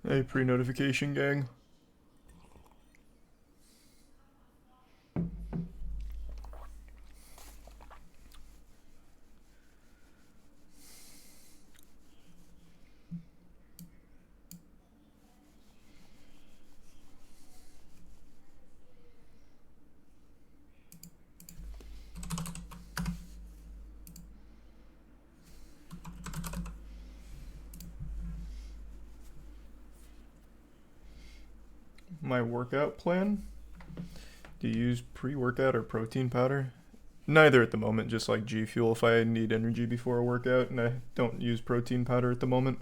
Hey, pre-notification gang. My workout plan? Do you use pre-workout or protein powder? Neither at the moment, just like G Fuel if I need energy before a workout, and I don't use protein powder at the moment.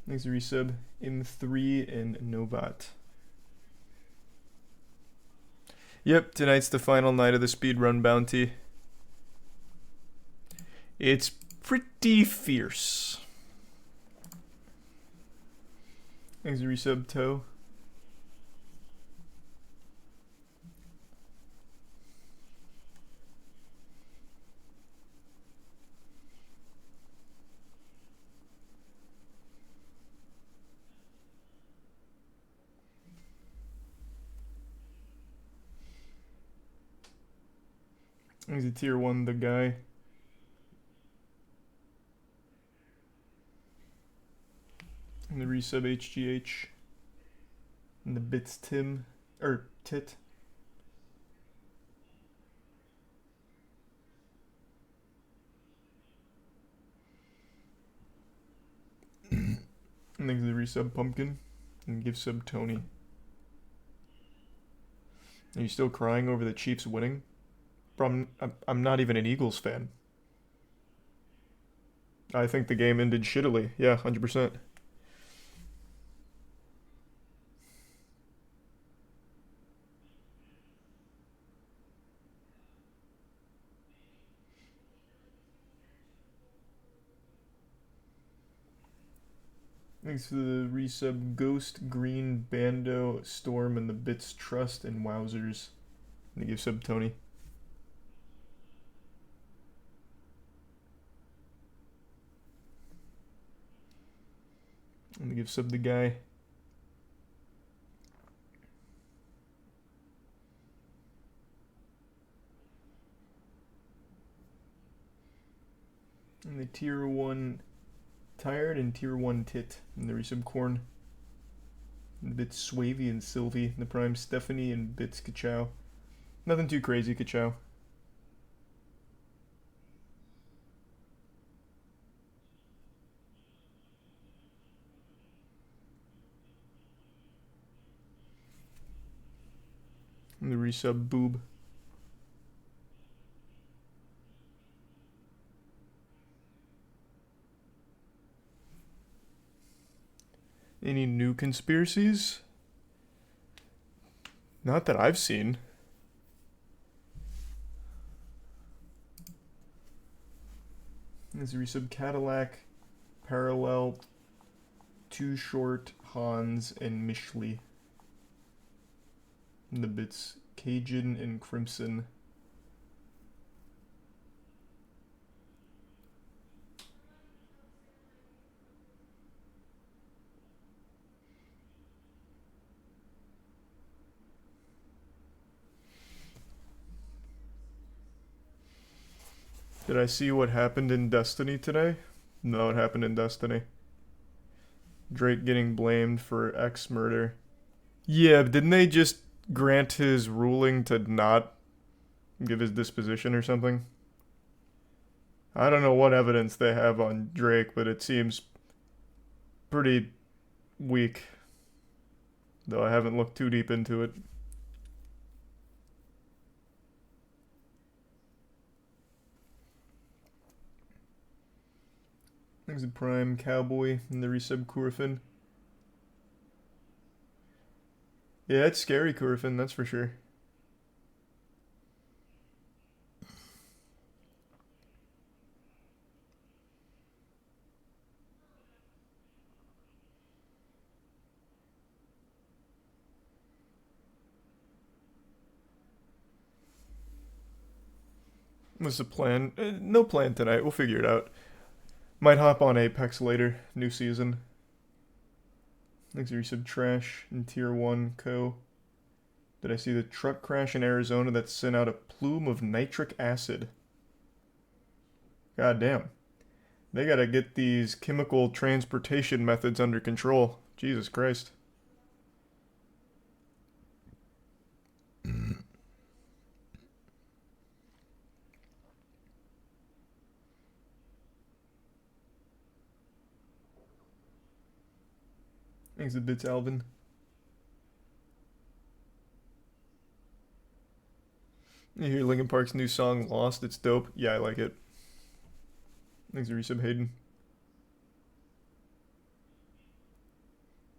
Thanks, resub. M3 and Novat. Yep, tonight's the final night of the speedrun bounty. It's pretty fierce. Thanks, resub, Toe. He's a tier 1, the guy. And the resub HGH. And the bits Tim. Or Tit. And thanks to the resub Pumpkin. And give sub Tony. Are you still crying over the Chiefs winning? Bro, I'm not even an Eagles fan. I think the game ended shittily. Yeah, 100%. Thanks for the resub Ghost, Green, Bando, Storm, and the Bits Trust, and Wowzers. And give sub Tony. I'm gonna give sub the guy. And the tier 1 Tired and tier 1 Tit. And the resub Corn. And the bits Swavy and Sylvie. And the prime Stephanie and bits Kachow. Nothing too crazy, Kachow. And the resub Boob. Any new conspiracies? Not that I've seen. There's a resub Cadillac, Parallel, Too Short, Hans, and Mishley. And the bits Cajun and Crimson. Did I see what happened in Destiny today? No, it happened in Destiny. Drake getting blamed for X murder. Yeah, didn't they just grant his ruling to not give his disposition or something? I don't know what evidence they have on Drake, but it seems pretty weak. Though I haven't looked too deep into it. There's a prime Cowboy and the resub Kurfin. Yeah, it's scary, Kurfin, that's for sure. What's the plan? No plan tonight. We'll figure it out. Might hop on Apex later. New season. Thanks for resub trash in tier 1 co. Did I see the truck crash in Arizona that sent out a plume of nitric acid? God damn. They gotta get these chemical transportation methods under control. Jesus Christ. Thanks a bit, Alvin. You hear Linkin Park's new song, Lost? It's dope. Yeah, I like it. Thanks a resub, Hayden.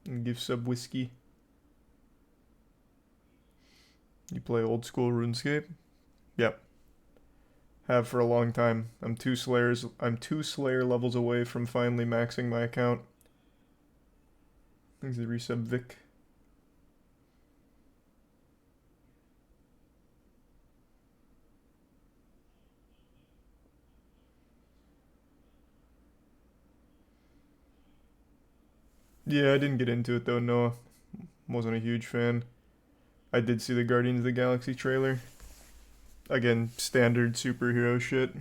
And give sub whiskey. You play old school RuneScape? Yep. Have for a long time. I'm two Slayer levels away from finally maxing my account. Thanks to resub Vic. Yeah, I didn't get into it though, Noah. Wasn't a huge fan. I did see the Guardians of the Galaxy trailer. Again, standard superhero shit.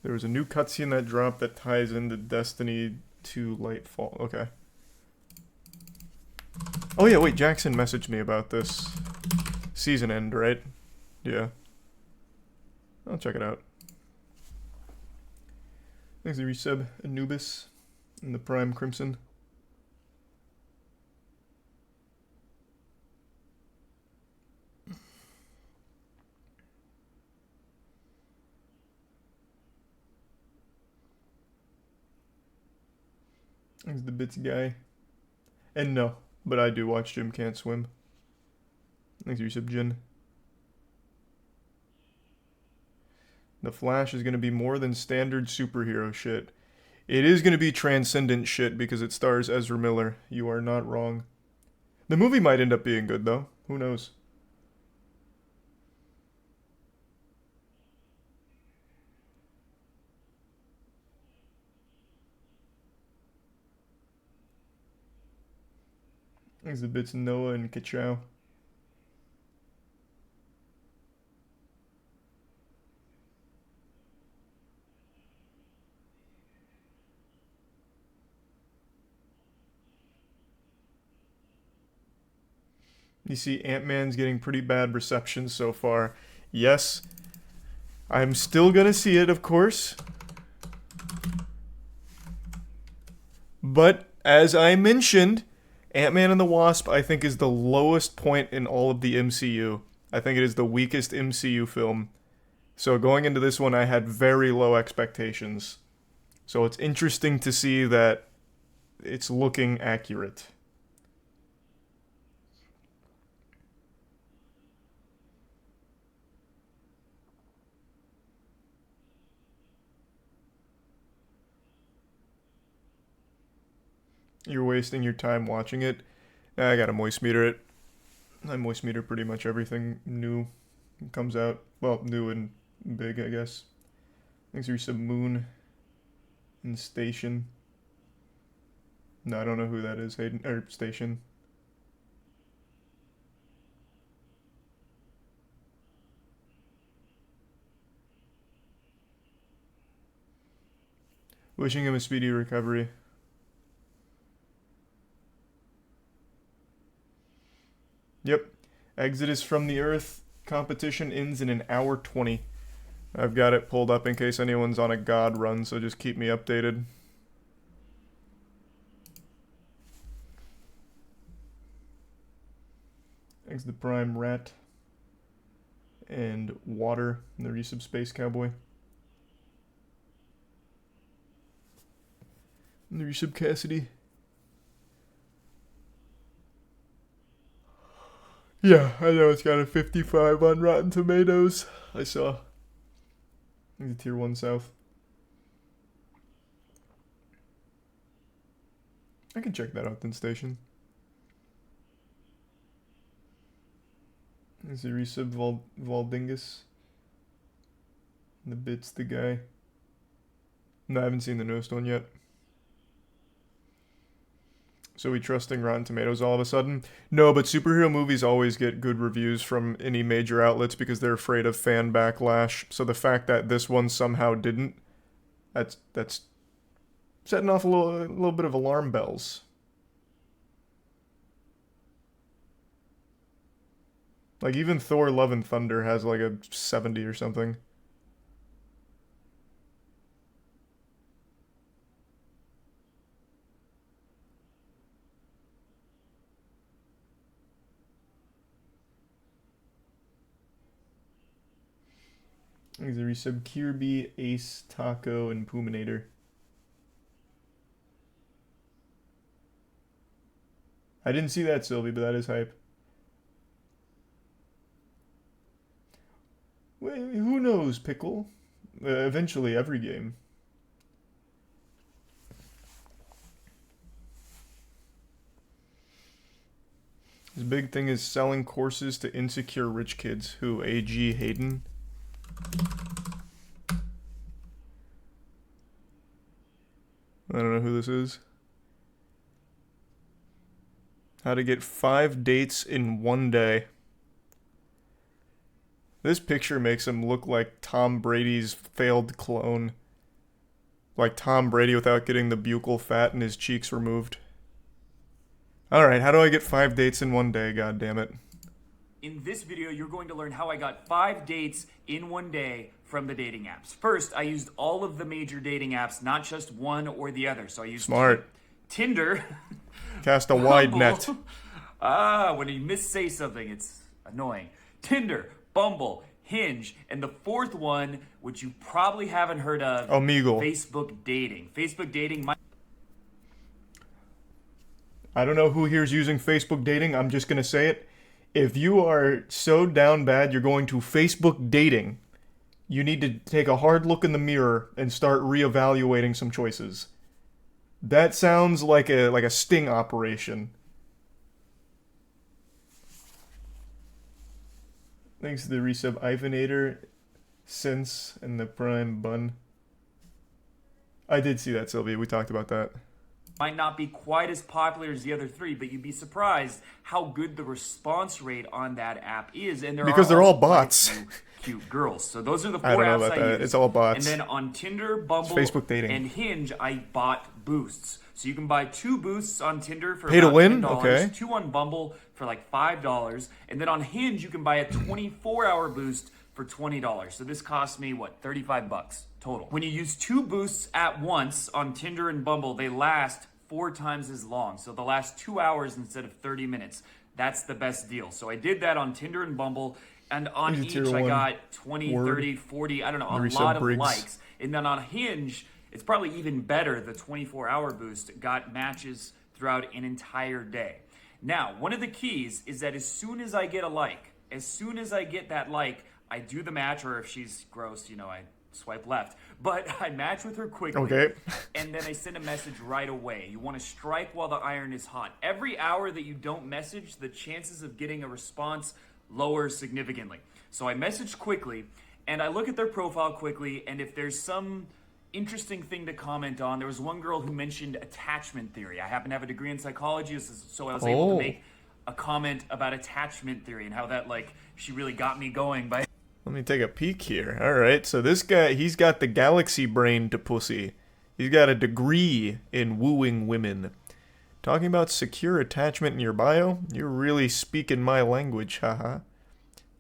There was a new cutscene that dropped that ties into Destiny 2 Lightfall. Okay. Oh yeah, wait, Jackson messaged me about this. Season end, right? Yeah. I'll check it out. Thanks to resub Anubis and the Prime Crimson. Thanks the Bits guy. And no, but I do watch Jim Can't Swim. Thanks resub Jin. The Flash is going to be more than standard superhero shit. It is going to be transcendent shit because it stars Ezra Miller. You are not wrong. The movie might end up being good, though. Who knows? Thanks the bits Noah and Kachow. You see Ant-Man's getting pretty bad reception so far. Yes, I'm still gonna see it, of course. But, as I mentioned, Ant-Man and the Wasp, I think, is the lowest point in all of the MCU. I think it is the weakest MCU film. So going into this one, I had very low expectations. So it's interesting to see that it's looking accurate. You're wasting your time watching it. I gotta moist meter it. I moist meter pretty much everything new comes out. Well, new and big, I guess. Thanks for some Moon and Station. No, I don't know who that is. Hayden or Station. Wishing him a speedy recovery. Yep. Exodus from the Earth competition ends in an hour 20. I've got it pulled up in case anyone's on a god run, so just keep me updated. Thanks to Prime Rat and Water and the resub Space Cowboy. And the resub Cassidy. Yeah, I know it's got a 55 on Rotten Tomatoes. I saw. The tier 1 South. I can check that out then, Station. Is the resub Valdingus? The Bits the guy. No, I haven't seen the newest one yet. So we trusting Rotten Tomatoes all of a sudden? No, but superhero movies always get good reviews from any major outlets because they're afraid of fan backlash. So the fact that this one somehow didn't, that's setting off a little bit of alarm bells. Like even Thor: Love and Thunder has like a 70 or something. There's a resub Kirby, Ace, Taco, and Puminator. I didn't see that, Sylvie, but that is hype. Wait, who knows, Pickle? Eventually, every game. His big thing is selling courses to insecure rich kids. Who? A.G. Hayden? I don't know who this is. How to get 5 dates in 1 day. This picture makes him look like Tom Brady's failed clone. Like Tom Brady without getting the buccal fat in his cheeks removed. Alright, how do I get 5 dates in 1 day, god damn it. In this video, you're going to learn how I got 5 dates in 1 day from the dating apps. First, I used all of the major dating apps, not just one or the other. So I used Smart. Tinder. Cast a wide net. When you missay something, it's annoying. Tinder, Bumble, Hinge, and the fourth one, which you probably haven't heard of, Omegle. Facebook dating. Facebook dating. I don't know who here's using Facebook dating. I'm just going to say it. If you are so down bad you're going to Facebook dating, you need to take a hard look in the mirror and start reevaluating some choices. That sounds like a sting operation. Thanks to the resub Ivanator, Sense, and the Prime Bun. I did see that, Sylvia. We talked about that. Might not be quite as popular as the other three, but you'd be surprised how good the response rate on that app is. And because they're all bots. Cute girls. So those are the 4 apps I don't know apps about I that. use. It's all bots. And then on Tinder, Bumble, Facebook dating. and Hinge, I bought boosts. So you can buy 2 boosts on Tinder for Pay to about win? $10, Okay. 2 on Bumble for like $5, and then on Hinge you can buy a 24-hour boost for $20. So this cost me what, 35 bucks total. When you use 2 boosts at once on Tinder and Bumble, they last 4 times as long. So they'll last 2 hours instead of 30 minutes. That's the best deal. So I did that on Tinder and Bumble, and on each I got 20, 30, 40, I don't know, a lot of likes. And then on Hinge, it's probably even better. The 24-hour boost got matches throughout an entire day. Now, one of the keys is that as soon as I get a like, as soon as I get that like, I do the match, or if she's gross, you know, I swipe left. But I match with her quickly. Okay. And then I send a message right away. You want to strike while the iron is hot. Every hour that you don't message, the chances of getting a response lower significantly. So I message quickly, and I look at their profile quickly, and if there's some interesting thing to comment on, there was one girl who mentioned attachment theory. I happen to have a degree in psychology, so I was able to make a comment about attachment theory and how that, like, she really got me going by... Let me take a peek here. Alright, so this guy, he's got the galaxy brain to pussy. He's got a degree in wooing women. Talking about secure attachment in your bio? You're really speaking my language, haha.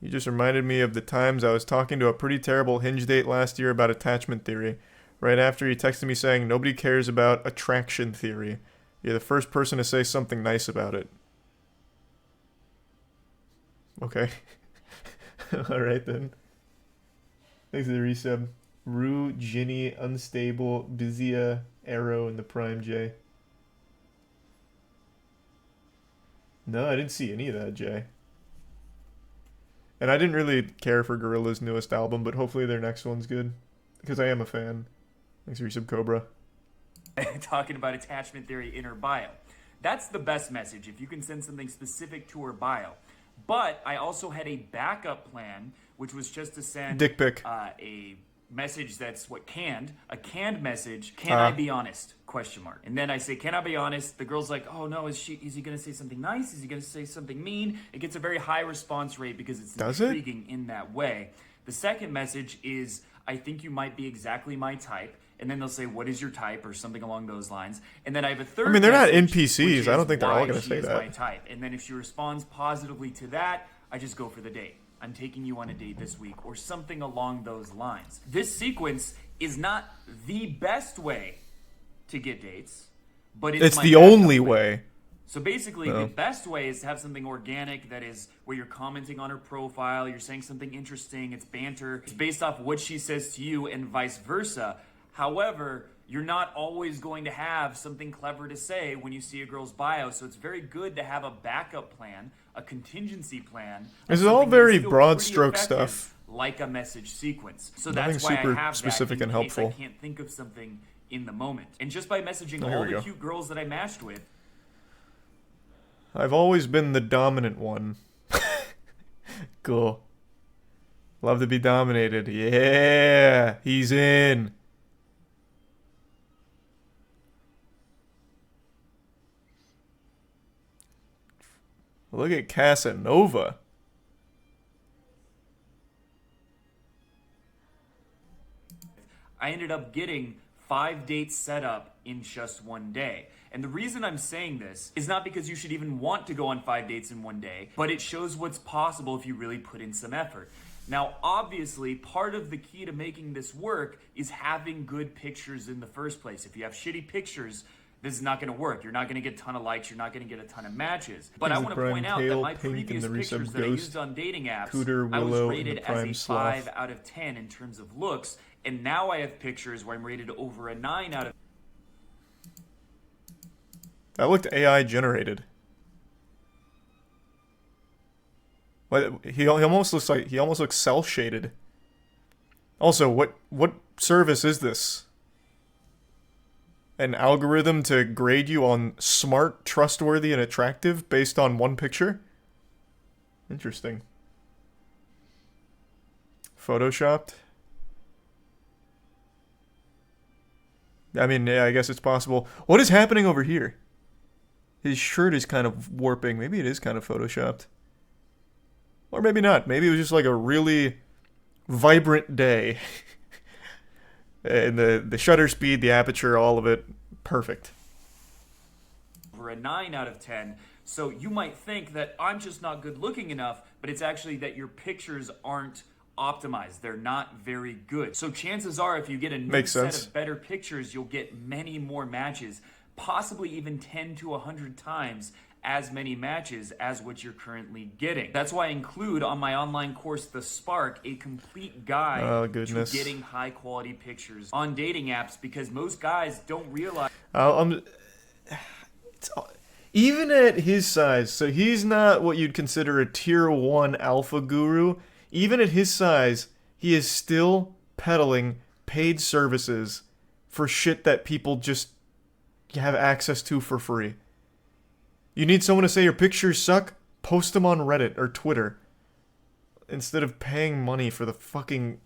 You just reminded me of the times I was talking to a pretty terrible Hinge date last year about attachment theory. Right after he texted me saying, nobody cares about attraction theory. You're the first person to say something nice about it. Okay. Alright then. Thanks for the resub. Rue, Ginny, Unstable, Bizia, Arrow, and the Prime J. No, I didn't see any of that, Jay. And I didn't really care for Gorilla's newest album, but hopefully their next one's good. Because I am a fan. Thanks for resub, Cobra. Talking about attachment theory in her bio. That's the best message, if you can send something specific to her bio. But I also had a backup plan, which was just to send dick pic. A message that's canned, a canned message. Can I be honest? ? And then I say, can I be honest? The girl's like, oh no, is he gonna say something nice? Is he gonna say something mean? It gets a very high response rate because it's intriguing in that way. The second message is, I think you might be exactly my type. And then they'll say, what is your type? Or something along those lines. And then I have a third I mean, they're not message, NPCs. I don't think they're all going to say is that. my type. And then if she responds positively to that, I just go for the date. I'm taking you on a date this week, or something along those lines. This sequence is not the best way to get dates, but it's the only way. So basically, the best way is to have something organic that is where you're commenting on her profile, you're saying something interesting, it's banter, it's based off what she says to you and vice versa. However, you're not always going to have something clever to say when you see a girl's bio, so it's very good to have a backup plan, a contingency plan. This is all very broad stroke stuff. Like a message sequence. So Nothing that's why super I have specific that in and case helpful. I can't think of something in the moment. And just by messaging Oh, here all we the go. cute girls that I matched with, I've always been the dominant one. Cool. Love to be dominated. Yeah, he's in. Look at Casanova. I ended up getting 5 dates set up in just one day. And the reason I'm saying this is not because you should even want to go on 5 dates in one day, but it shows what's possible if you really put in some effort. Now, obviously, part of the key to making this work is having good pictures in the first place. If you have shitty pictures, this is not going to work. You're not going to get a ton of likes. You're not going to get a ton of matches. But I want to point out that my previous pictures that I used on dating apps, I was rated as a 5 out of 10 in terms of looks. And now I have pictures where I'm rated over a 9 out of... That looked AI generated. But he almost looks cell shaded. Also, what service is this? An algorithm to grade you on smart, trustworthy, and attractive based on one picture? Interesting. Photoshopped? I mean, yeah, I guess it's possible. What is happening over here? His shirt is kind of warping. Maybe it is kind of photoshopped. Or maybe not. Maybe it was just like a really vibrant day. And the shutter speed, the aperture, all of it, perfect. Over a 9 out of 10. So you might think that I'm just not good looking enough, but it's actually that your pictures aren't optimized. They're not very good. So chances are if you get a new set of better pictures, you'll get many more matches, possibly even 10 to 100 times as many matches as what you're currently getting. That's why I include on my online course, The Spark, a complete guide to getting high quality pictures on dating apps, because most guys don't realize... even at his size, so he's not what you'd consider a tier 1 alpha guru. Even at his size, he is still peddling paid services for shit that people just have access to for free. You need someone to say your pictures suck? Post them on Reddit or Twitter. Instead of paying money for the fucking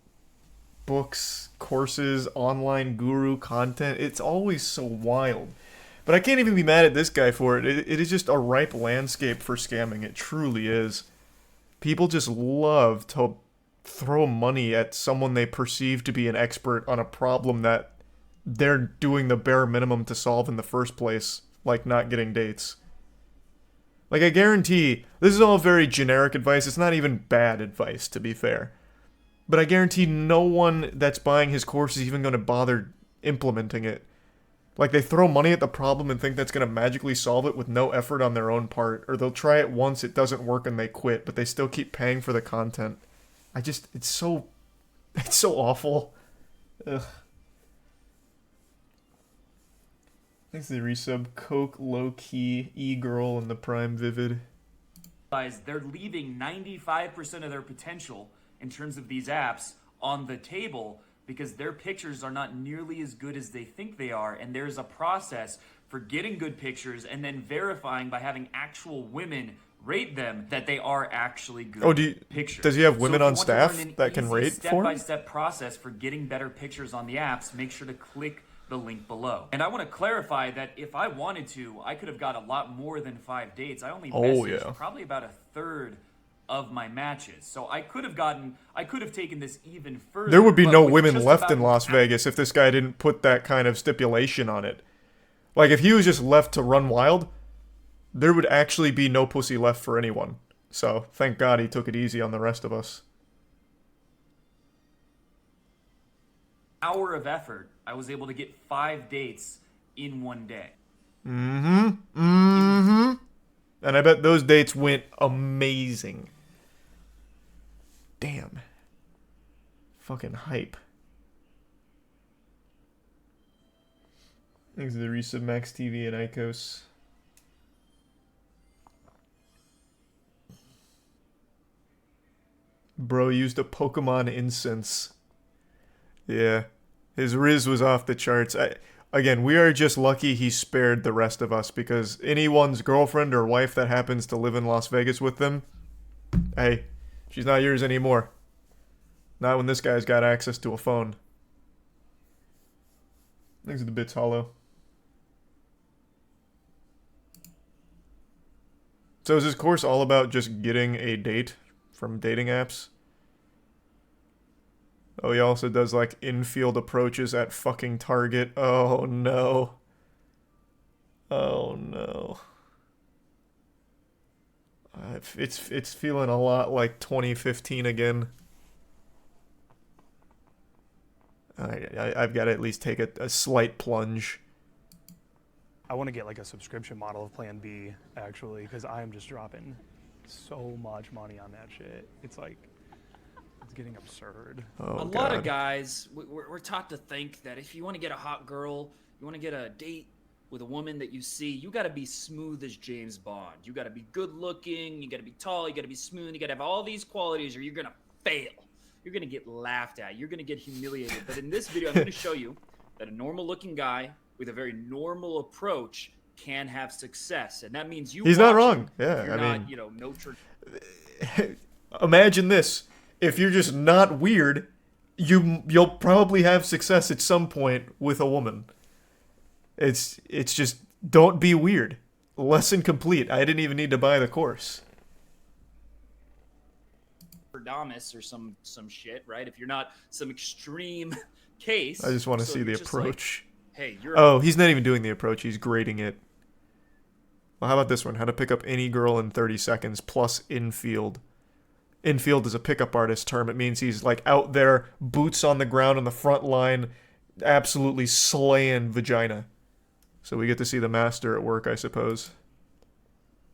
books, courses, online guru content. It's always so wild. But I can't even be mad at this guy for it. It is just a ripe landscape for scamming. It truly is. People just love to throw money at someone they perceive to be an expert on a problem that they're doing the bare minimum to solve in the first place, like not getting dates. Like, I guarantee, this is all very generic advice. It's not even bad advice, to be fair. But I guarantee no one that's buying his course is even going to bother implementing it. Like, they throw money at the problem and think that's going to magically solve it with no effort on their own part. Or they'll try it once, it doesn't work, and they quit, but they still keep paying for the content. It's so awful. Ugh. Thanks to the resub. Coke, low-key, e-girl, and the Prime Vivid. They're leaving 95% of their potential in terms of these apps on the table because their pictures are not nearly as good as they think they are, and there's a process for getting good pictures and then verifying by having actual women rate them, that they are actually good pictures. Does he have women so on staff that can rate for him? Step-by-step process for getting better pictures on the apps, make sure to click the link below. And I want to clarify that if I wanted to, I could have got a lot more than 5 dates. I only messaged probably about a third of my matches. So I could have taken this even further. There would be no women left in Las Vegas if this guy didn't put that kind of stipulation on it. Like, if he was just left to run wild, there would actually be no pussy left for anyone. So, thank God he took it easy on the rest of us. Hour of effort, I was able to get 5 dates in one day. And I bet those dates went amazing. Damn. Fucking hype. Thanks to the resub Max TV and Icos. Bro used a Pokemon incense. Yeah. His Riz was off the charts. Again, we are just lucky he spared the rest of us, because anyone's girlfriend or wife that happens to live in Las Vegas with them, hey, she's not yours anymore. Not when this guy's got access to a phone. Thanks to the bits hollow. So is this course all about just getting a date from dating apps? Oh, he also does, like, infield approaches at fucking Target. Oh, no. Oh, no. It's feeling a lot like 2015 again. I've got to at least take a slight plunge. I want to get, like, a subscription model of Plan B, actually, because I am just dropping so much money on that shit. It's like... it's getting absurd. Oh, a lot of guys, we're taught to think that if you want to get a hot girl, you want to get a date with a woman that you see, you got to be smooth as James Bond. You got to be good looking, you got to be tall, you got to be smooth, you got to have all these qualities or you're going to fail. You're going to get laughed at. You're going to get humiliated. But in this video, I'm going to show you that a normal looking guy with a very normal approach can have success. And that means you He's not wrong. Yeah, I mean, you know, no imagine this. If you're just not weird, you'll probably have success at some point with a woman. It's just, don't be weird. Lesson complete. I didn't even need to buy the course. Damas or some shit, right? If you're not some extreme case. I just want to see the approach. Like, hey, you're he's not even doing the approach. He's grading it. Well, how about this one? How to pick up any girl in 30 seconds plus infield. Infield is a pickup artist term. It means he's like out there, boots on the ground on the front line, absolutely slaying vagina. So we get to see the master at work, I suppose.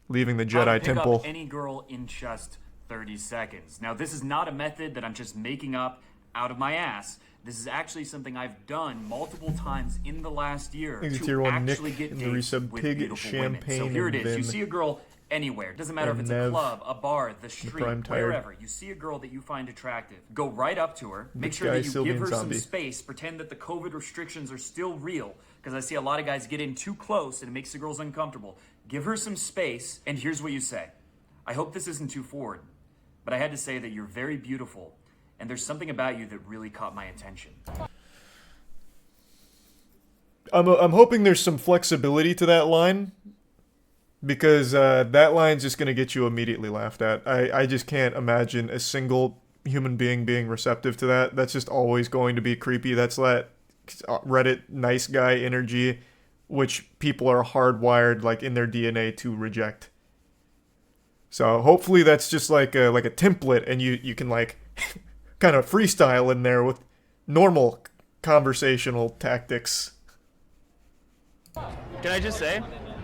Leaving the Jedi Temple. Pick up any girl in just 30 seconds. Now, this is not a method that I'm just making up out of my ass. This is actually something I've done multiple times in the last year to actually get dates with beautiful women. So here it is. You see a girl anywhere. Doesn't matter if it's a club, a bar, the street, wherever. You see a girl that you find attractive. Go right up to her. Make sure that you give her some space. Pretend that the COVID restrictions are still real. Because I see a lot of guys get in too close and it makes the girls uncomfortable. Give her some space. And here's what you say. I hope this isn't too forward, but I had to say that you're very beautiful. And there's something about you that really caught my attention. I'm hoping there's some flexibility to that line. Because that line's just going to get you immediately laughed at. I just can't imagine a single human being receptive to that. That's just always going to be creepy. That's that Reddit nice guy energy, which people are hardwired like in their DNA to reject. So hopefully that's just like a template, and you can like kind of freestyle in there with normal conversational tactics. Can I just say,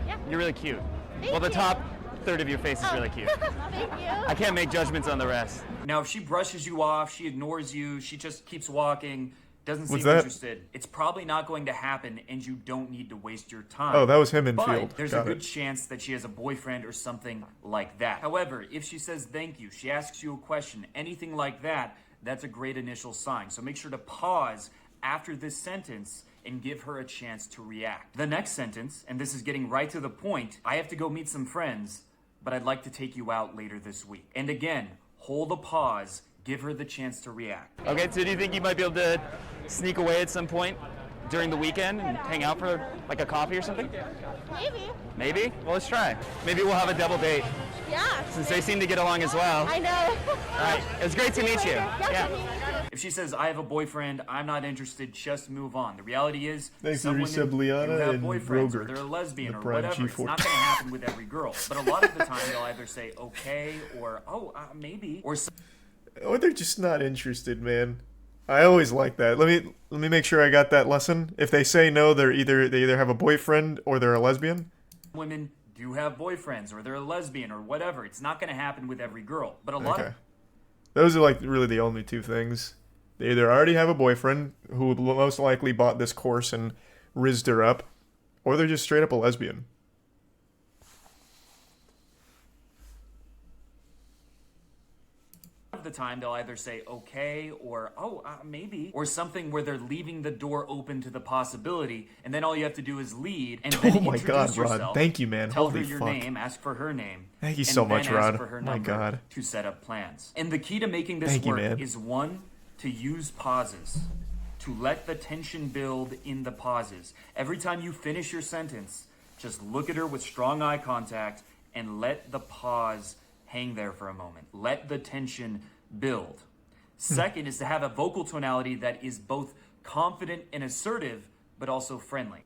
Yeah. you're really cute. Thank Well, the you. top third of your face is really cute. Thank you. I can't make judgments on the rest. Now, if she brushes you off, she ignores you, she just keeps walking, doesn't seem What's that? interested, it's probably not going to happen, and you don't need to waste your time. Oh, that was him in But field. there's Got a good it. chance that she has a boyfriend or something like that. However, if she says thank you, she asks you a question, anything like that, that's a great initial sign. So make sure to pause after this sentence and give her a chance to react. The next sentence, and this is getting right to the point, I have to go meet some friends. but I'd like to take you out later this week. And again, hold a pause, give her the chance to react. Okay, so do you think you might be able to sneak away at some point during the weekend and hang out for like a coffee or something? Maybe. Maybe? Well, let's try. Maybe we'll have a double date Yeah. since they seem to get along as well. I know. All right, it was great to meet you. Yeah. If she says, I have a boyfriend, I'm not interested, just move on. The reality is, Thanks to some women Resub Liana do have and boyfriends, or Rogert, they're a lesbian, the or Prime whatever. It's G4. not going to happen with every girl. But a lot of the time, they'll either say, okay, or, oh, maybe, or Or they're just not interested, man. I always like that. Let me make sure I got that lesson. If they say no, they either have a boyfriend or they're a lesbian. women do have boyfriends, or they're a lesbian, or whatever. It's not going to happen with every girl. But a lot Okay. of Those are like really the only two things. They either already have a boyfriend who most likely bought this course and rizzed her up, or they're just straight up a lesbian. the time they'll either say okay or oh maybe, or something where they're leaving the door open to the possibility, and then all you have to do is lead and then Oh my introduce God, Rod. yourself, Thank you, man. tell Holy her your fuck. name, ask for her name, Thank you and so then much, ask Rod. for her My number God. to set up plans. And the key to making this Thank you, work man. is, one, to use pauses, to let the tension build in the pauses. Every time you finish your sentence, just look at her with strong eye contact and let the pause hang there for a moment. Let the tension build. Second is to have a vocal tonality that is both confident and assertive, but also friendly.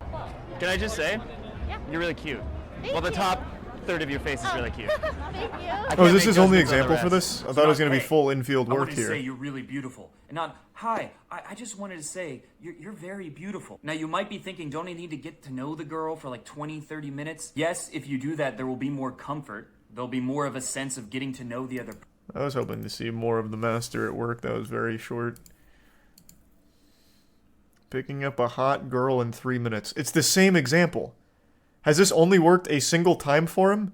Can I just say, Yeah. you're really cute. Thank Well, the you. top third of your face is really cute. Thank you. I Oh, can't is this make his only judgments on the example for rest. this? I thought it was going to be Hey, full infield I work wanted to here. say you're really beautiful. And not, hi, I just wanted to say you're very beautiful. Now, you might be thinking, don't I need to get to know the girl for like 20, 30 minutes? Yes, if you do that, there will be more comfort. There'll be more of a sense of getting to know the other person. I was hoping to see more of the master at work. That was very short. Picking up a hot girl in 3 minutes. It's the same example. Has this only worked a single time for him?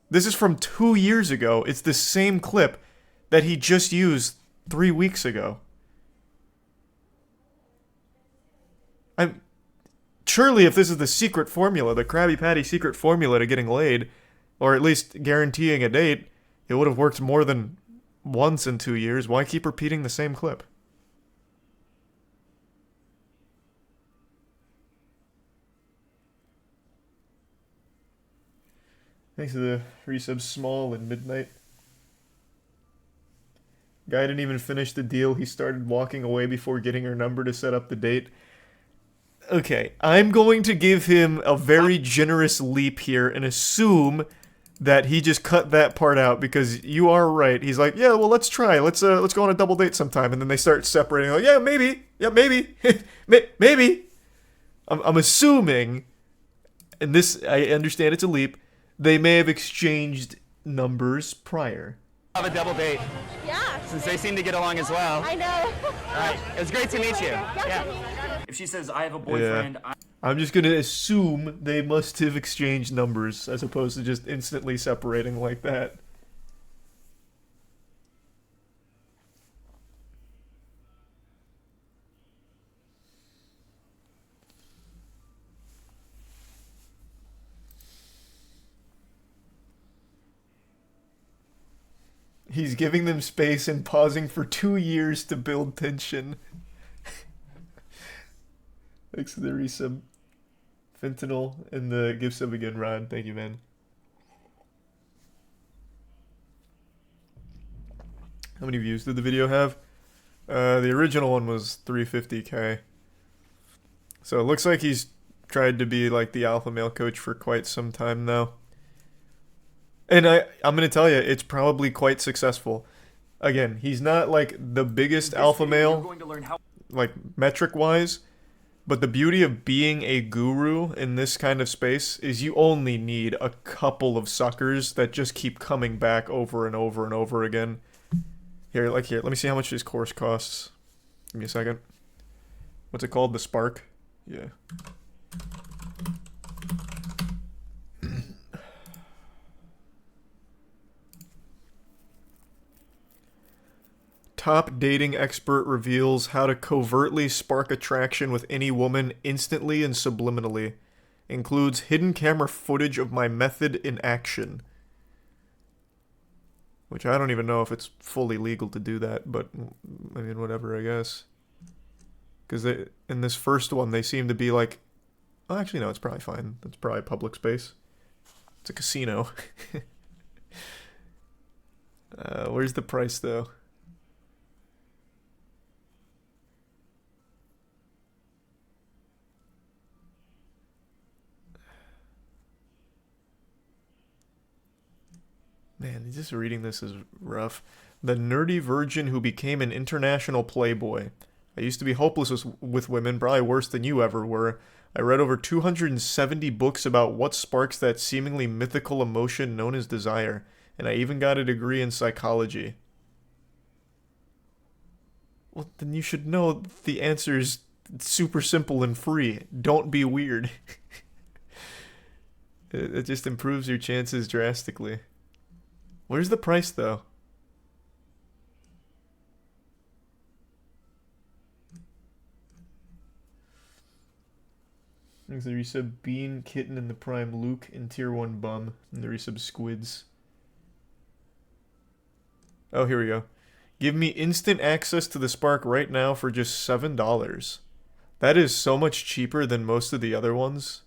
This is from 2 years ago. It's the same clip that he just used 3 weeks ago. Surely if this is the secret formula, the Krabby Patty secret formula to getting laid, or at least guaranteeing a date, it would have worked more than once in 2 years. Why keep repeating the same clip? Thanks to the resub Small and Midnight. Guy didn't even finish the deal. He started walking away before getting her number to set up the date. Okay, I'm going to give him a very generous leap here and assume that he just cut that part out, because you are right. He's like, yeah, well, let's try. Let's go on a double date sometime. And then they start separating. Like, yeah, maybe. Yeah, maybe. Maybe. I'm assuming, and this, I understand it's a leap, they may have exchanged numbers prior. Have a double date Yeah. since they seem to get along as well. I know. All right, it was great to meet you. Yeah. If she says, I have a boyfriend, I'm just going to assume they must have exchanged numbers as opposed to just instantly separating like that. He's giving them space and pausing for 2 years to build tension. Thanks for the resub. Fentanyl and the gift sub again, Rod. Thank you, man. How many views did the video have? The original one was 350k. So it looks like he's tried to be like the alpha male coach for quite some time now. And I'm going to tell you, it's probably quite successful. Again, he's not like the biggest alpha you're male, going to learn how like metric-wise. But the beauty of being a guru in this kind of space is you only need a couple of suckers that just keep coming back over and over and over again. Here, let me see how much this course costs. Give me a second. What's it called? The Spark? Yeah. Top dating expert reveals how to covertly spark attraction with any woman instantly and subliminally. Includes hidden camera footage of my method in action. Which I don't even know if it's fully legal to do that, but I mean, whatever, I guess. Because in this first one, they seem to be like, oh, actually, no, it's probably fine. It's probably public space. It's a casino. Where's the price, though? Man, just reading this is rough. The nerdy virgin who became an international playboy. I used to be hopeless with women, probably worse than you ever were. I read over 270 books about what sparks that seemingly mythical emotion known as desire, and I even got a degree in psychology. Well, then you should know the answer is super simple and free. Don't be weird. It just improves your chances drastically. Where's the price, though? There's the resub Bean, Kitten, and the Prime Luke, and Tier 1 Bum, and the resub Squids. Oh, here we go. Give me instant access to the Spark right now for just $7. That is so much cheaper than most of the other ones.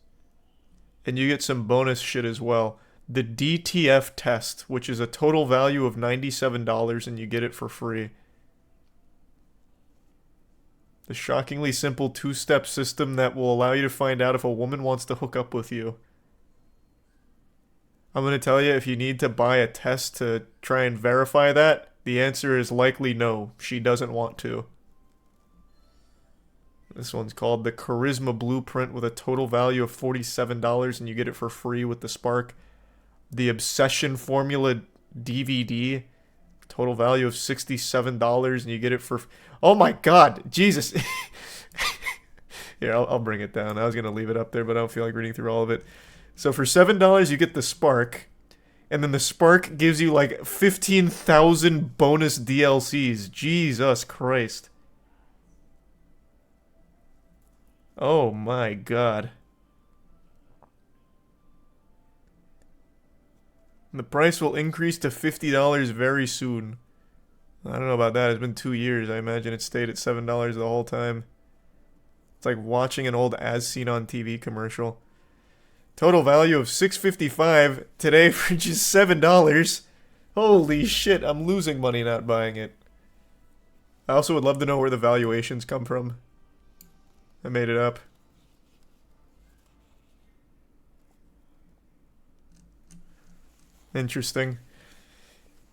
And you get some bonus shit as well. The DTF test, which is a total value of $97, and you get it for free. The shockingly simple two-step system that will allow you to find out if a woman wants to hook up with you. I'm going to tell you, if you need to buy a test to try and verify that, the answer is likely no. She doesn't want to. This one's called the Charisma Blueprint with a total value of $47, and you get it for free with the Spark. The Obsession Formula DVD, total value of $67, and you get it for... Oh my god, Jesus. Here, I'll bring it down. I was going to leave it up there, but I don't feel like reading through all of it. So for $7, you get the Spark, and then the Spark gives you like 15,000 bonus DLCs. Jesus Christ. Oh my god. The price will increase to $50 very soon. I don't know about that. It's been 2 years. I imagine it stayed at $7 the whole time. It's like watching an old As Seen on TV commercial. Total value of $6.55 today for just $7. Holy shit, I'm losing money not buying it. I also would love to know where the valuations come from. I made it up. Interesting.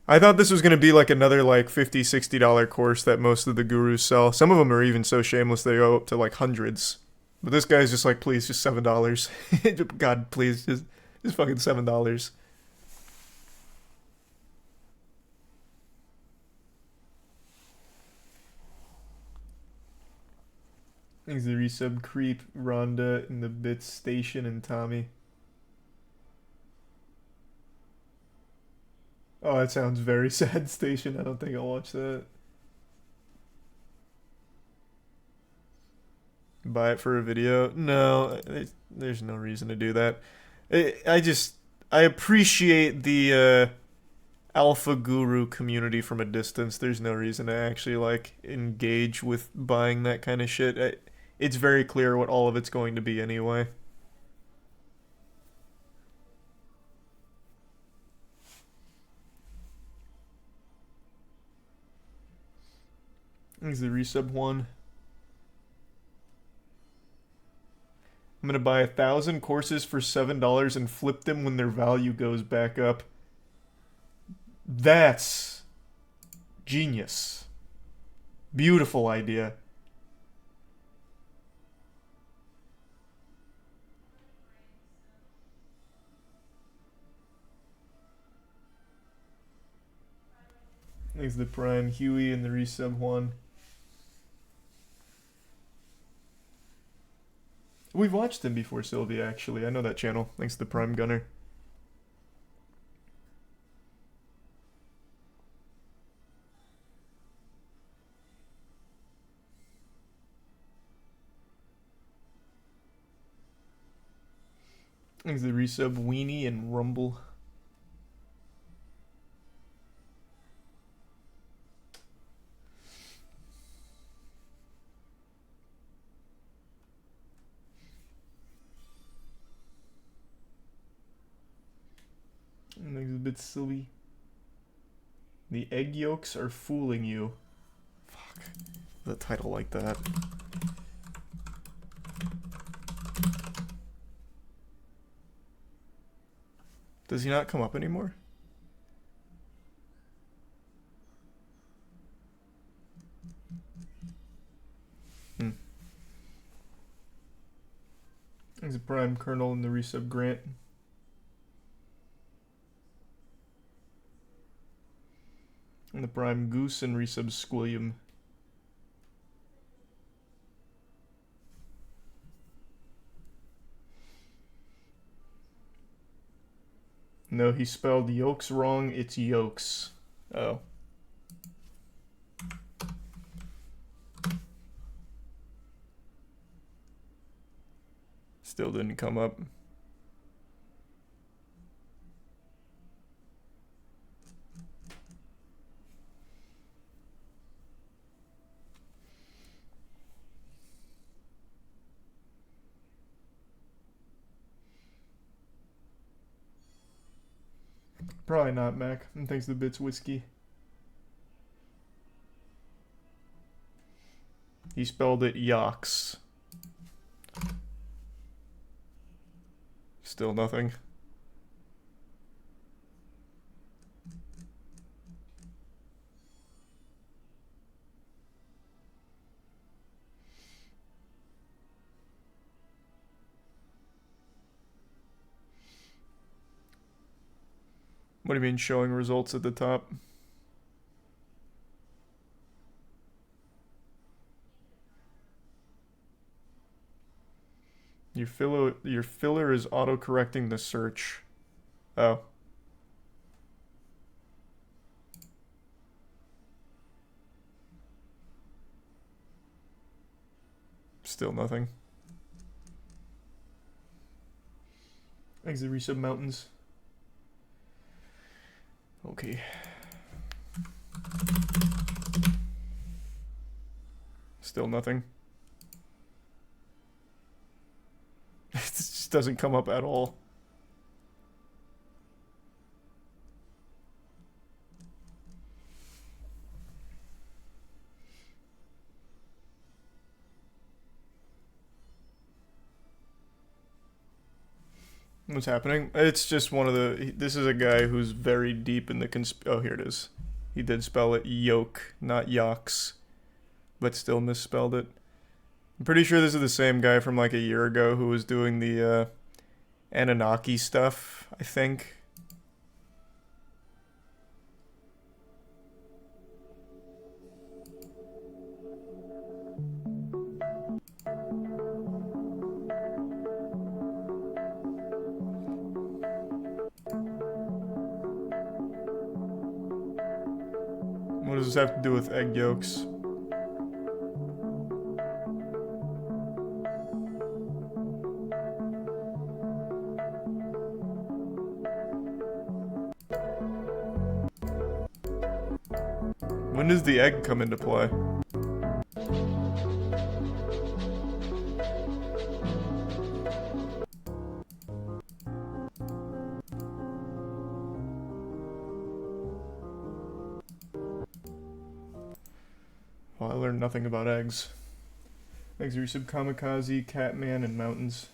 I thought this was going to be like another like $50, $60 course that most of the gurus sell. Some of them are even so shameless they go up to like hundreds. But this guy's just like, please, just $7. God, please, just fucking $7. Thanks to resub Creep, Rhonda, and the Bits Station, and Tommy. Oh, that sounds very sad, Station. I don't think I'll watch that. Buy it for a video? No, there's no reason to do that. I appreciate the alpha guru community from a distance. There's no reason to actually like engage with buying that kind of shit. It's very clear what all of it's going to be anyway. Here's the resub one. I'm gonna buy 1,000 courses for $7 and flip them when their value goes back up. That's genius. Beautiful idea. Thanks to the Prime Huey and the resub one. We've watched him before, Sylvia, actually. I know that channel. Thanks to the Prime Gunner. Thanks to the resub Weenie and Rumble. bit silly. The egg yolks are fooling you. Fuck. The title like that. Does he not come up anymore? He's a prime kernel in the resub grant. And the prime goose and resub squillium. No, he spelled yolks wrong. It's yolks. Oh. Still didn't come up. Probably not, Mac. And thanks to the bits whiskey. He spelled it yoks. Still nothing. What do you mean showing results at the top? Your filler is auto-correcting the search. Oh. Still nothing. Exit resub mountains. Okay. Still nothing. It just doesn't come up at all. What's happening? It's just one of the... This is a guy who's very deep in the oh, here it is. He did spell it yoke, not yoks. But still misspelled it. I'm pretty sure this is the same guy from like a year ago who was doing the Anunnaki stuff, I think. What does this have to do with egg yolks? When does the egg come into play? Well, I learned nothing about eggs. Eggs are resub kamikaze, catman, and mountains.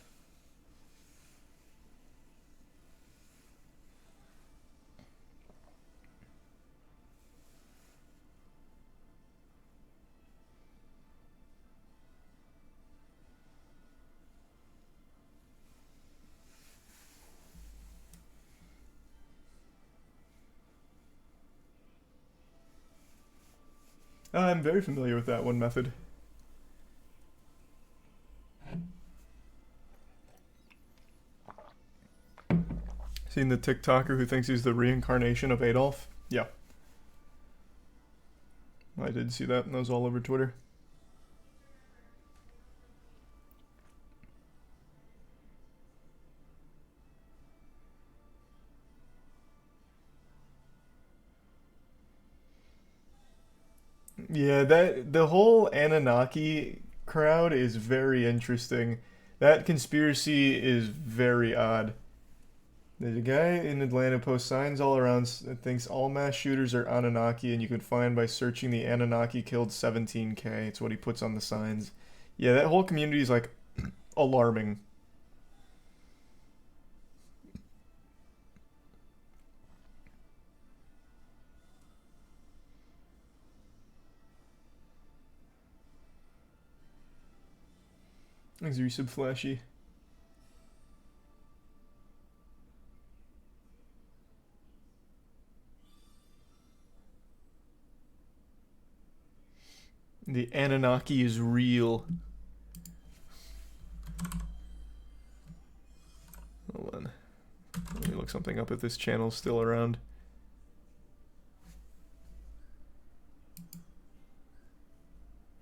I'm very familiar with that one method. Seen the TikToker who thinks he's the reincarnation of Adolf? Yeah. I did see that, and that was all over Twitter. Yeah, the whole Anunnaki crowd is very interesting. That conspiracy is very odd. There's a guy in Atlanta posts signs all around that thinks all mass shooters are Anunnaki, and you can find by searching the Anunnaki killed 17K. It's what he puts on the signs. Yeah, that whole community is like alarming. Thanks, Resub Flashy. The Anunnaki is real. Hold on. Let me look something up if this channel's still around.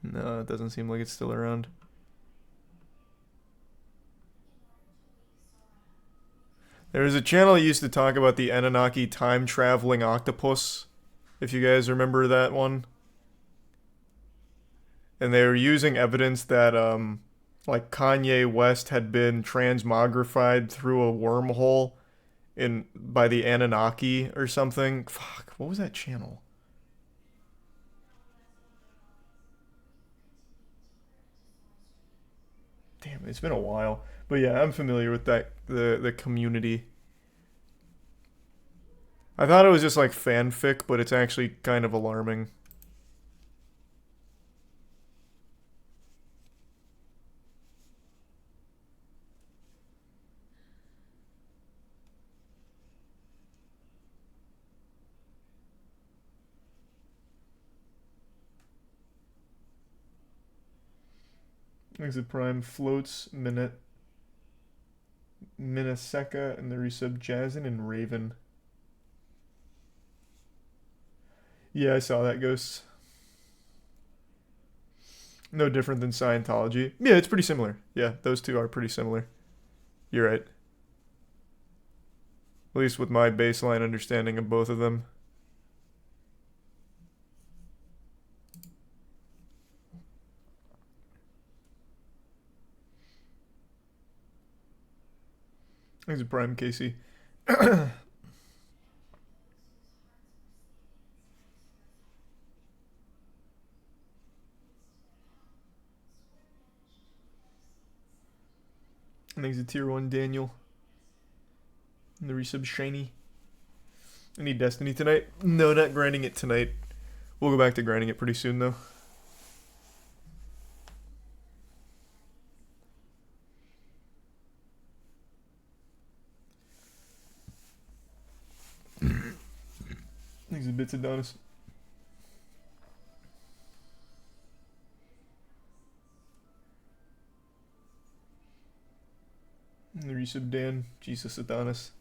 No, it doesn't seem like it's still around. There was a channel that used to talk about the Anunnaki time-traveling octopus, if you guys remember that one. And they were using evidence that, like Kanye West had been transmogrified through a wormhole by the Anunnaki or something. Fuck, what was that channel? Damn, it's been a while. But yeah, I'm familiar with that, the community. I thought it was just like fanfic, but it's actually kind of alarming. Exit Prime floats Minneseka and the resub Jazzin and Raven. Yeah, I saw that, Ghosts. No different than Scientology. Yeah, it's pretty similar. Yeah, those two are pretty similar. You're right. At least with my baseline understanding of both of them. Thanks for Prime, Casey. Thanks to Tier 1, Daniel. And the resub, Shiny. I need Destiny tonight. No, not grinding it tonight. We'll go back to grinding it pretty soon, though. Thanks to Bits Adonis. And the resub, Dan. Jesus Adonis.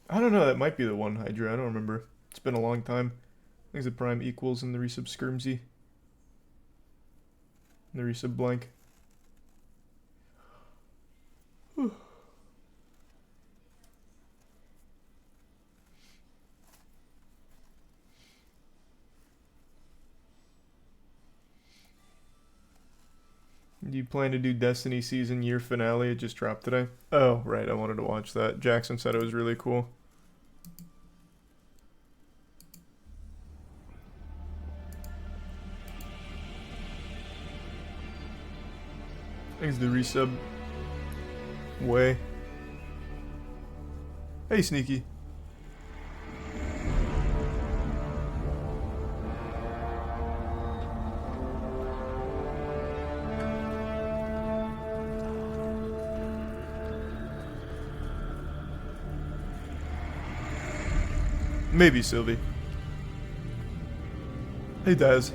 I don't know, that might be the one, Hydra. I don't remember. It's been a long time. Thanks to Prime Equals and the resub Skirmsy. And the resub Blank. Whew. Do you plan to do Destiny season year finale? It just dropped today. Oh, right. I wanted to watch that. Jackson said it was really cool. Thanks to the resub. Way. Hey, Sneaky. Maybe Sylvie. Hey, Daz.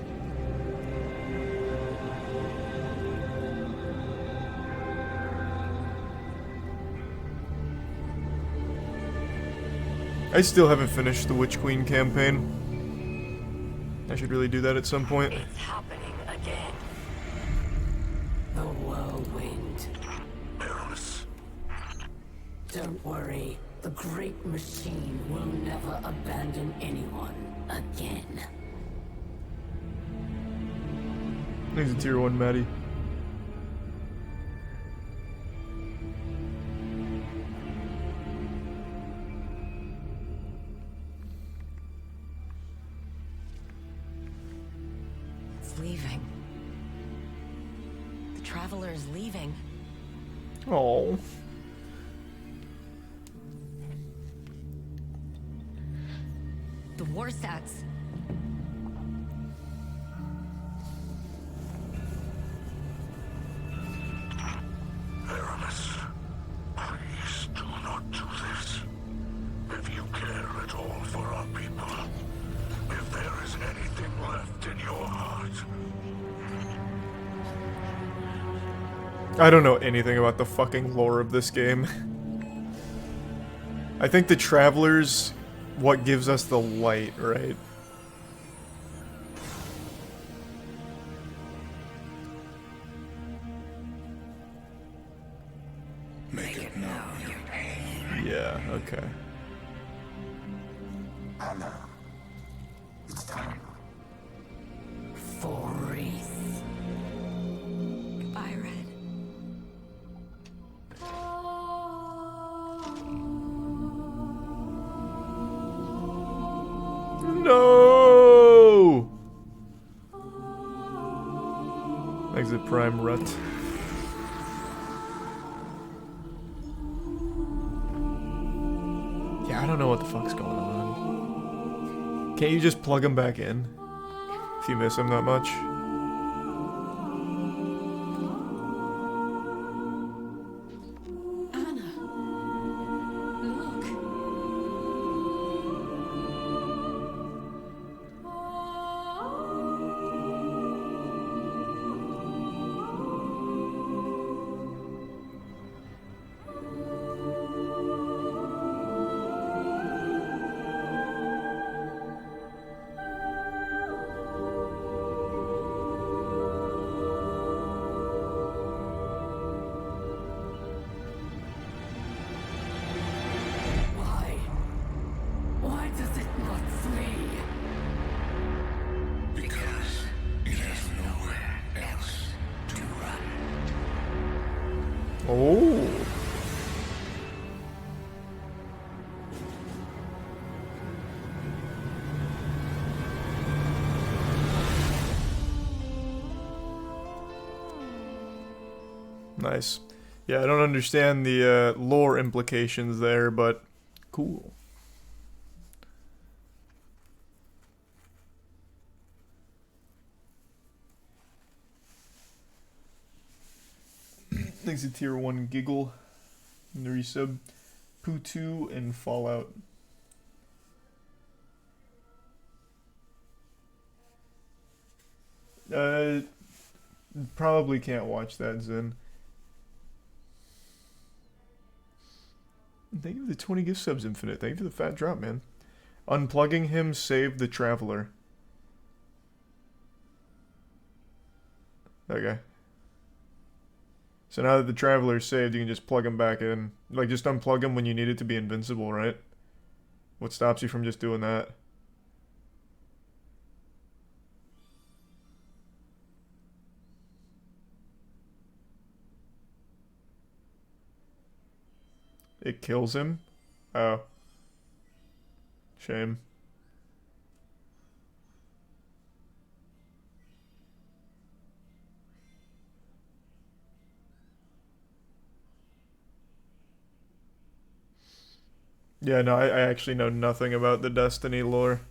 I still haven't finished the Witch Queen campaign. I should really do that at some point. It's happening again. the whirlwind. Perilous. Don't worry, the great machine will never abandon anyone again. He's a tier 1 Maddie. It's leaving. The traveler is leaving. Oh. The war stats. Perilous. Please do not do this. If you care at all for our people, if there is anything left in your heart. I don't know anything about the fucking lore of this game. I think the Traveler's what gives us the light, right? Make it known your pain. Yeah, okay. Anna. It's time. For Reese. Goodbye, Red. No! Exit Prime Rut. Yeah, I don't know what the fuck's going on. Can't you just plug him back in? If you miss him that much? Anna. Look. Why does it not flee? Because it has nowhere else to run. Oh. Nice. Yeah, I don't understand the lore implications there, but cool. Thanks to tier 1 Giggle, resub, Poo2, and Fallout. Probably can't watch that, Zen. Thank you for the 20 gift subs, Infinite. Thank you for the fat drop, man. Unplugging him saved the Traveler. Okay. So now that the Traveler's saved, you can just plug him back in. Like, just unplug him when you need it to be invincible, right? What stops you from just doing that? It kills him? Oh. Shame. Yeah, no, I actually know nothing about the Destiny lore.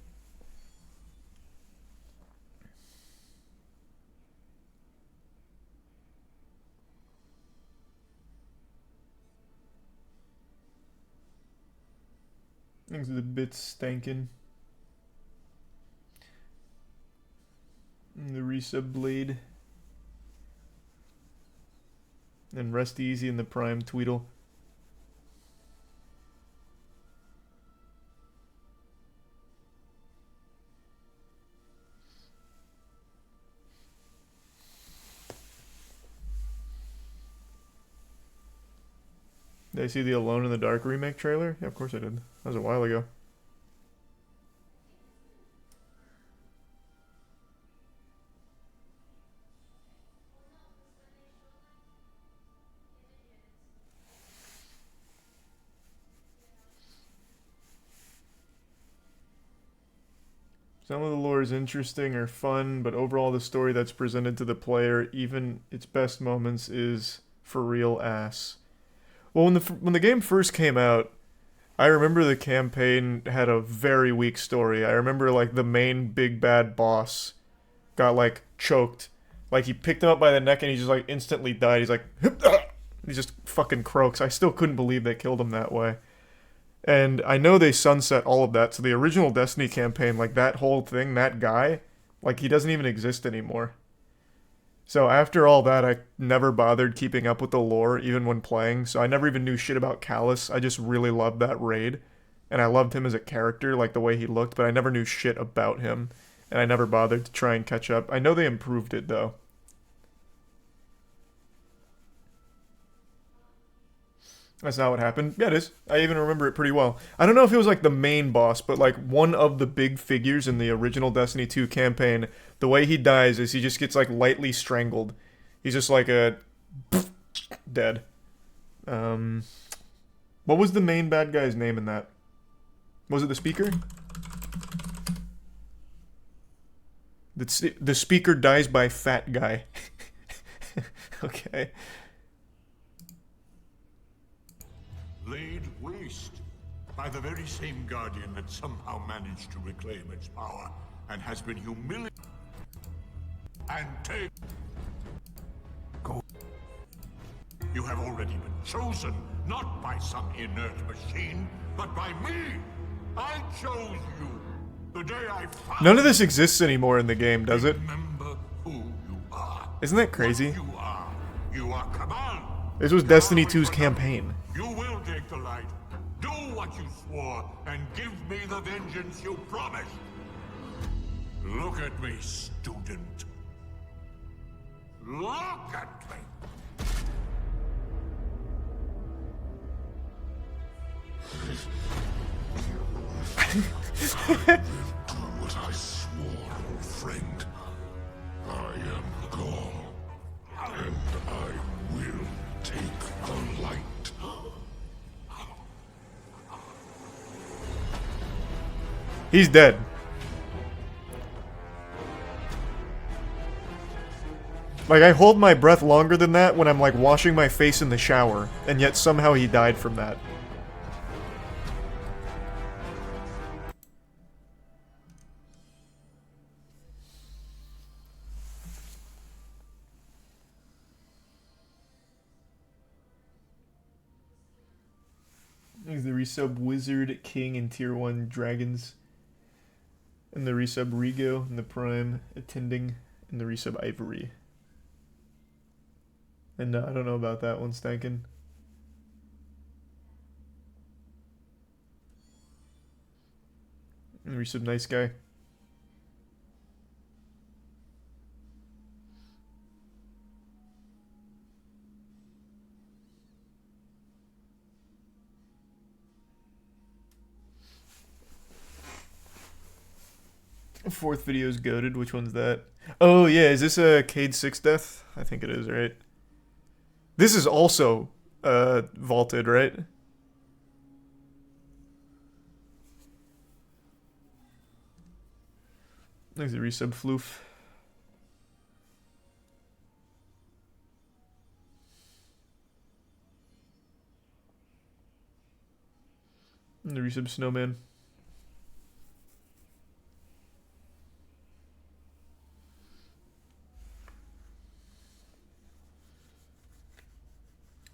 Things are a bit stankin'. And the resub blade. And rest easy in the prime Tweedle. Did I see the Alone in the Dark remake trailer? Yeah, of course I did. That was a while ago. Some of the lore is interesting or fun, but overall the story that's presented to the player, even its best moments, is for real ass. Well, when the game first came out, I remember the campaign had a very weak story. I remember, like, the main big bad boss got, like, choked. Like, he picked him up by the neck and he just, like, instantly died. He's like, he just fucking croaks. I still couldn't believe they killed him that way. And I know they sunset all of that, so the original Destiny campaign, like, that whole thing, that guy, like, he doesn't even exist anymore. So after all that, I never bothered keeping up with the lore, even when playing, so I never even knew shit about Callus. I just really loved that raid, and I loved him as a character, like the way he looked, but I never knew shit about him, and I never bothered to try and catch up. I know they improved it, though. That's not what happened. Yeah, it is. I even remember it pretty well. I don't know if it was like the main boss, but like one of the big figures in the original Destiny 2 campaign, the way he dies is he just gets like lightly strangled. He's just like a dead. What was the main bad guy's name in that? Was it the speaker? The speaker dies by fat guy. Okay. Laid waste by the very same Guardian that somehow managed to reclaim its power and has been humiliated and take. Go. You have already been chosen, not by some inert machine, but by me. I chose you the day I found. None of this exists anymore in the game, does it? Remember who you are. Isn't that crazy? What you are command. This was Destiny 2's campaign. You will take the light, do what you swore, and give me the vengeance you promised. Look at me, student. Look at me. I will do what I swore, old friend. I am gone, and I will take the light. He's dead. Like, I hold my breath longer than that when I'm, like, washing my face in the shower, and yet somehow he died from that. There's the resub Wizard, King, and Tier 1 Dragons. And the resub Rigo, and the Prime, Attending, and the resub Ivory. And I don't know about that one, Stankin. And the resub Nice Guy. Fourth video is goated. Which one's that? Oh yeah, is this a Cade 6 death? I think it is, right? This is also vaulted, right? There's the resub Floof. And the resub Snowman.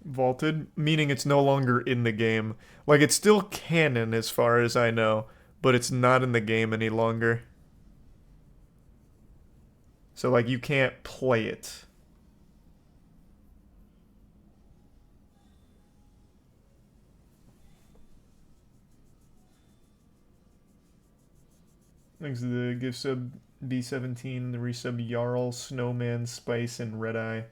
Vaulted, meaning it's no longer in the game. Like, it's still canon as far as I know, but it's not in the game any longer. So, like, you can't play it. Thanks to the gift sub B17, the resub Jarl, Snowman, Spice, and Red Eye.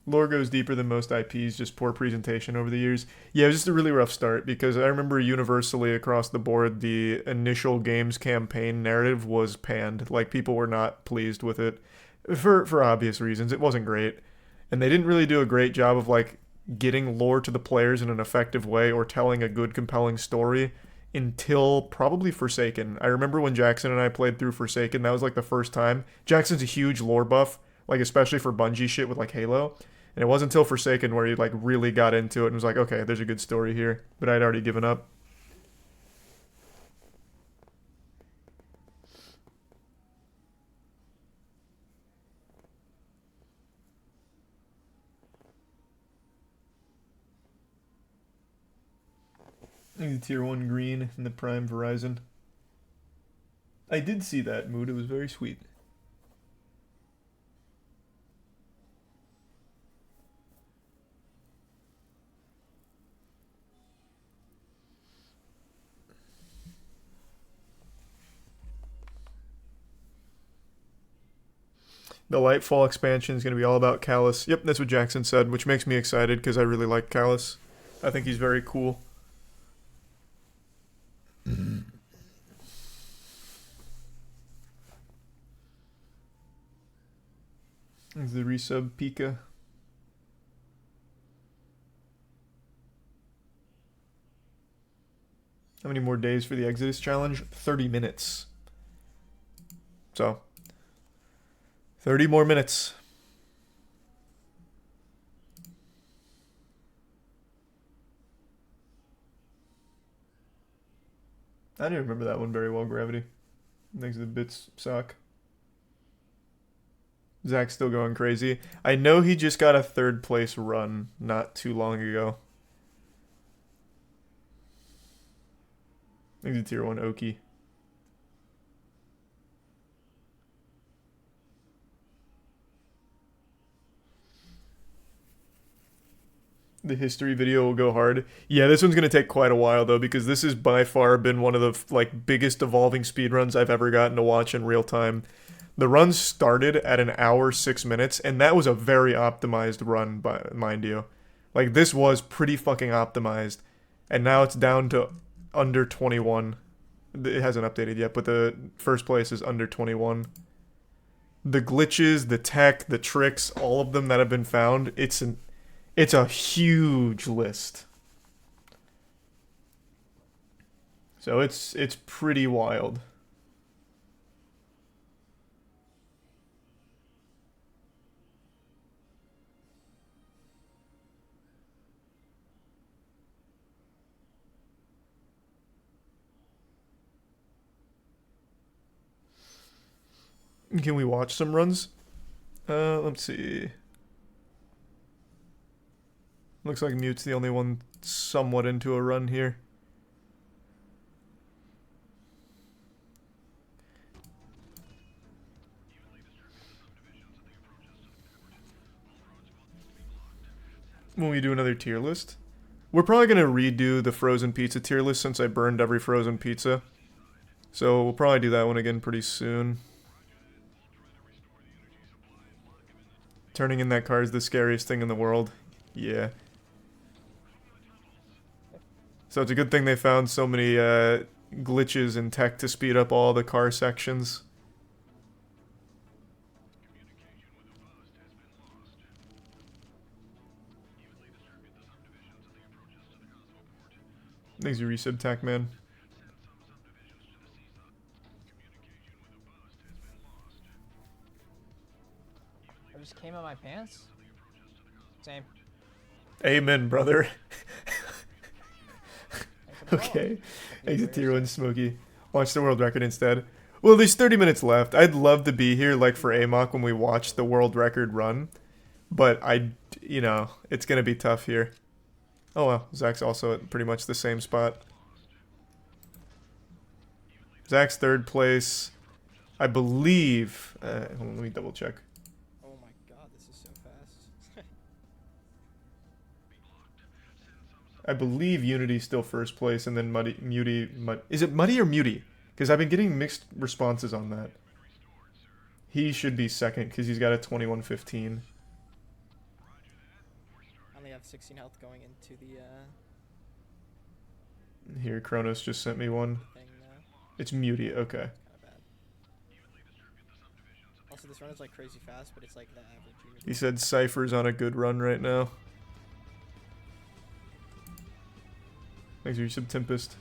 Lore goes deeper than most IPs, just poor presentation over the years. Yeah, it was just a really rough start because I remember universally across the board, the initial game's campaign narrative was panned. Like, people were not pleased with it for obvious reasons. It wasn't great. And they didn't really do a great job of, like, getting lore to the players in an effective way or telling a good, compelling story until probably Forsaken. I remember when Jackson and I played through Forsaken, that was, like, the first time. Jackson's a huge lore buff, like, especially for Bungie shit with, like, Halo. And it wasn't until Forsaken where he, like, really got into it and was like, okay, there's a good story here. But I'd already given up. The tier 1 green in the Prime Verizon. I did see that mood. It was very sweet. The Lightfall expansion is going to be all about Callus. Yep, that's what Jackson said, which makes me excited because I really like Callus. I think he's very cool. There's the resub Pika. How many more days for the Exodus challenge? 30 minutes. So, 30 more minutes. I didn't remember that one very well, Gravity. Thanks, the bits suck. Zach's still going crazy. I know he just got a 3rd place run not too long ago. I think it's tier 1 Oki. The history video will go hard. Yeah, this one's going to take quite a while, though, because this has by far been one of the like biggest evolving speedruns I've ever gotten to watch in real time. The run started at 1 hour, 6 minutes, and that was a very optimized run, mind you. Like, this was pretty fucking optimized, and now it's down to under 21. It hasn't updated yet, but the first place is under 21. The glitches, the tech, the tricks, all of them that have been found, it's a huge list. So it's pretty wild. Can we watch some runs? Let's see. Looks like Mute's the only one somewhat into a run here. When we do another tier list, we're probably going to redo the frozen pizza tier list since I burned every frozen pizza. So we'll probably do that one again pretty soon. Turning in that car is the scariest thing in the world. Yeah. So it's a good thing they found so many glitches in tech to speed up all the car sections. Thanks, you resub tack man. I just came out my pants. Same. Amen, brother. Okay. Exit tier 1 Smokey. Watch the world record instead. Well, there's 30 minutes left. I'd love to be here, like, for AMOC when we watch the world record run. But you know, it's going to be tough here. Oh, well. Zach's also at pretty much the same spot. Zach's 3rd place. I believe... hold on, let me double check. Oh my god, this is so fast. I believe Unity's still 1st place, and then is it Muddy or Muty? Because I've been getting mixed responses on that. He should be 2nd, because he's got a 21:15. have 16 health going into the Here, Kronos just sent me one. thing now. It's muty. Okay. Kind of bad. Also, this run is like crazy fast, but it's like the average. He said Cypher's on a good run right now. Thanks for your sub, Tempest.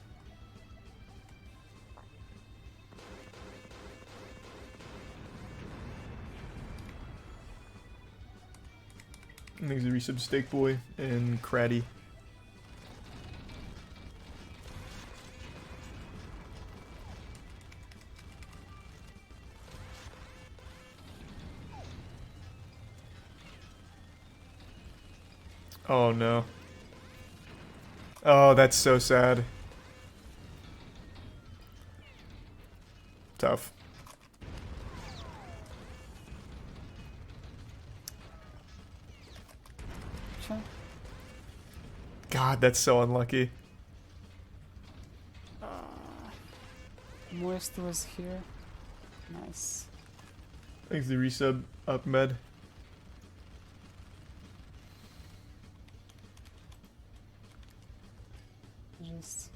Thanks for your sub, Steak Boy and Craddy. Oh no. Oh, that's so sad. Tough. Sure. God, that's so unlucky. Moist was here. Nice. Thanks the resub up med. Just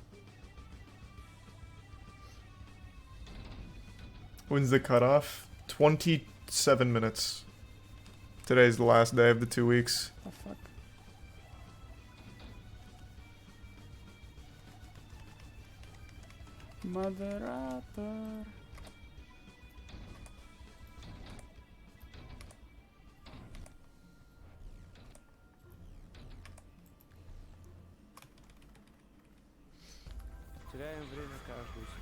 When's the cutoff? 27 minutes. Today's the last day of the 2 weeks. the fuck. Moderator.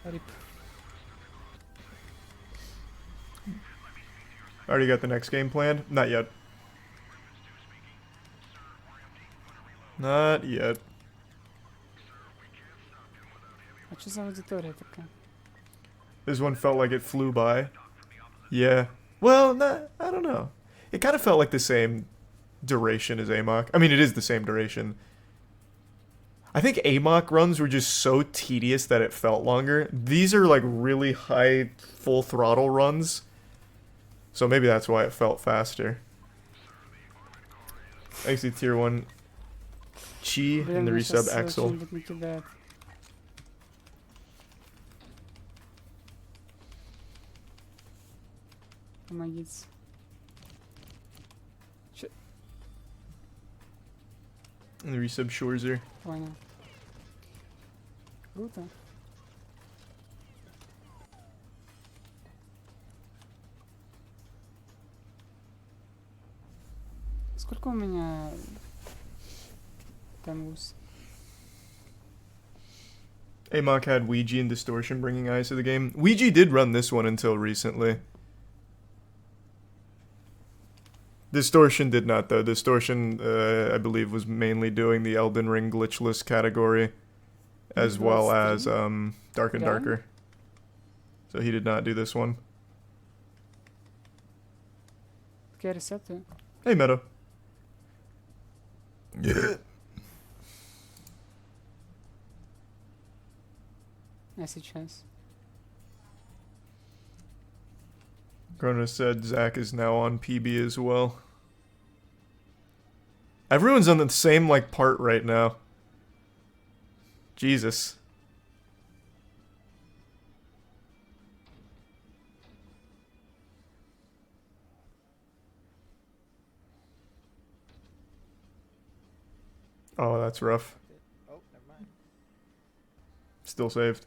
Rip. Already got the next game planned? Not yet. Not yet. А что за аудитория такая? This one felt like it flew by. Yeah. Well, nah, I don't know. It kind of felt like the same duration as AMOC. I mean, it is the same duration. I think AMOC runs were just so tedious that it felt longer. These are like really high full throttle runs. So maybe that's why it felt faster. Actually, tier 1 Chi and the resub Axel. Что-нибудь накидает. Помогите. And the resub Shorzer. Понял. Круто. Сколько у меня там луз? AMOC had Ouija and Distortion bringing eyes to the game. Ouija did run this one until recently. Distortion did not, though. Distortion, I believe, was mainly doing the Elden Ring glitchless category, as well as Dark and Darker. So he did not do this one. Какие рецепты? Hey, Meadow. Yeah. А сейчас? Cronus said Zach is now on PB as well. Everyone's on the same, like, part right now. Jesus. Oh, that's rough. Oh, never mind. Still saved.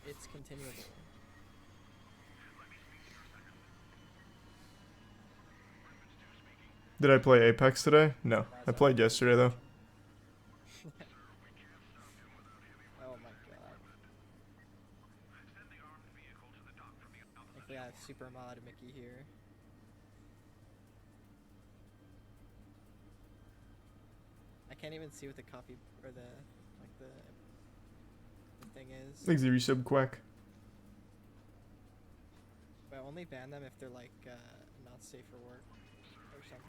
It's continuable. Did I play Apex today? No. I played yesterday, though. Oh my god. If we have super mod Mickey here. I can't even see what the copy or the thing is. Thanks, the resub Quack. But only ban them if they're like not safe for work or something.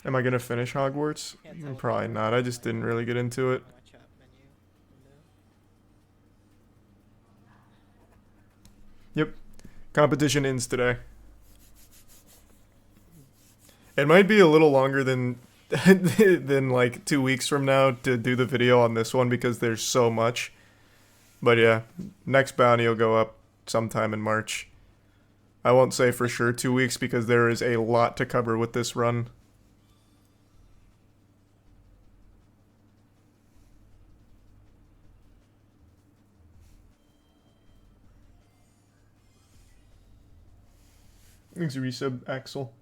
Am I gonna finish Hogwarts? Can't tell Probably not. I just didn't really get into it. My chat menu window. Yep. Competition ends today. It might be a little longer than than like 2 weeks from now to do the video on this one because there's so much. But yeah, next bounty will go up sometime in March. I won't say for sure 2 weeks because there is a lot to cover with this run. Thanks, resub, Axel.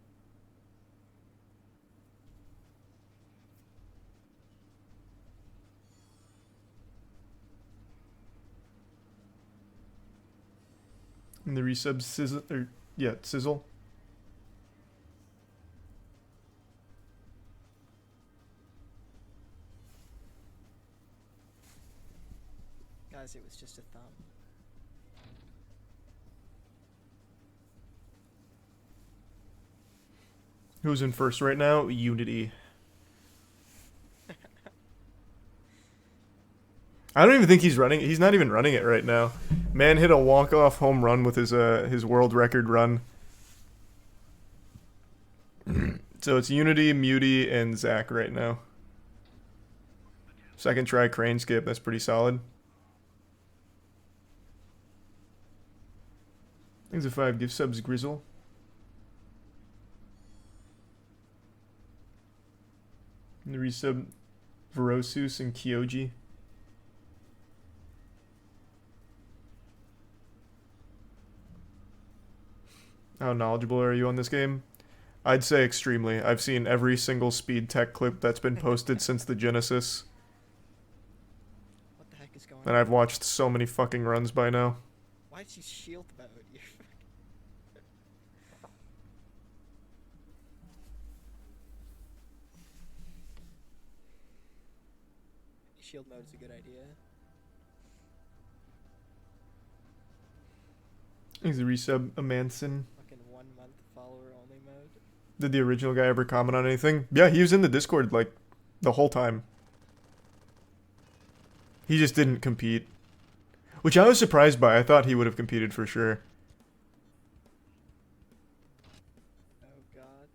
And the resub sizzle, or yeah, sizzle. Guys, it was just a thumb. Who's in first right now? Unity. I don't even think he's running. He's not even running it right now. Man hit a walk-off home run with his world record run. So it's Unity, Muty, and Zach right now. Second try crane skip. That's pretty solid. Thanks a 5. Give subs Grizzle. And the resub Verosus and Kyoji. How knowledgeable are you on this game? I'd say extremely. I've seen every single speed tech clip that's been posted since the Genesis. What the heck is going And on? I've watched so many fucking runs by now. Why did you shield mode? Shield mode is a good idea. Thanks the resub Amanson. Fucking 1 month follower only mode. Did the original guy ever comment on anything? Yeah, he was in the Discord like the whole time. He just didn't compete. Which I was surprised by. I thought he would have competed for sure. Oh god.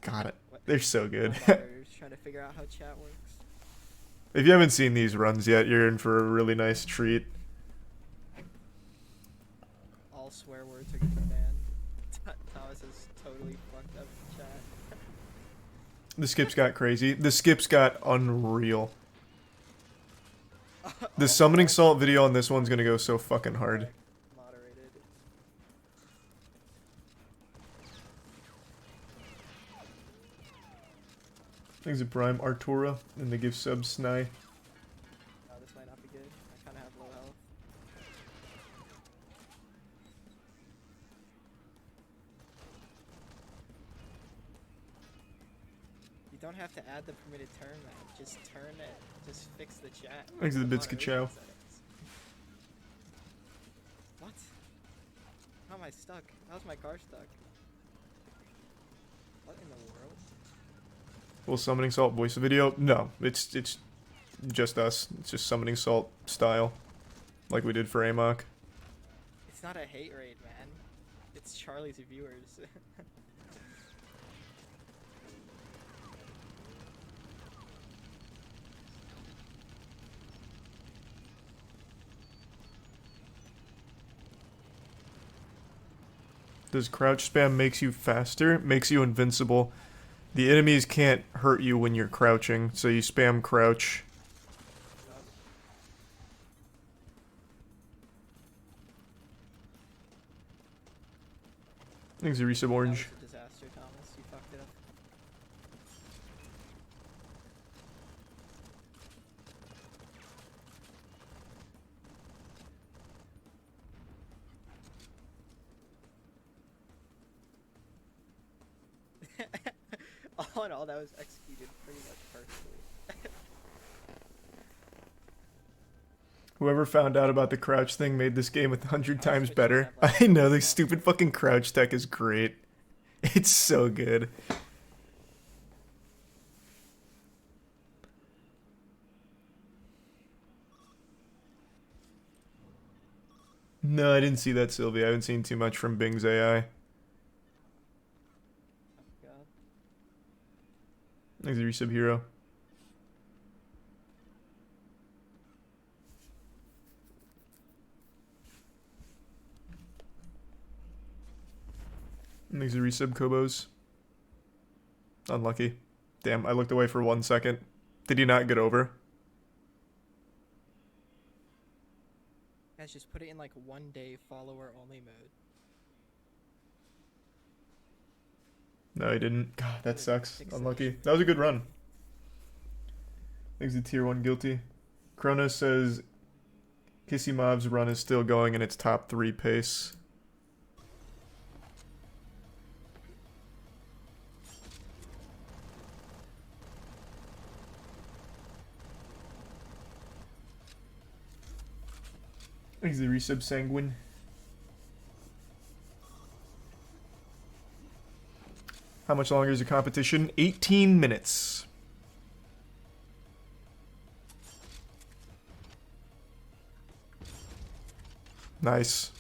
Got it. They're so good. Trying to figure out how chat works. If you haven't seen these runs yet, you're in for a really nice treat. All swear words are getting banned. Thomas is totally fucked up in chat. The skips got crazy. The skips got unreal. The summoning salt video on this one's gonna go so fucking hard. Moderated. Thanks to Prime Artura and the give sub Sny. Oh, this might not be good. I kind of have low health. You don't have to add the permitted term, man. Just turn it. Just fix the chat. Thanks to the Moderation Bitska-chow. settings. What? How am I stuck? How's my car stuck? What in the world? Will summoning salt voice a video? No, it's just us. It's just summoning salt style, like we did for Amok. It's not a hate raid, man. It's Charlie's viewers. Does crouch spam makes you faster? Makes you invincible. The enemies can't hurt you when you're crouching, so you spam crouch. Thanks, resub orange. That was a disaster, Thomas. You fucked it up. All in all, that was executed pretty much perfectly. Whoever found out about the crouch thing made this game 100 times better. I know, the stupid fucking crouch tech is great. It's so good. No, I didn't see that, Sylvie. I haven't seen too much from Bing's AI. God. Thanks, Resub Hero. Thanks, Resub Kobos. Unlucky. Damn, I looked away for 1 second. Did he not get over? Guys, just put it in like 1 day follower only mode. No, he didn't. God, that Good. sucks. Fix Unlucky. it. That was a good run. Thanks to Tier 1 Guilty. Kronos says Kissimov's run is still going in its top 3 pace. Thanks to Resub Sanguine. How much longer is the competition? 18 minutes. Nice.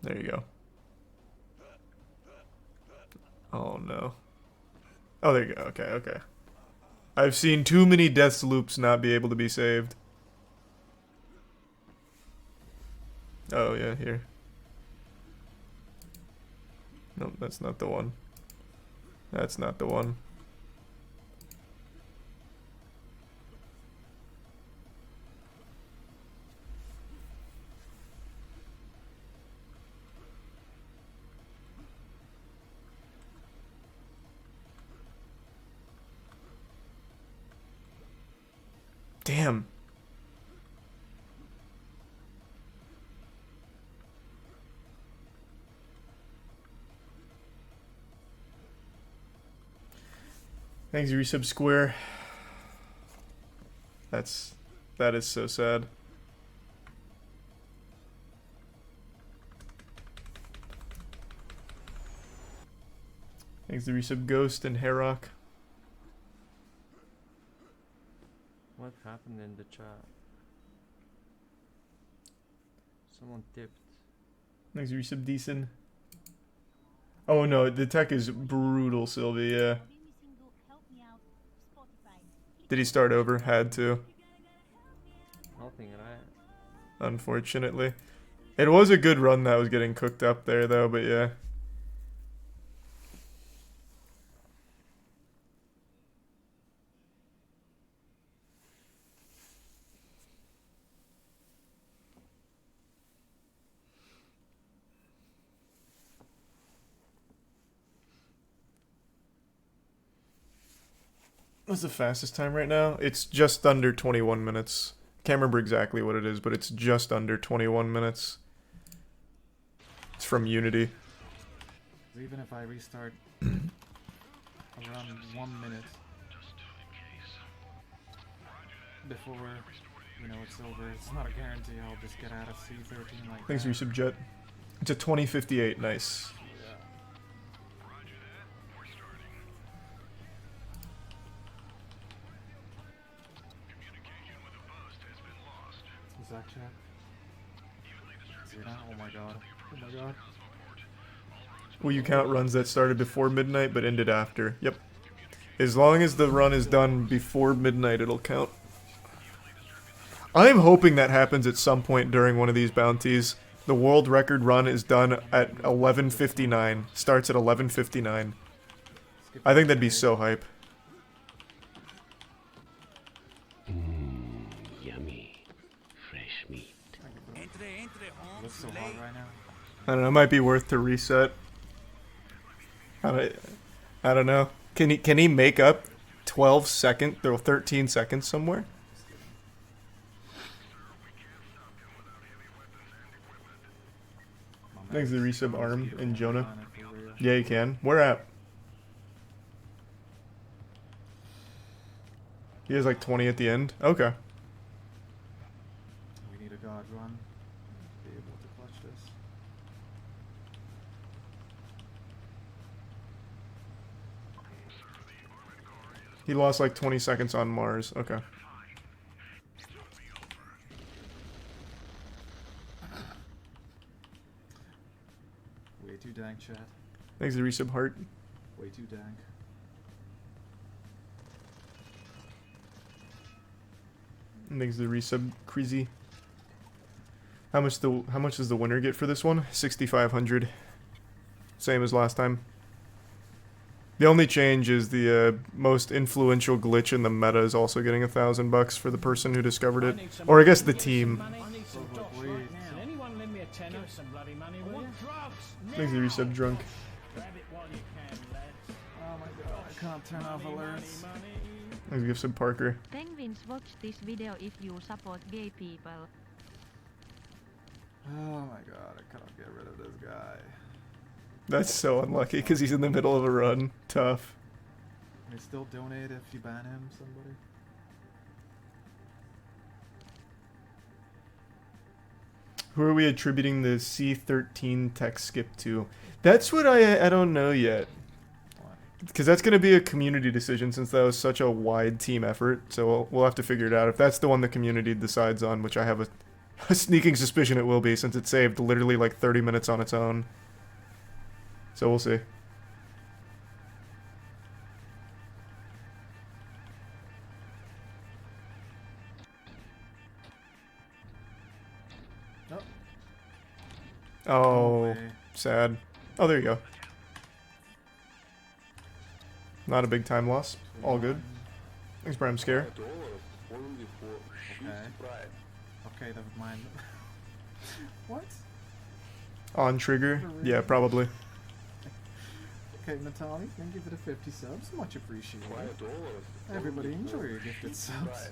There you go. Oh no. Oh, there you go. Okay, okay. I've seen too many death loops not be able to be saved. Oh yeah, here. Nope, that's not the one. That's not the one. Damn. Thanks, Resub Square. That is so sad. Thanks to Resub Ghost and Herrock. What happened in the chat? Someone tipped. Thanks, Resub Decent. Oh no, the tech is brutal, Sylvie, yeah. Did he start over? Had to. Nothing, right? Unfortunately. It was a good run that was getting cooked up there though, but yeah. What's the fastest time right now? It's just under 21 minutes. Can't remember exactly what it is, but it's just under 21 minutes. It's from Unity. Even if I restart around 1 minute before, you know, it's over, it's not a guarantee I'll just get out of C13 like Thanks, that. Resub Jet. It's a 2058, nice. Zach chat. See that? Oh my god. Oh my god. Will you count runs that started before midnight but ended after? Yep. As long as the run is done before midnight, it'll count. I'm hoping that happens at some point during one of these bounties. The world record run is done at 11:59. Starts at 11:59. I think that'd be so hype. Yummy. Fresh meat. Looks so hot right now. I don't know, it might be worth to reset. I don't know. Can he make up 12 seconds or 13 seconds somewhere? Thanks to the resub Arm and Jonah. Yeah, you can. Where at? He has like 20 at the end. Okay. We need a god run to be able to clutch this. He lost like 20 seconds on Mars. Okay. Way too dank, chat. Thanks to resub heart. Way too dank. Thanks to resub crazy. How much does the winner get for this one? 6,500. Same as last time. The only change is the most influential glitch in the meta is also getting $1,000 for the person who discovered it, or I guess the team. Thanks to resub drunk. Oh my god, I can't turn off alerts. Thanks to sub Parker. Penguins watch this video if you support gay people. Oh my god, I cannot get rid of this guy. That's so unlucky because he's in the middle of a run. Tough. Can I still donate if you ban him, somebody? Who are we attributing the C13 tech skip to? That's what I don't know yet. Because that's going to be a community decision since that was such a wide team effort. So we'll have to figure it out. If that's the one the community decides on, which I have a sneaking suspicion it will be since it saved literally like 30 minutes on its own. So we'll see. Oh, sad. Oh, there you go. Not a big time loss. All good. Thanks, Prime Scare. Okay, never mind. What? On trigger? Yeah, probably. Okay, Natalie, thank you for the 50 subs. Much appreciated. Everybody, enjoy your gifted subs.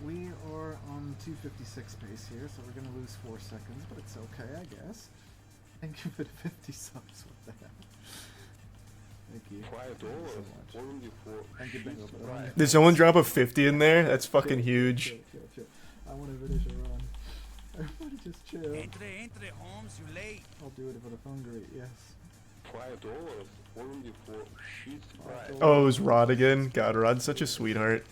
We are on 256 pace here, so we're gonna lose 4 seconds, but it's okay, I guess. Thank you for the 50 subs. What the hell? Thank you. Thank you so much. Thank you, Bingo. Did someone drop a 50 in there? That's fucking huge. Chill. I want to finish a run. Everybody just chill. Entre, Holmes, you late. I'll do it for the hungry, yes. Oh, it was Rod again? God, Rod's such a sweetheart.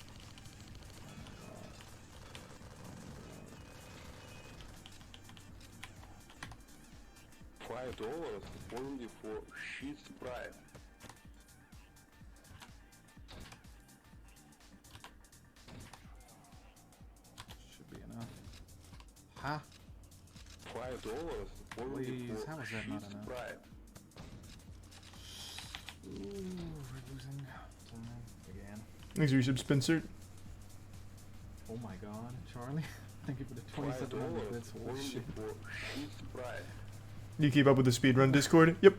Should be enough. Huh? Please, how is that not enough? Ooh, we're losing time again. Thanks, resub Spencer. Oh my god, Charlie. Thank you for the 2700 bits. Holy shit. You keep up with the speedrun Discord? Yep.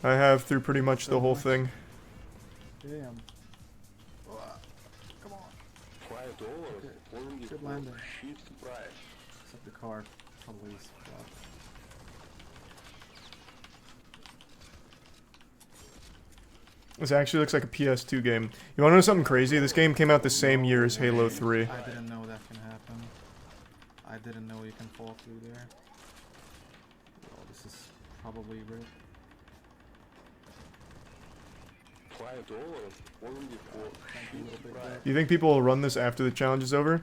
I have through pretty much the whole thing. Damn. Come on. Okay. Good landing. Except the car probably is fucked. This actually looks like a PS2 game. You wanna know something crazy? This game came out the same year as Halo 3. I didn't know that can happen. I didn't know you can fall through there. Well, this is probably rigged. Do you think people will run this after the challenge is over?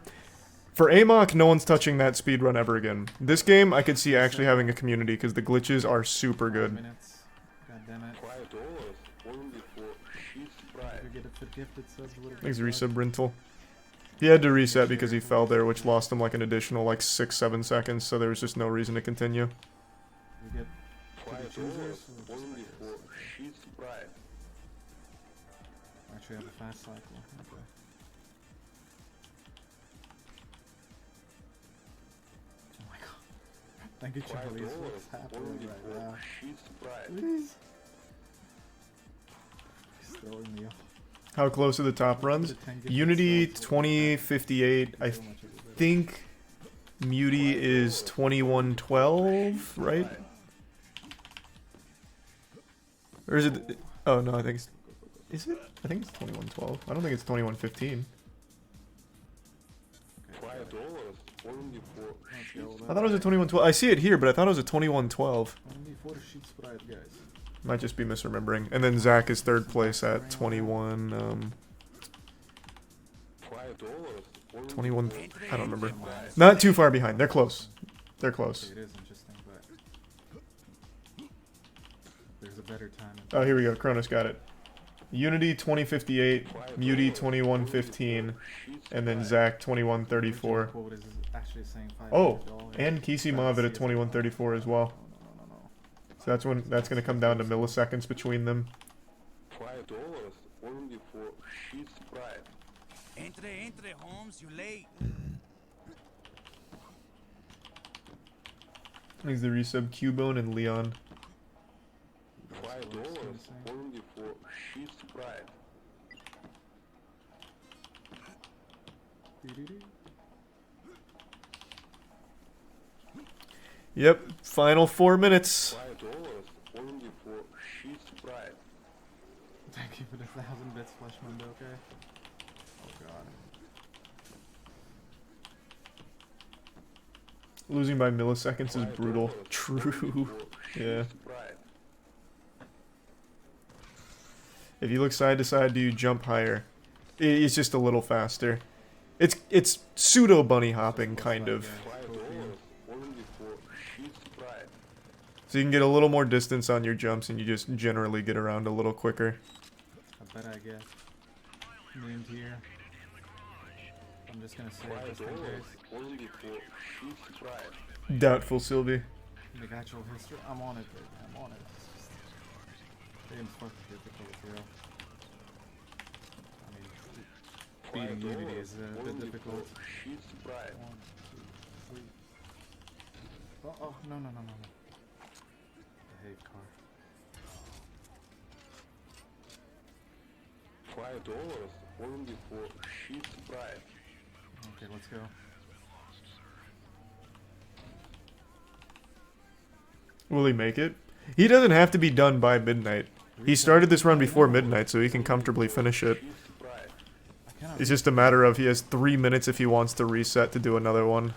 For AMOC, no one's touching that speedrun ever again. This game, I could see actually having a community because the glitches are super good. God damn it. Thanks, resub Rental. He had to reset because he fell there, which lost him like an additional like 6-7 seconds, so there was just no reason to continue. We get actually have a fast cycle. Okay. Oh my god. Thank you, Charlie. What's happening right now? Please. He's throwing me off. How close are the top runs? Unity 2058. I think Muty is 2112, right? Or is it? Oh no, I think it's Is it? I think it's 2112. I don't think it's 2115. I thought it was a 2112. I see it here, but I thought it was a 2112. Only 4 sheets spread, guys. Might just be misremembering. And then Zach is third place at 21. 21. I don't remember. Not too far behind. They're close. They're close. It is interesting, but there's a better time. Oh, here we go. Cronus got it. Unity 2058, Muty 2115, and then Zach 2134. Oh, and Kisimov at a 2134 as well. So that's gonna come down to milliseconds between them. Entre, Holmes, you late. There's the resub Cubone and Leon. Yep, final 4 minutes. Thank you for the 1,000 bits, Fleshman, okay? Oh god. Losing by milliseconds is brutal. True. Yeah. If you look side to side, do you jump higher? It's just a little faster. It's pseudo bunny hopping, kind of. So you can get a little more distance on your jumps, and you just generally get around a little quicker. I bet I get named here. I'm just gonna say it just in case. Doubtful, Sylvie. The actual history. I'm on it, baby. I'm on it. Game's fucking difficult, bro. I mean, beating Unity is a bit difficult. 1, 2, 3. Oh, no. I hate car. Okay, let's go. Will he make it? He doesn't have to be done by midnight. He started this run before midnight, so he can comfortably finish it. It's just a matter of he has 3 minutes if he wants to reset to do another one.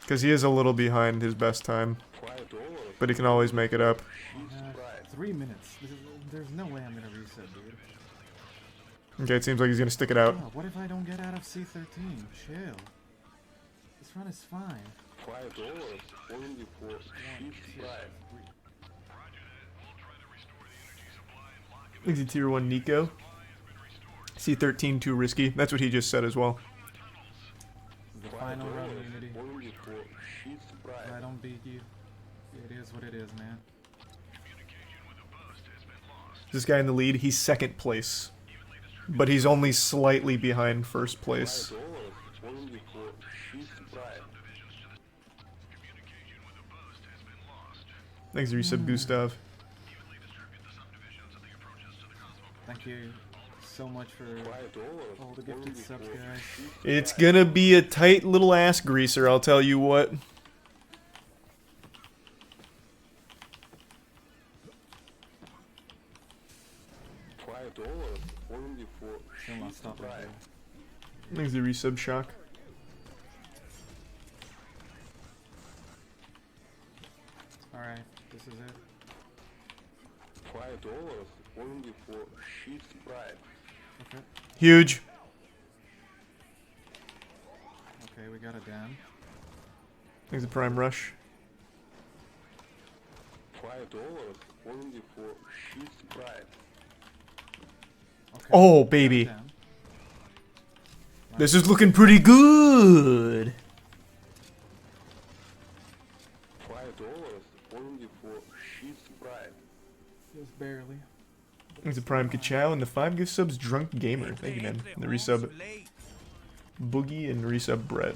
Because he is a little behind his best time. But he can always make it up. 3 minutes. There's no way I'm gonna reset, dude. Okay, it seems like he's gonna stick it out. Oh, what if I don't get out of C13? Chill. This run is fine. Easy tier 1 Nico. C13 too risky. That's what he just said as well. The final run, Unity. If I don't beat you, it is what it is, man. This guy in the lead, he's second place. But he's only slightly behind first place. Thanks, resub Gustav. Thank you so much for all the gifted subs, guys. It's gonna be a tight little ass greaser, I'll tell you what. Still not stopping, dude. Thanks, the resub Shock. Alright, this is it. Okay. Huge. Okay, we got it down. Thanks, the Prime Rush. Okay. Oh, baby. This is looking pretty good. Just barely. Thanks to Prime Kachow and the 5 gift subs Drunk Gamer. Thank you, man. And the resub Boogie and resub Brett.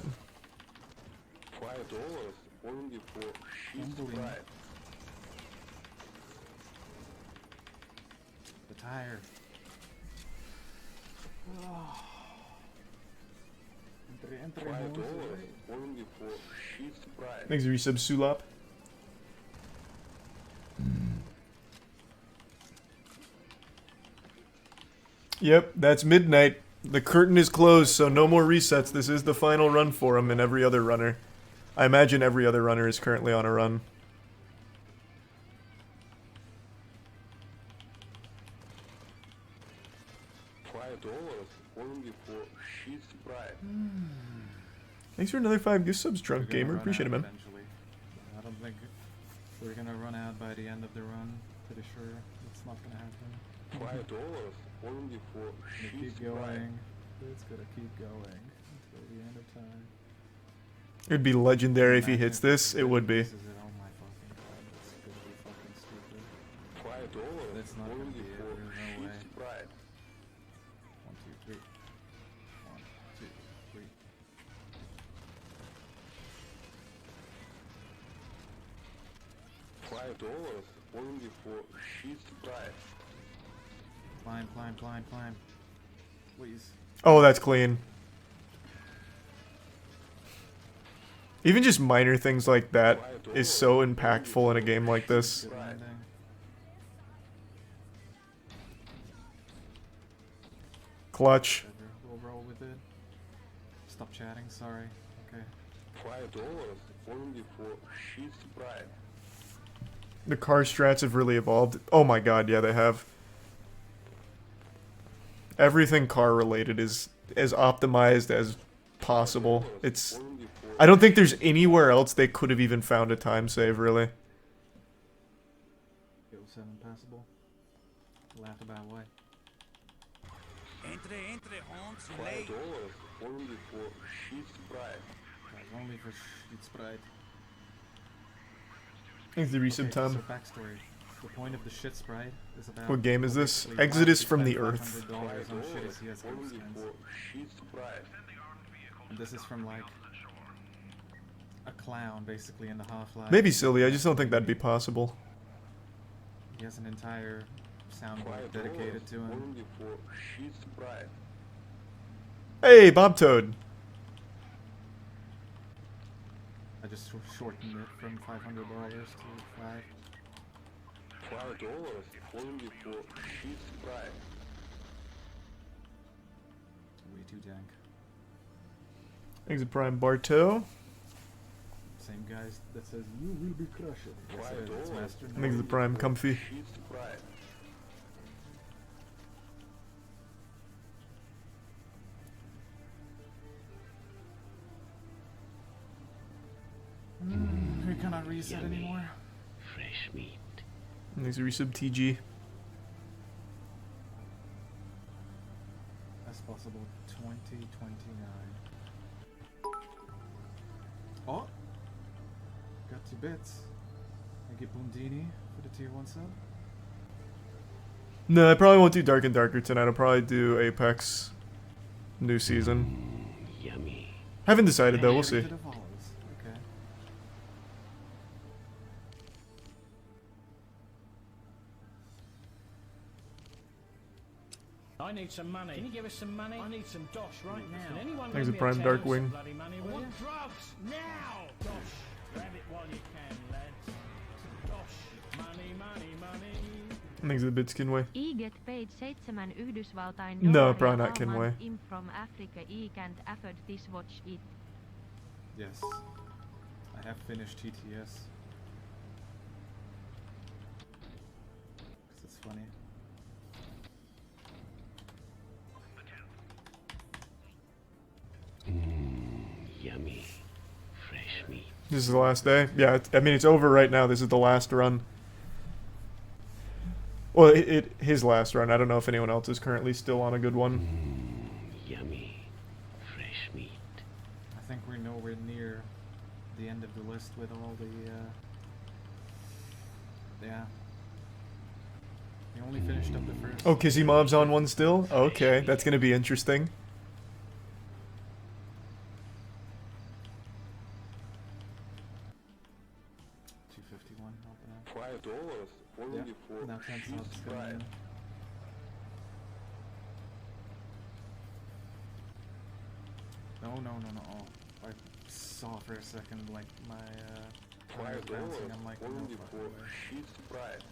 The tire. Oh. Thanks to resub Sulop. Yep, that's midnight. The curtain is closed, so no more resets. This is the final run for him and every other runner. I imagine every other runner is currently on a run. $5 only for sheet sprite. Thanks for another 5 gift subs, Drunk Gamer. Appreciate it, man. Eventually. I don't think we're gonna run out by the end of the run. Pretty sure it's not gonna happen. $5 only for Gonna sheet keep sprite. going. It's gonna keep going until the end of time. It'd be legendary if he hits this. It would be. This is it. Oh my fucking god. It's gonna be fucking stupid. $5 That's not gonna be only it. for There's no sheet way. sprite. 1, 2, 3. 1, 2, 3. $5 only for sheet sprite. Climb, climb, climb, climb. Please. Oh, that's clean. Even just minor things like that is so impactful in a game like this. Good landing. Clutch. Whatever. We'll roll with it. Stop chatting, sorry. Okay. $5 only for sheet sprite. The car strats have really evolved. Oh my god, yeah, they have. Everything car related is as optimized as possible. It's... I don't think there's anywhere else they could have even found a time save, really. Go 7 passable. Laugh about what? Entre, Holmes, you late. $5 only for sheet sprite. Guys, only for sheet sprite. Thanks the resub, Tom. So backstory. The point of the shit sprite is about... What game is this? basically Exodus Mark from the spent Earth. $500 on shitty CS:GO Only skins. for sheet sprite. And this is from like... a clown, basically, in the Half-Life. Maybe silly, I just don't think that'd be possible. He has an entire soundboard dedicated to him. Only for sheet sprite. Hey, Bob Toad. I just shortened it from $500 to 5. $5 only for sheet sprite. Way too dank. Thanks to Prime Bartow. Same guys that says you will be crushed. Yes, it is. It's Master. Thanks to Prime Comfy. Sheet sprite. We cannot reset Yummy. anymore. Fresh meat. Thanks to resub TG. As possible, 2029. Oh! Got 2 bits. Thank you, Bundini, for the tier 1 sub. No, I probably won't do Dark and Darker tonight. I'll probably do Apex new season. Yummy. Haven't decided though, we'll see. To the follows. Okay. I need some money. Can you give us some money? I need some dosh right now. Can anyone Thanks lend to Prime me a tenner Darkwing. some bloody money, will you? Drugs now. Dosh. Grab it while you can, lads. Dosh. Money, money, money. Thanks to the Bitskinway. I get paid 7 Yhdysvaltain No, dollaria probably not per Kinway. month. I'm from Africa. I can't afford this. Watch it. Yes. I have finished TTS. Because it's funny. Yummy. Fresh meat. This is the last day? Yeah, I mean, it's over right now. This is the last run. Well, his last run. I don't know if anyone else is currently still on a good one. Yummy. Fresh meat. I think we're nowhere near the end of the list with all the, yeah. We only finished up the first. Oh, Kizzy Mob's on one still? Okay, that's gonna be interesting. $5 only for Now 10 sheet subs coming sprite. in. No. I saw for a second like my phone was bouncing. I'm like, no only fucking for way. sheet sprite.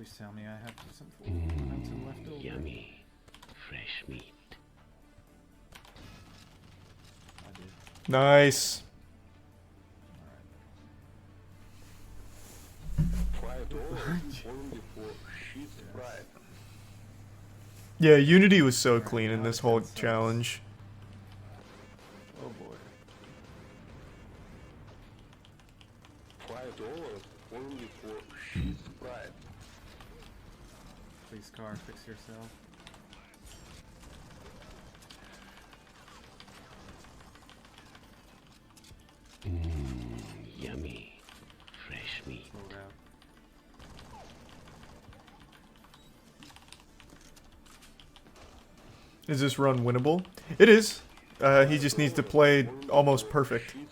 Please tell me I have some momentum left over. Yummy, fresh meat. I did. Nice. Yeah, Unity was so clean in this whole challenge. Oh boy. $5 only for cheese fried. Please, car, fix yourself. Yummy, fresh meat. Slow down. Is this run winnable? It is. He just needs to play almost perfect. Oh,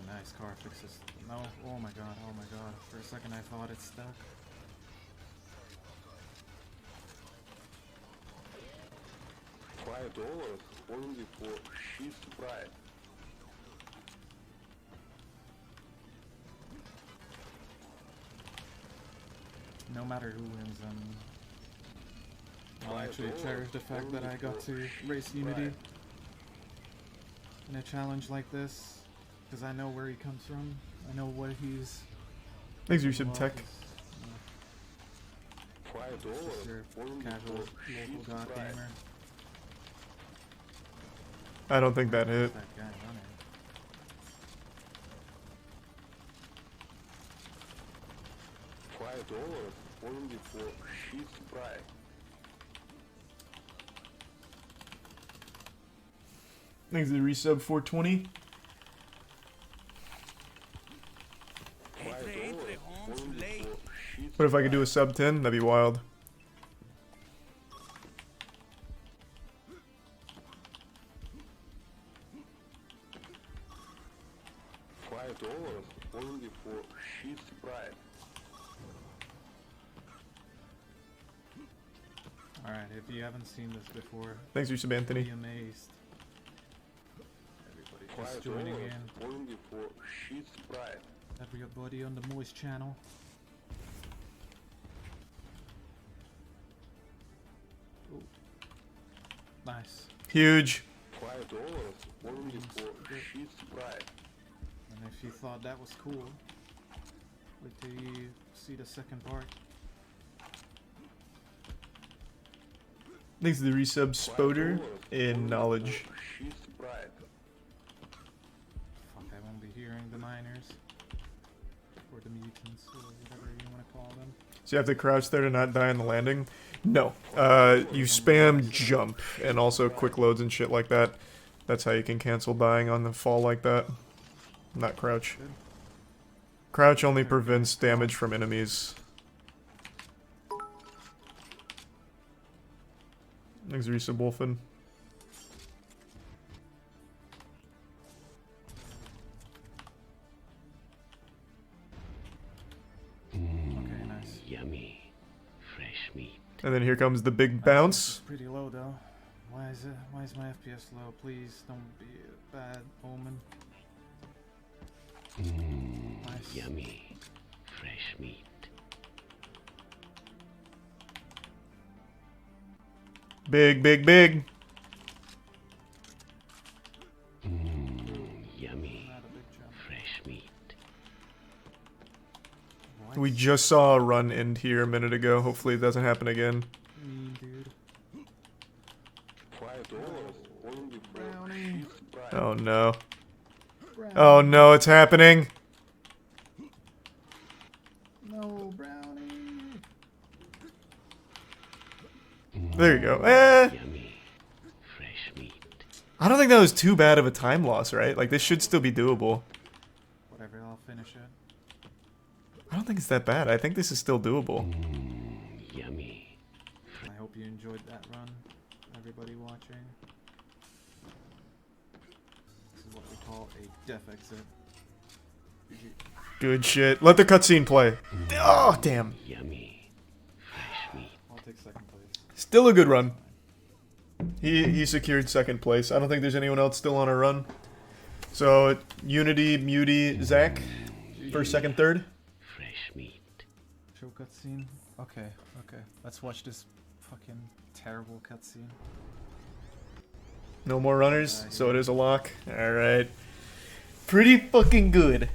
nice, car, fix this. No, oh my god, oh my god. For a second I thought it stuck. $5 only for cheese fried. No matter who wins, I'll actually cherish the fact that I got to race Unity in a challenge like this, because I know where he comes from. I know what he's. Thanks, Yusuf Tech. Just your casual local god gamer. I don't think that hit. That guy running. $5 only for cheese fried. Thanks to the resub 420. What if I could do a sub 10? That'd be wild. $5 only for cheese fried. Alright, if you haven't seen this before, Thanks, Yusuf Anthony. be amazed. Everybody just joining in. Only for cheese fried. Everybody on the Moist channel. Ooh. Nice. Huge. $5 only for cheese fried. And if you thought that was cool, wait till you see the second part. Thanks to the resub Spoder in knowledge. Fuck, I won't be hearing the miners. Or the mutants, or whatever you want to call them. So you have to crouch there to not die on the landing? No. You spam jump and also quick loads and shit like that. That's how you can cancel dying on the fall like that. Not crouch. Crouch only prevents damage from enemies. Thanks, Risa Wolfen. Okay, nice. Yummy, fresh meat. And then here comes the big bounce. It's pretty low though. Why is my FPS low? Please don't be a bad omen. Nice. Yummy, fresh meat. Big, big, big. Yummy, fresh meat. We just saw a run end here a minute ago. Hopefully it doesn't happen again. Dude. Brownie. Oh no. Oh no, it's happening. No, brownie. There you go. Yummy, fresh meat. I don't think that was too bad of a time loss, right? Like, this should still be doable. Whatever, I'll finish it. I don't think it's that bad. I think this is still doable. Yummy. I hope you enjoyed that run, everybody watching. This is what we call a death exit. Good shit. Let the cutscene play. Oh, damn. Yummy, fresh meat. I'll take second place. Still a good run. He secured second place. I don't think there's anyone else still on a run. So, Unity, Muty, Zach for second, third. Fresh meat. Intro cutscene. Okay, okay. Let's watch this fucking terrible cutscene. No more runners, so it is a lock. Alright. Pretty fucking good.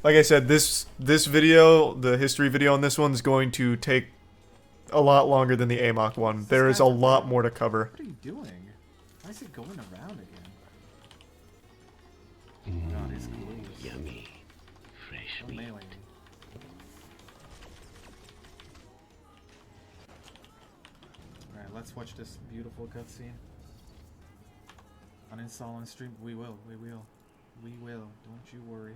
Like I said, this video, the history video on this one's going to take a lot longer than the AMOC one. There is a lot more to cover. What are you doing? Why is it going around again? God, it's close. Yummy. Fresh Don't meat. melee me. Alright, let's watch this beautiful cutscene. Uninstall and stream. We will. Don't you worry.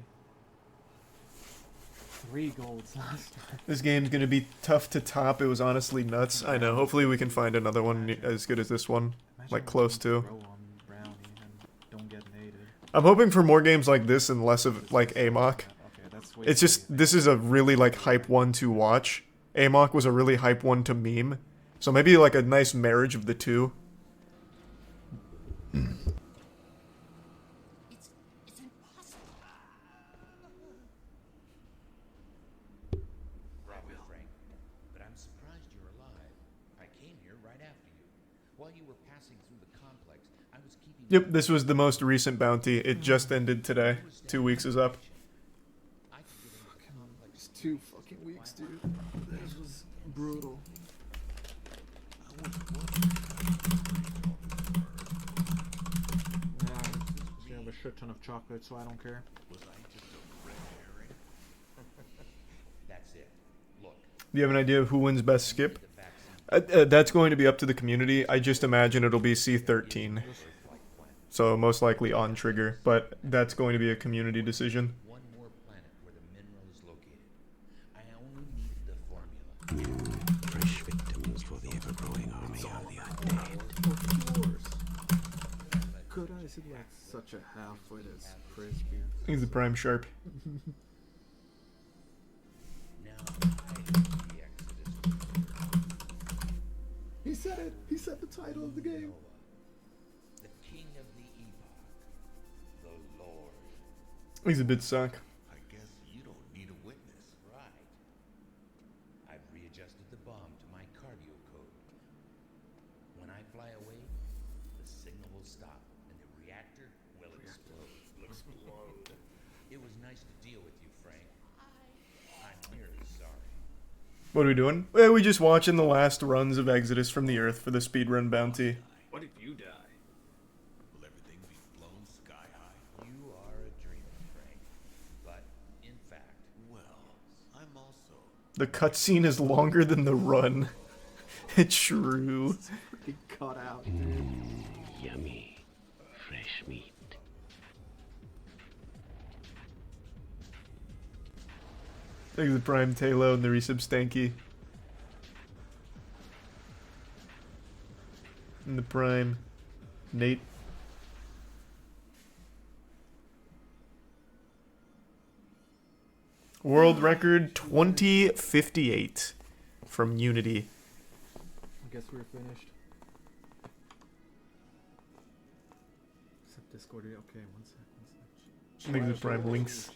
3 golds last time. This game's gonna be tough to top. It was honestly nuts. I know. Hopefully we can find another one as good as this one. Like close to. I'm hoping for more games like this and less of like AMOC. It's just, this is a really like hype one to watch. AMOC was a really hype one to meme. So maybe like a nice marriage of the two. Yep, this was the most recent bounty. It just ended today. 2 weeks is up. Just 2 fucking weeks, dude. This was brutal. I have a shit ton of chocolate, so I don't care. That's it. Look. Do you have an idea of who wins best skip? That's going to be up to the community. I just imagine it'll be C13. So most likely on trigger, but that's going to be a community decision. One more planet where the mineral is located. I only need the formula. Fresh victims for the ever-growing army of the undead. Of course. Could I see like such a half with his crispy? He's the prime sharp. He said it. He said the title of the game. The king of the epoch. The Lord. He's a bit suck. I guess you don't need a witness. Right. I've readjusted the bomb to my cardio code. When I fly away, the signal will stop and the reactor will explode. It was nice to deal with you, Frank. I'm merely sorry. What are we doing? Well, we just watching the last runs of Exodus from the Earth for the speedrun bounty. What if you die? Will everything be blown sky high? You are a dreamer, Frank. But in fact, well, I'm also. The cutscene is longer than the run. It's true. It's pretty cut out, dude. Yummy. Fresh meat. Thanks the Prime Talo and the resub Stanky. And the Prime Nate. World record 2058 from Unity. I guess we're finished. Except Discord. Okay, one sec. Thanks the Prime links.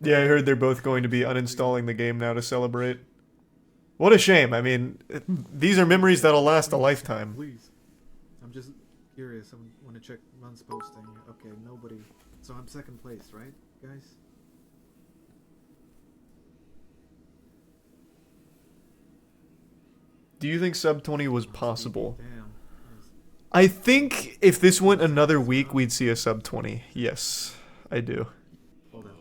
Yeah, I heard they're both going to be uninstalling the game now to celebrate. What a shame. I mean, these are memories that'll last a lifetime. Please. I'm just curious. I want to check Run's posting. Okay, nobody. So I'm second place, right, guys? Do you think sub 20 was possible? Damn. I think if this went another week, we'd see a sub 20. Yes, I do. Hold on.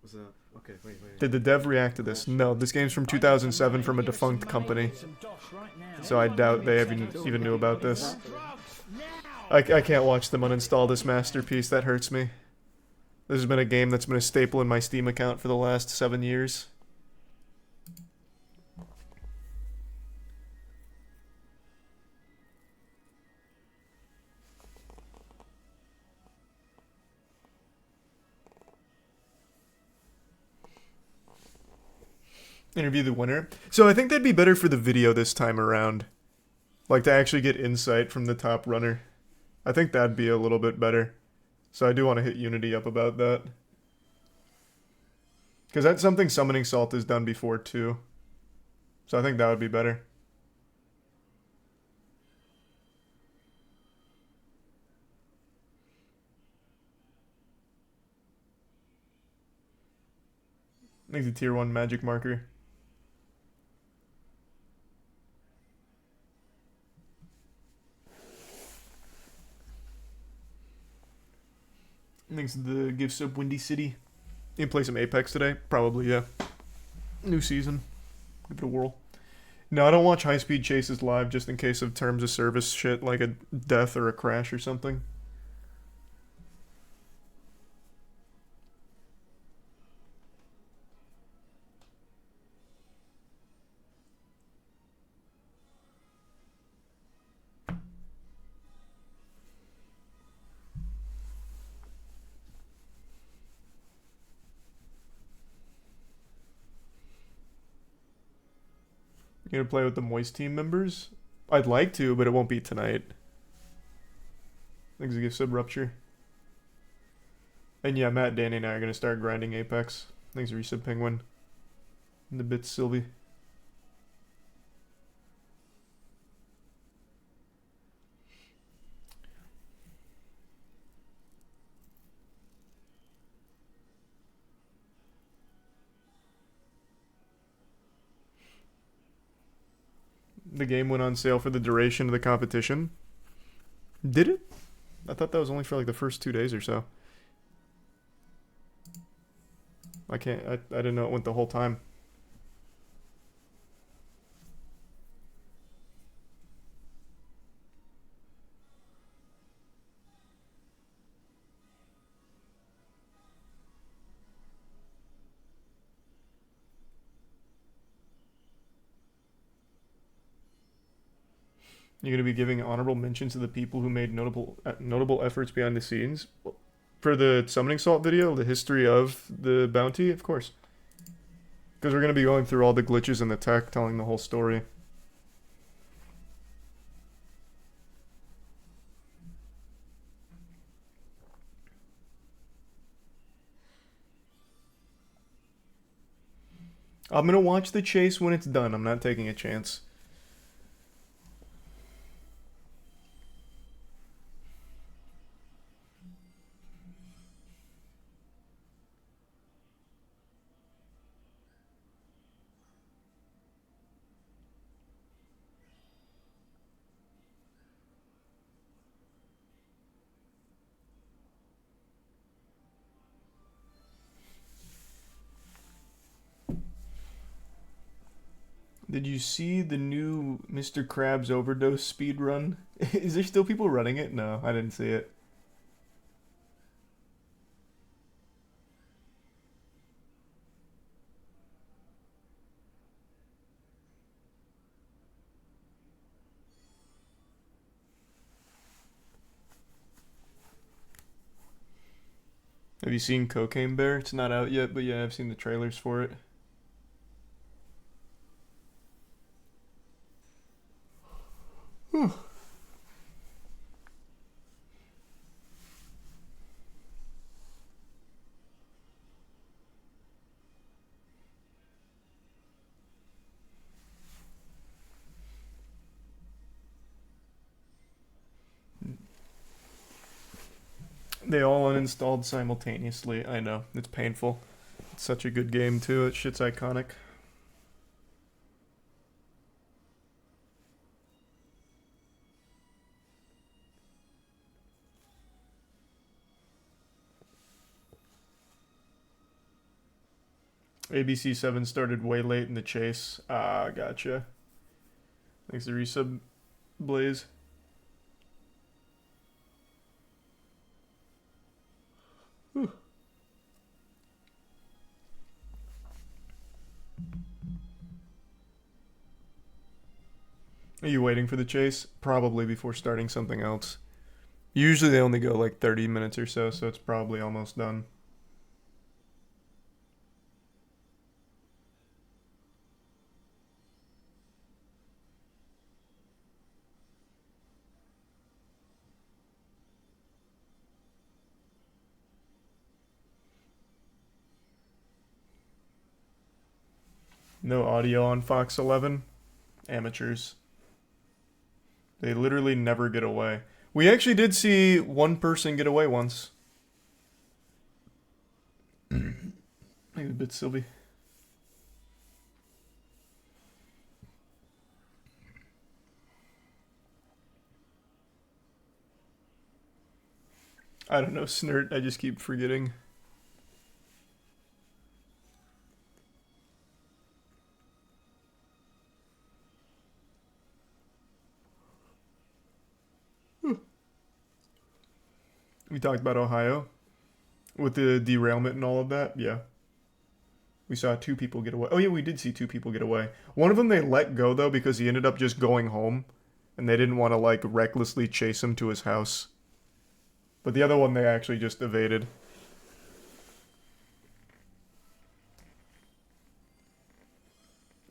What's up? Okay, wait. Did the dev react to this? No, this game's from 2007 from a defunct company. So I doubt they even knew about this. I can't watch them uninstall this masterpiece. That hurts me. This has been a game that's been a staple in my Steam account for the last 7 years. Interview the winner. So I think that'd be better for the video this time around. Like to actually get insight from the top runner. I think that'd be a little bit better. So I do want to hit Unity up about that. Because that's something Summoning Salt has done before too. So I think that would be better. I think the tier 1 magic marker. Thanks to the gift sub Windy City. You can play some Apex today? Probably, yeah. New season. Give it a whirl. No, I don't watch high speed chases live just in case of terms of service shit like a death or a crash or something. You gonna play with the Moist team members? I'd like to, but it won't be tonight. Thanks a gift sub Rupture. And yeah, Matt, Danny, and I are gonna start grinding Apex. Thanks a resub Penguin. And the bits Sylvie. The game went on sale for the duration of the competition. Did it? I thought that was only for like the first 2 days or so. I didn't know it went the whole time. You're going to be giving honorable mentions to the people who made notable efforts behind the scenes. For the Summoning Salt video, the history of the bounty, of course. Because we're going to be going through all the glitches in the tech, telling the whole story. I'm going to watch the chase when it's done. I'm not taking a chance. Did you see the new Mr. Krabs overdose speed run? Is there still people running it? No, I didn't see it. Have you seen Cocaine Bear? It's not out yet, but yeah, I've seen the trailers for it. Whew. They all uninstalled simultaneously. I know, it's painful. It's such a good game too. That shit's iconic. ABC 7 started way late in the chase. Ah, gotcha. Thanks to resub Blaze. Whew. Are you waiting for the chase? Probably before starting something else. Usually they only go like 30 minutes or so, so it's probably almost done. No audio on Fox 11. Amateurs. They literally never get away. We actually did see one person get away once. Maybe a bit Sylvie. I don't know, Snert. I just keep forgetting. We talked about Ohio with the derailment and all of that. Yeah. We saw 2 people get away. Oh, yeah, we did see 2 people get away. One of them they let go, though, because he ended up just going home. And they didn't want to, like, recklessly chase him to his house. But the other one they actually just evaded.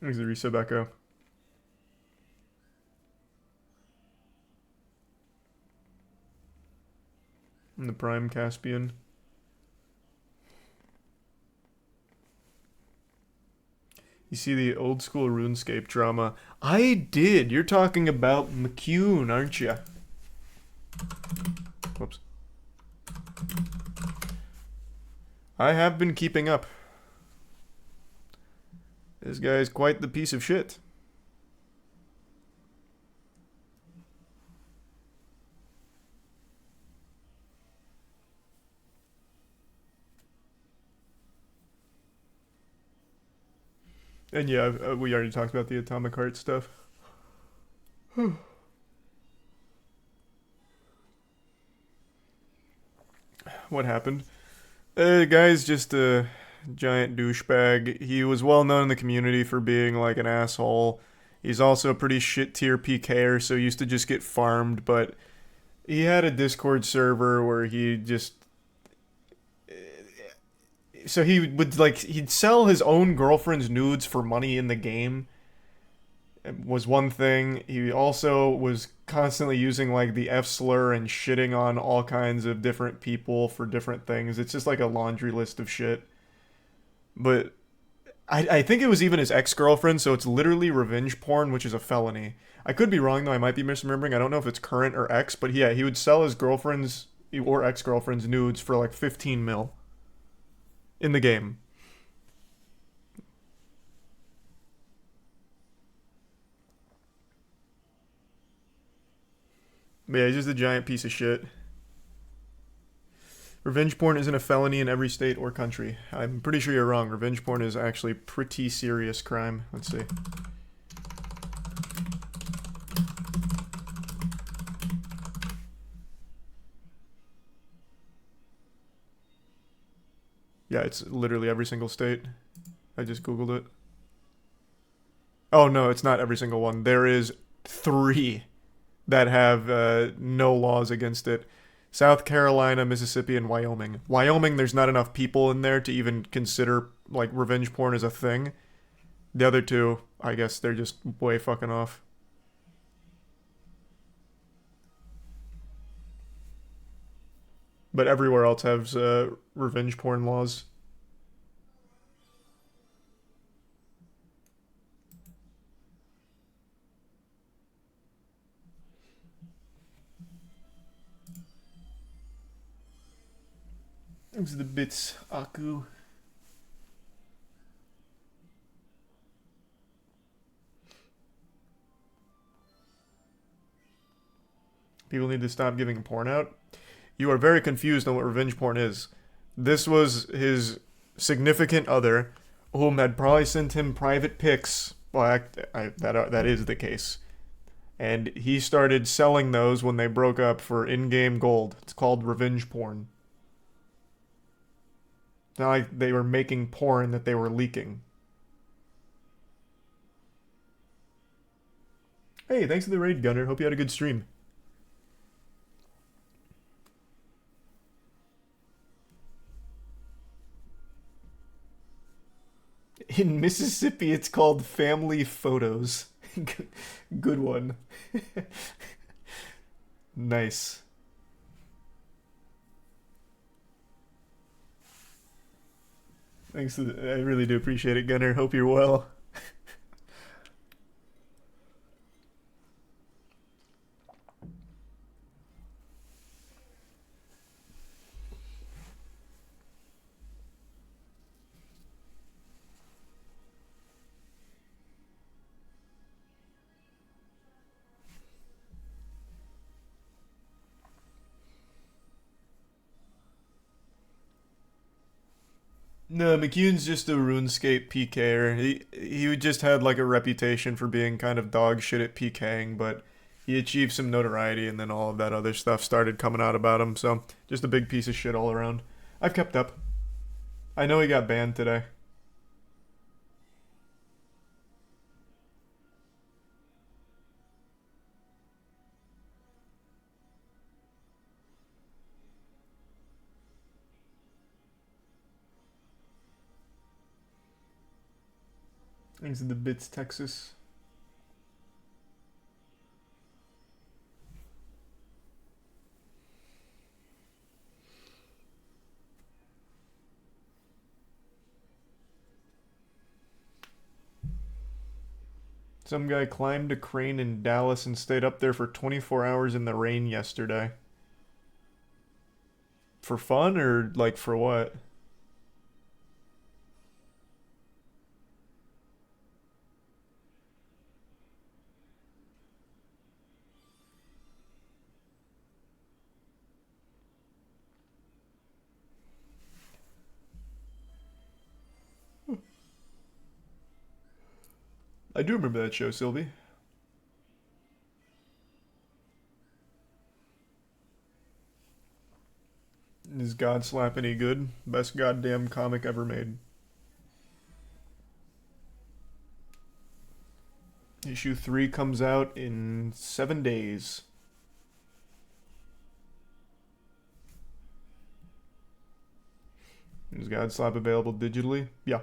There's the resub echo. And the Prime Caspian. You see the old school RuneScape drama. I did. You're talking about McCune, aren't you? Whoops. I have been keeping up. This guy's quite the piece of shit. And yeah, we already talked about the Atomic Heart stuff. What happened? The guy's just a giant douchebag. He was well known in the community for being like an asshole. He's also a pretty shit tier PKer, so used to just get farmed, but he had a Discord server where he just... So he would, like, he'd sell his own girlfriend's nudes for money in the game. It was one thing. He also was constantly using, like, the F slur and shitting on all kinds of different people for different things. It's just like a laundry list of shit. But I think it was even his ex-girlfriend, so it's literally revenge porn, which is a felony. I could be wrong, though. I might be misremembering. I don't know if it's current or ex, but yeah, he would sell his girlfriend's or ex-girlfriend's nudes for, like, 15 mil. In the game. But yeah, he's just a giant piece of shit. Revenge porn isn't a felony in every state or country. I'm pretty sure you're wrong. Revenge porn is actually pretty serious crime. Let's see. Yeah, it's literally every single state. I just Googled it. Oh, no, it's not every single one. There is 3 that have no laws against it. South Carolina, Mississippi, and Wyoming. Wyoming, there's not enough people in there to even consider, like, revenge porn as a thing. The other 2, I guess they're just way fucking off. But everywhere else has revenge porn laws. Those are the bits, Aku. People need to stop giving porn out. You are very confused on what revenge porn is. This was his significant other, whom had probably sent him private pics. Well, that is the case. And he started selling those when they broke up for in-game gold. It's called revenge porn. It's not like they were making porn that they were leaking. Hey, thanks for the raid, Gunner. Hope you had a good stream. In Mississippi, it's called family photos. Good one. Nice. Thanks. I really do appreciate it, Gunner. Hope you're well. No, McCune's just a RuneScape PKer. He just had like a reputation for being kind of dog shit at PKing, but he achieved some notoriety and then all of that other stuff started coming out about him, so just a big piece of shit all around. I've kept up. I know he got banned today. Thanks to the bits, Texas. Some guy climbed a crane in Dallas and stayed up there for 24 hours in the rain yesterday. For fun or like for what? I do remember that show, Sylvie. Is Godslap any good? Best goddamn comic ever made. Issue 3 comes out in 7 days. Is Godslap available digitally? Yeah.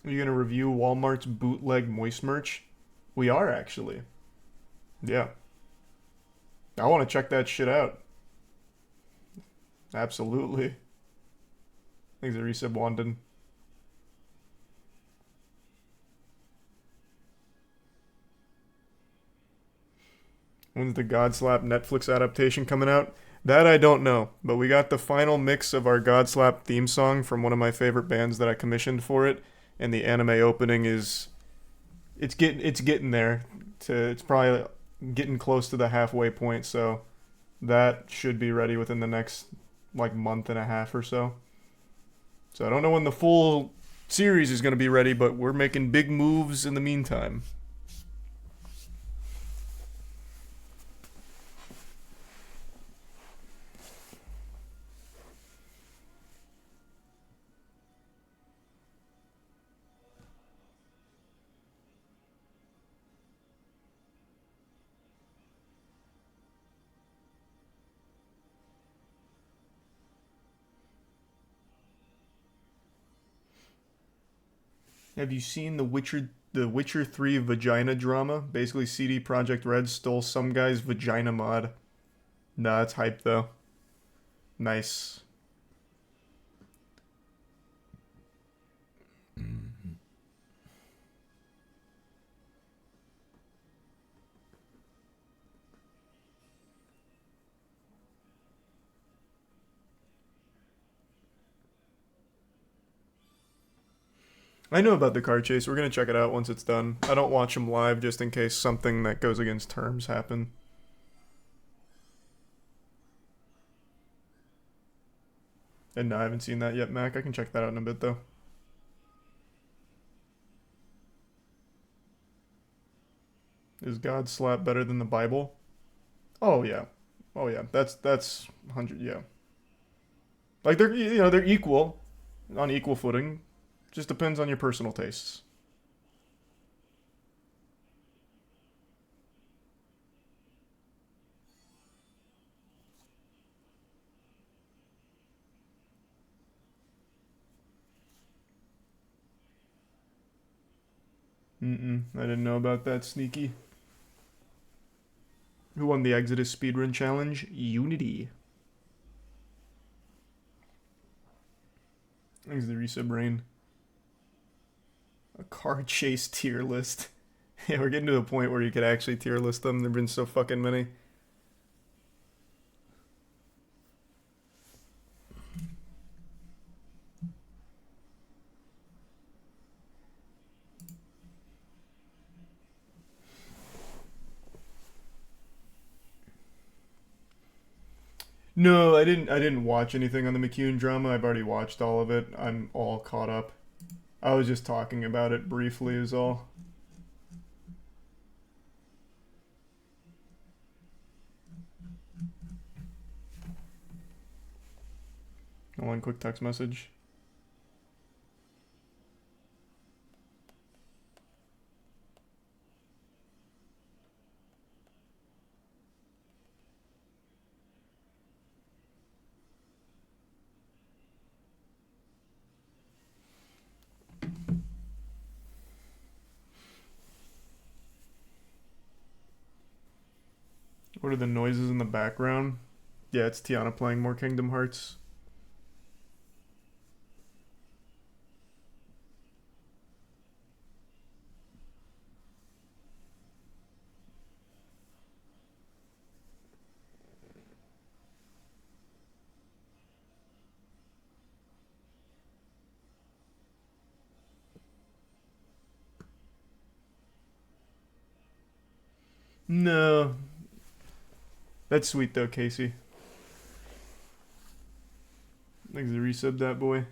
Are you going to review Walmart's bootleg moist merch? We are, actually. Yeah. I want to check that shit out. Absolutely. Thanks, Arisa Wandon. When's the Godslap Netflix adaptation coming out? That I don't know, but we got the final mix of our Godslap theme song from one of my favorite bands that I commissioned for it, and the anime opening is it's getting there. It's probably getting close to the halfway point, so that should be ready within the next like month and a half or so. So I don't know when the full series is going to be ready, but we're making big moves in the meantime. Have you seen the Witcher 3 vagina drama? Basically, CD Projekt Red stole some guy's vagina mod. Nah, it's hype though. Nice. I know about the car chase. We're going to check it out once it's done. I don't watch them live just in case something that goes against terms happen. And no, I haven't seen that yet, Mac. I can check that out in a bit, though. Is Godslap better than the Bible? Oh, yeah. Oh, yeah. That's 100, yeah. Like, they're equal. On equal footing. Just depends on your personal tastes. I didn't know about that, Sneaky. Who won the Exodus Speedrun Challenge? Unity. Thanks the Risa Brain. A car chase tier list. Yeah, we're getting to the point where you could actually tier list them. There've been so fucking many. No, I didn't watch anything on the McCune drama. I've already watched all of it. I'm all caught up. I was just talking about it briefly is all. One quick text message. What are the noises in the background? Yeah, it's Tiana playing more Kingdom Hearts. No. That's sweet though, Casey. Thanks to resub that boy.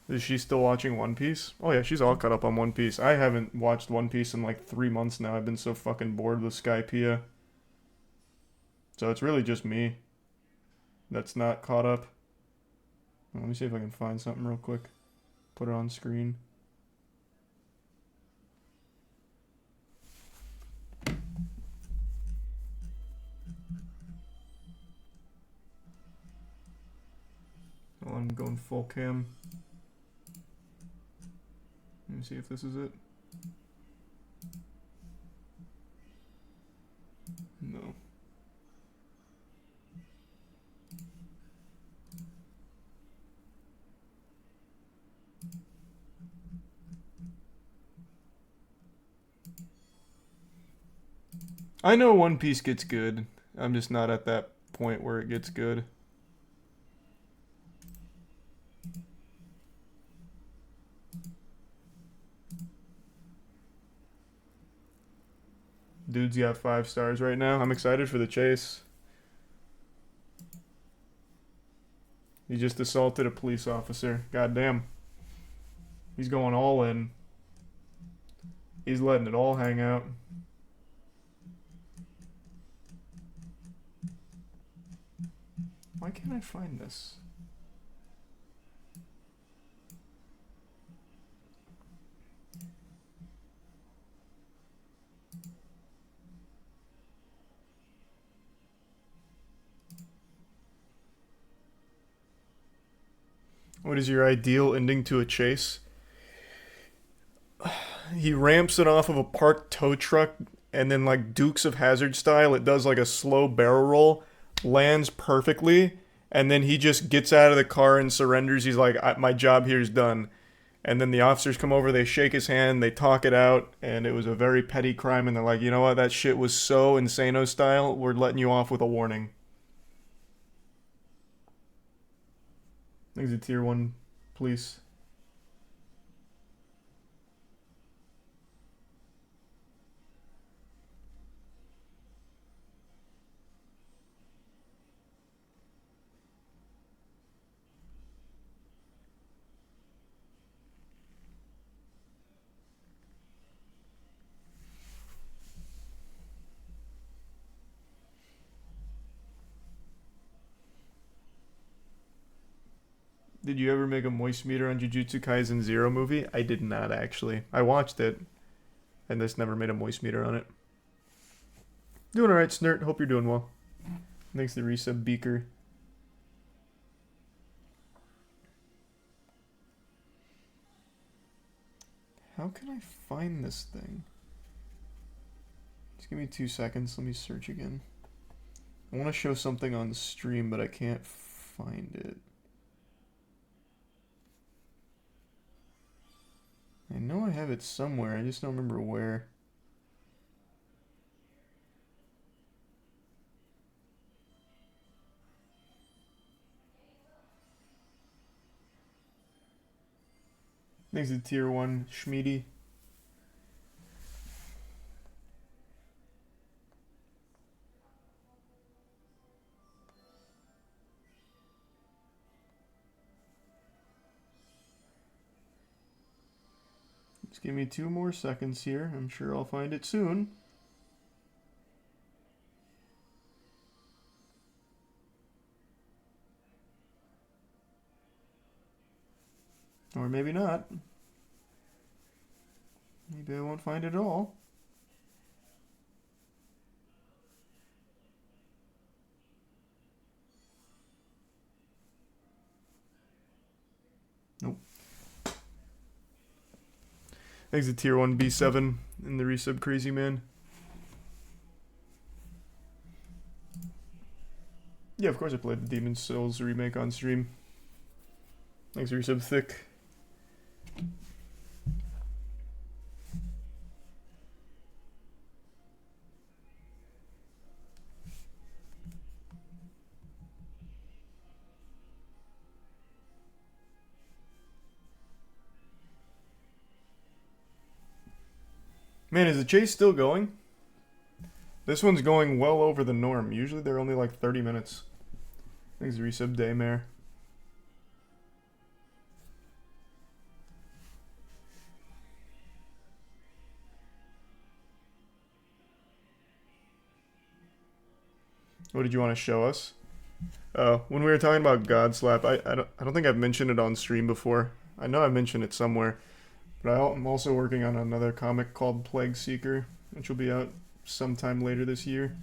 Is she still watching One Piece? Oh yeah, she's all caught up on One Piece. I haven't watched One Piece in like 3 months now. I've been so fucking bored with Skypiea. So it's really just me that's not caught up. Let me see if I can find something real quick. Put it on screen. Oh, I'm going full cam. Let me see if this is it. No. I know One Piece gets good. I'm just not at that point where it gets good. Dude's got 5 stars right now. I'm excited for the chase. He just assaulted a police officer. Goddamn. He's going all in. He's letting it all hang out. Why can't I find this? What is your ideal ending to a chase? He ramps it off of a parked tow truck, and then like Dukes of Hazzard style, it does like a slow barrel roll, lands perfectly, and then he just gets out of the car and surrenders. He's like, my job here is done. And then the officers come over, they shake his hand, they talk it out, and it was a very petty crime, and they're like, you know what, that shit was so Insano style, we're letting you off with a warning. He's a tier 1 police. Did you ever make a moist meter on Jujutsu Kaisen 0 movie? I did not, actually. I watched it, and just never made a moist meter on it. Doing alright, Snert. Hope you're doing well. Thanks to resub Beaker. How can I find this thing? Just give me 2 seconds. Let me search again. I want to show something on the stream, but I can't find it. I know I have it somewhere. I just don't remember where. Thanks to tier 1 Schmeedy. Just give me 2 more seconds here. I'm sure I'll find it soon. Or maybe not. Maybe I won't find it at all. Nope. Thanks to tier 1 B7 and the resub Crazy Man. Yeah, of course I played the Demon's Souls remake on stream. Thanks resub Thick. Man, is the chase still going? This one's going well over the norm. Usually they're only like 30 minutes. Thanks resub Daymare. What did you want to show us? When we were talking about Godslap, I don't think I've mentioned it on stream before. I know I mentioned it somewhere, but I'm also working on another comic called Plague Seeker, which will be out sometime later this year.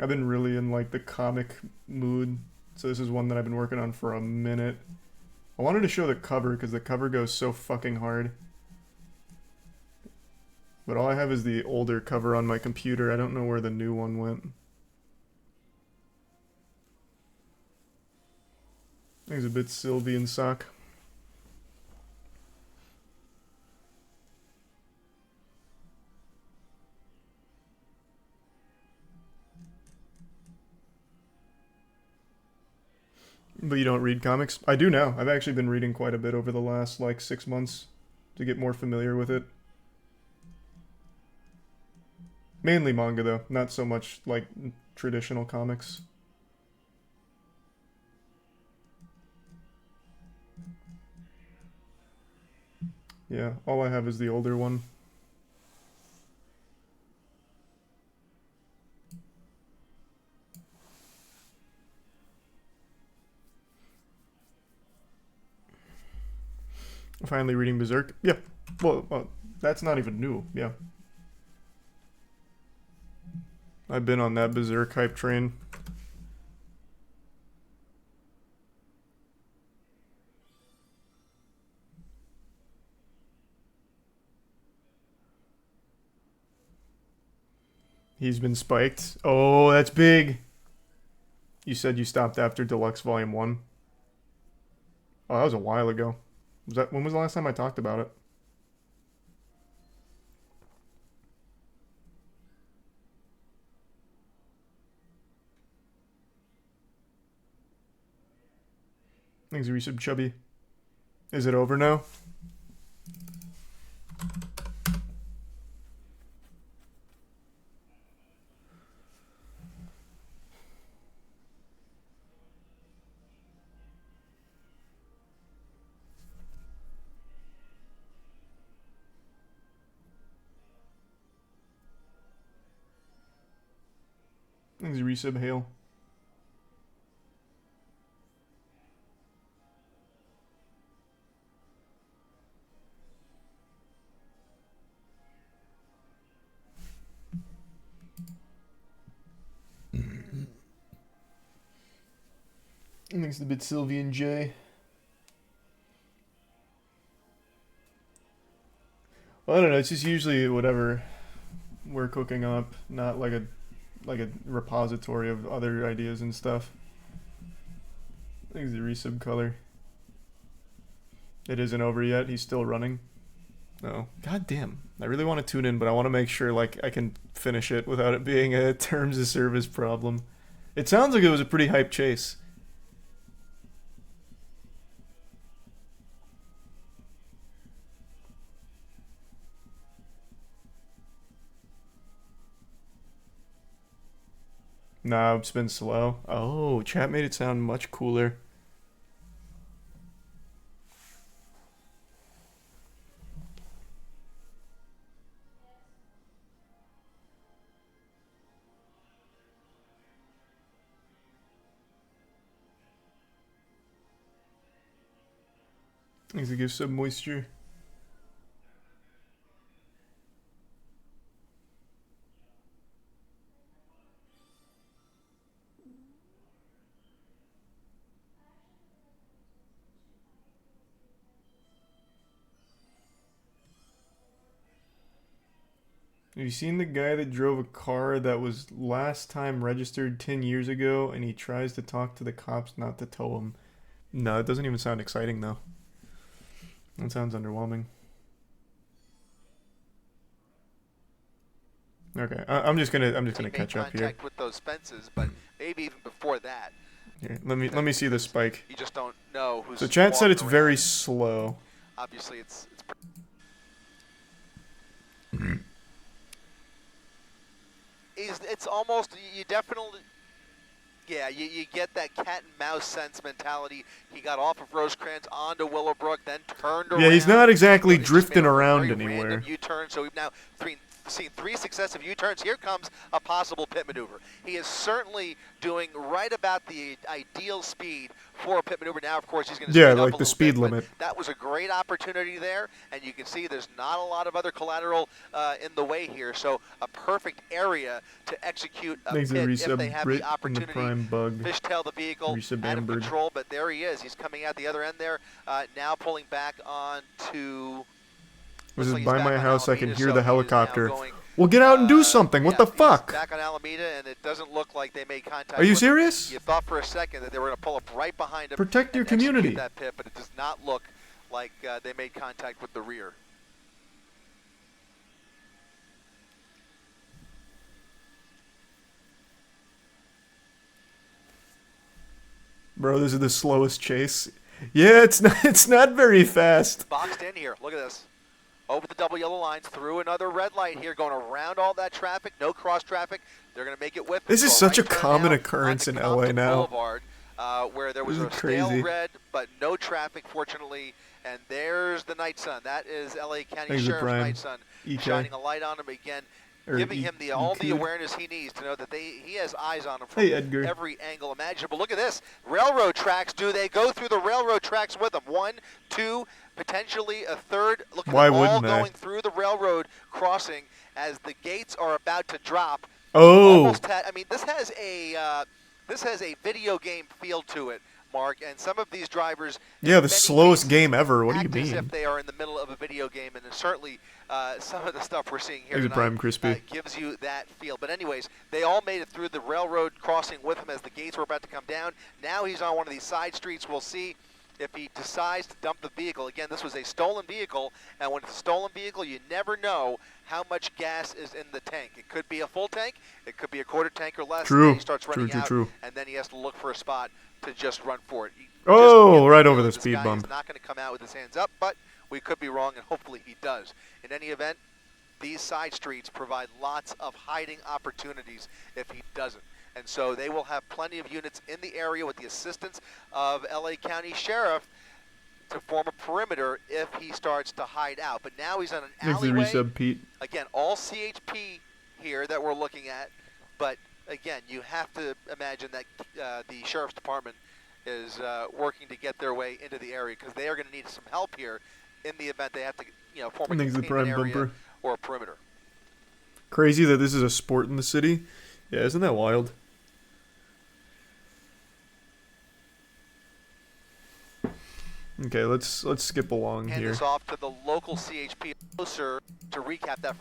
I've been really in like the comic mood, so this is one that I've been working on for a minute. I wanted to show the cover because the cover goes so fucking hard. But all I have is the older cover on my computer. I don't know where the new one went. There's a bit Sylvian sock. But you don't read comics? I do now. I've actually been reading quite a bit over the last like 6 months to get more familiar with it. Mainly manga though, not so much like traditional comics. Yeah, all I have is the older one. Finally reading Berserk. Yeah, well, that's not even new. Yeah. I've been on that Berserk hype train. He's been spiked. Oh, that's big. You said you stopped after Deluxe Volume 1. Oh, that was a while ago. When was the last time I talked about it? Thanks, resub Chubby. Is it over now? Thanks, resub Hale. Thanks to bit Sylvian J. Well, I don't know. It's just usually whatever we're cooking up, not like a repository of other ideas and stuff. I think it's the resub color. It isn't over yet. He's still running. No. God damn. I really want to tune in, but I want to make sure like I can finish it without it being a terms of service problem. It sounds like it was a pretty hype chase. Nah, it's been slow. Oh, chat made it sound much cooler. Needs to give some moisture. Have you seen the guy that drove a car that was last time registered 10 years ago and he tries to talk to the cops not to tow him? No, it doesn't even sound exciting though. That sounds underwhelming. Okay, I'm just gonna catch up here. With those fences, but maybe even before that. Here, let me see the spike. You just don't know who's. So chat said it's around. very slow. Obviously, it's almost, you definitely, yeah, you get that cat and mouse sense mentality. He got off of Rosecrans onto Willowbrook, then turned around. Yeah, he's not exactly drifting around anywhere. U-turn, so we've now seen 3 successive U-turns. Here comes a possible pit maneuver. He is certainly doing right about the ideal speed for a pit maneuver. Now, of course, he's going to yeah, like the speed limit. That was a great opportunity there, and you can see there's not a lot of other collateral in the way here. So a perfect area to execute a pit if they have the opportunity. Fishtail the vehicle out of control, but there he is. He's coming out the other end there. Now pulling back onto. This is by my house. I can hear the helicopter. Well, get out and do something. What the fuck? Back on Alameda, and it doesn't look like they made contact. Are you serious? You thought for a second that they were going to pull up right behind him. Protect your community. That pit, but it does not look like they made contact with the rear. Bro, this is the slowest chase. Yeah, it's not very fast. Boxed in here. Look at this. Over the double yellow lines, through another red light here, going around all that traffic, no cross traffic. They're going to make it with. This is such a common occurrence in LA now. Boulevard, where there was a stale red, but no traffic, fortunately. And there's the night sun. That is LA County Sheriff's night sun, shining a light on him again, giving him all the awareness he needs to know that he has eyes on him from every angle imaginable. Look at this. Railroad tracks. Do they go through the railroad tracks with them? 1, 2, potentially a third. Look at them all going through the railroad crossing as the gates are about to drop. Oh. I mean, this has a video game feel to it, Mark, and some of these drivers. Yeah, the slowest game ever. What do you mean? As if they are in the middle of a video game, and certainly some of the stuff we're seeing here tonight, Prime Crispy. Gives you that feel. But anyways, they all made it through the railroad crossing with him as the gates were about to come down. Now he's on one of these side streets. We'll see if he decides to dump the vehicle. Again, this was a stolen vehicle, and when it's a stolen vehicle, you never know how much gas is in the tank. It could be a full tank, it could be a quarter tank or less. True. And he starts running out, and then he has to look for a spot to just run for it. Right over the speed bump. He's not going to come out with his hands up, but we could be wrong, and hopefully he does. In any event, these side streets provide lots of hiding opportunities if he doesn't. And so they will have plenty of units in the area with the assistance of LA County Sheriff to form a perimeter if he starts to hide out. But now he's on an alleyway. Resub, Pete. Again, all CHP here that we're looking at. But again, you have to imagine that the Sheriff's Department is working to get their way into the area because they are going to need some help here in the event they have to, form a containment area or a perimeter. Crazy that this is a sport in the city. Yeah, isn't that wild? Okay, let's skip along Hand here. this off to the local CHP closer to recap that.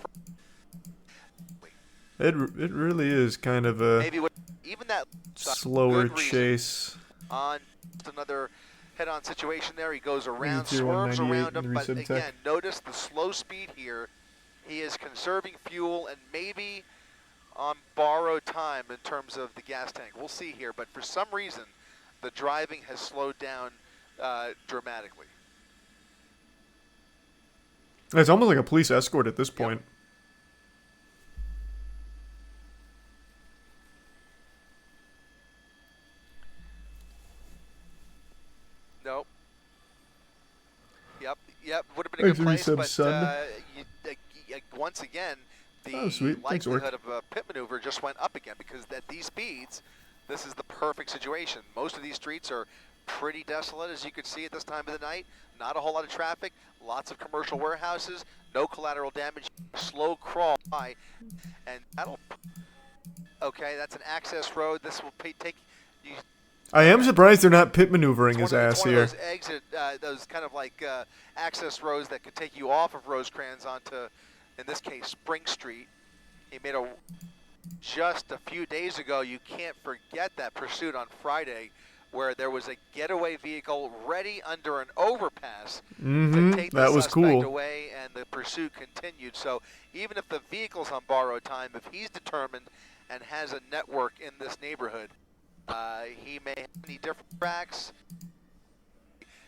It really is kind of a Maybe with even that slower chase. On another head-on situation there, he goes around, swerves around him, but again, notice the slow speed here. He is conserving fuel and maybe on borrowed time in terms of the gas tank. We'll see here, but for some reason, the driving has slowed down dramatically. It's almost like a police escort at this point. Nope. Yep. Would have been a good place, but once again, the likelihood of a pit maneuver just went up again because at these speeds, this is the perfect situation. Most of these streets are pretty desolate, as you can see at this time of the night. Not a whole lot of traffic, lots of commercial warehouses, no collateral damage, slow crawl by, and that'll. Okay, that's an access road. This will take you. I am surprised they're not pit maneuvering his ass here. Those exit, those kind of like access roads that could take you off of Rosecrans onto, in this case, Spring Street. He made just a few days ago, you can't forget that pursuit on Friday where there was a getaway vehicle ready under an overpass to take the suspect away, and the pursuit continued. So even if the vehicle's on borrowed time, if he's determined and has a network in this neighborhood, he may have any different tracks.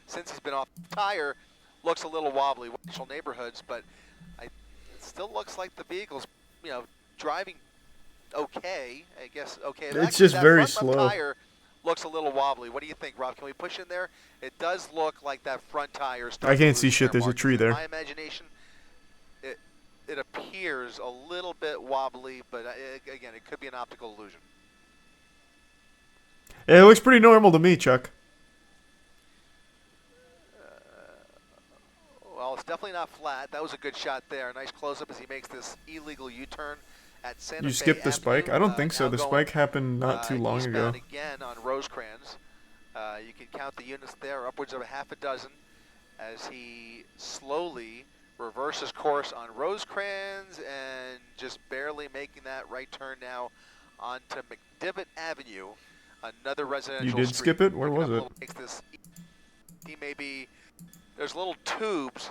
Since he's been off the tire, looks a little wobbly. Residential neighborhoods, but it still looks like the vehicle's, driving okay. I guess okay. It's just very slow. Tire looks a little wobbly. What do you think, Rob? Can we push in there? It does look like that front tire. I can't see shit. There's a tree there. In my imagination, it appears a little bit wobbly, but again, it could be an optical illusion. It looks pretty normal to me, Chuck. Well, it's definitely not flat. That was a good shot there. Nice close-up as he makes this illegal U-turn at Santa Fe You skipped the spike? Avenue. I don't think so. The spike happened not too long ago. Again on Rosecrans. You can count the units there, upwards of a half a dozen, as he slowly reverses course on Rosecrans and just barely making that right turn now onto McDivitt Avenue. Another residential You did street. skip it? Where was it? He may be, there's little tubes,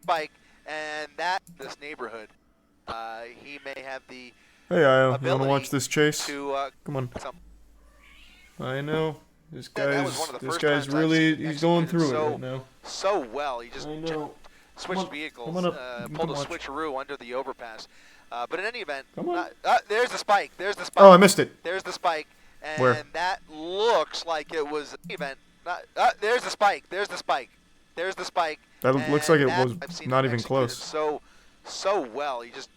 spike, and this neighborhood, he may have the Hey, Io, you want to watch this chase? To, come on. I know. This guy's really, he's going through it right now. So well, he just switched vehicles, pulled a switcheroo under the overpass. But in any event, there's the spike, Oh, I missed it. There's the spike. And Where? that looks like it was an event. There's the spike. There's the spike. That looks like it was not even close. So well. He just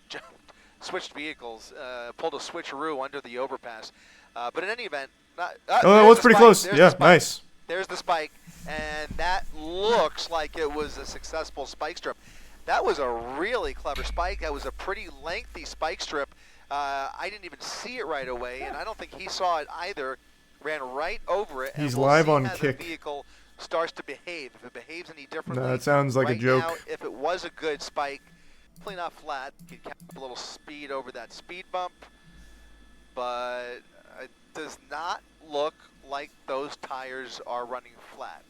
switched vehicles, pulled a switcheroo under the overpass. But in any event, that was pretty close. Yeah, nice. There's the spike, and that looks like it was a successful spike strip. That was a really clever spike. That was a pretty lengthy spike strip. I didn't even see it right away, and I don't think he saw it either. Ran right over it. He's and we'll live see on how Kick. The vehicle starts to behave. If it behaves any differently. No, that sounds like right a joke. Now, if it was a good spike, definitely not flat. You can cap a little speed over that speed bump, but it does not look like those tires are running flat.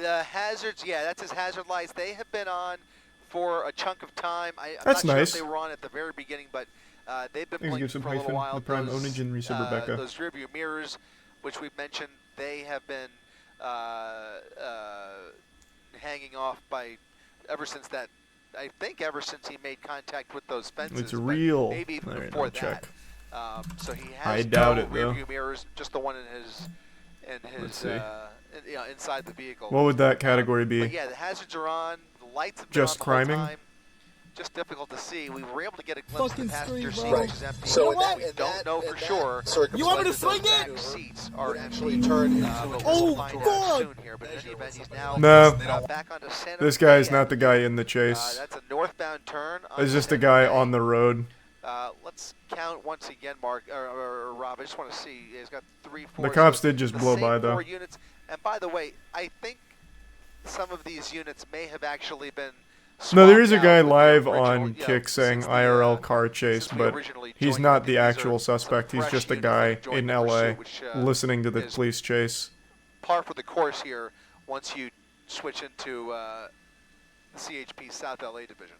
The hazards, yeah, that's his hazard lights. They have been on for a chunk of time. I'm That's not nice. sure if they were on at the very beginning, but they've been Thanks, blinking give some for a little hyphen, while. the prime onage and reset Rebecca. Those rearview mirrors, which we've mentioned, they have been hanging off by ever since that. I think ever since he made contact with those fences. It's real. Maybe even All right, before I'll that. check. So he has I doubt no it, though. rearview mirrors, just the one in his Let's see. inside the vehicle. What would that category be? But yeah, the hazards are on. The lights have been Just on the whole criming? time. Just difficult to see. We were able to get a glimpse of the passenger seat, Right. which is empty. So But we don't know for sure. You want me to swing back it? seats are actually turned. We'll find out soon here. But in any event, he's now No, back onto Santa this Fe guy's not the guy in the chase. That's a northbound turn. It's just a guy on the road. Let's count once again, Mark or Rob. I just want to see. He's got 3, 4. The cops so did just the blow same by, though. 4 units. And by the way, I think some of these units may have actually been. No, there is a swapped guy out with the live original, on you know, Kick saying since the, IRL car chase, since we but originally he's joined not it. the These are actual some suspect. He's fresh just a units that guy have joined in the LA pursuit, which, listening to the is police chase. par for the course here once you switch into the CHP South LA division.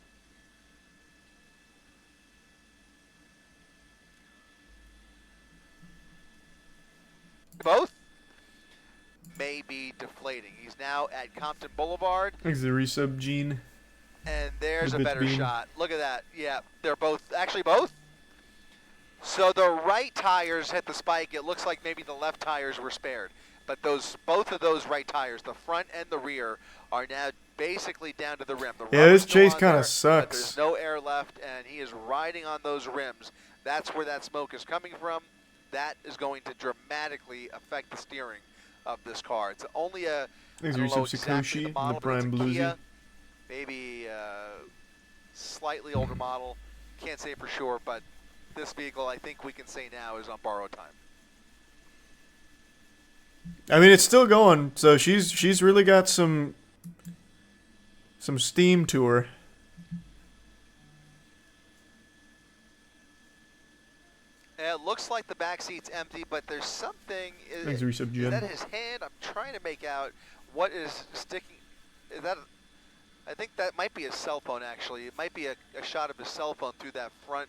Both may be deflating. He's now at Compton Boulevard. Thanks the resub, Gene. And there's The a bitch better beam. shot. Look at that. Yeah, they're both, actually both. So the right tires hit the spike. It looks like maybe the left tires were spared. But both of those right tires, the front and the rear, are now basically down to the rim. The Yeah, this rubber's still chase on kind there, of sucks. But there's no air left, and he is riding on those rims. That's where that smoke is coming from. That is going to dramatically affect the steering of this car. It's only a, I Thanks don't for know resub, exactly Satoshi, the model, the but it's Prime a Bluesy. Kia, maybe slightly older model. Can't say for sure, but this vehicle, I think we can say now, is on borrowed time. I mean, it's still going, so she's really got some steam to her. It looks like the back seat's empty, but there's something. Thanks, Resub Jen. Is that his hand? I'm trying to make out what is sticking. Is that? I think that might be a cell phone. Actually, it might be a shot of his cell phone through that front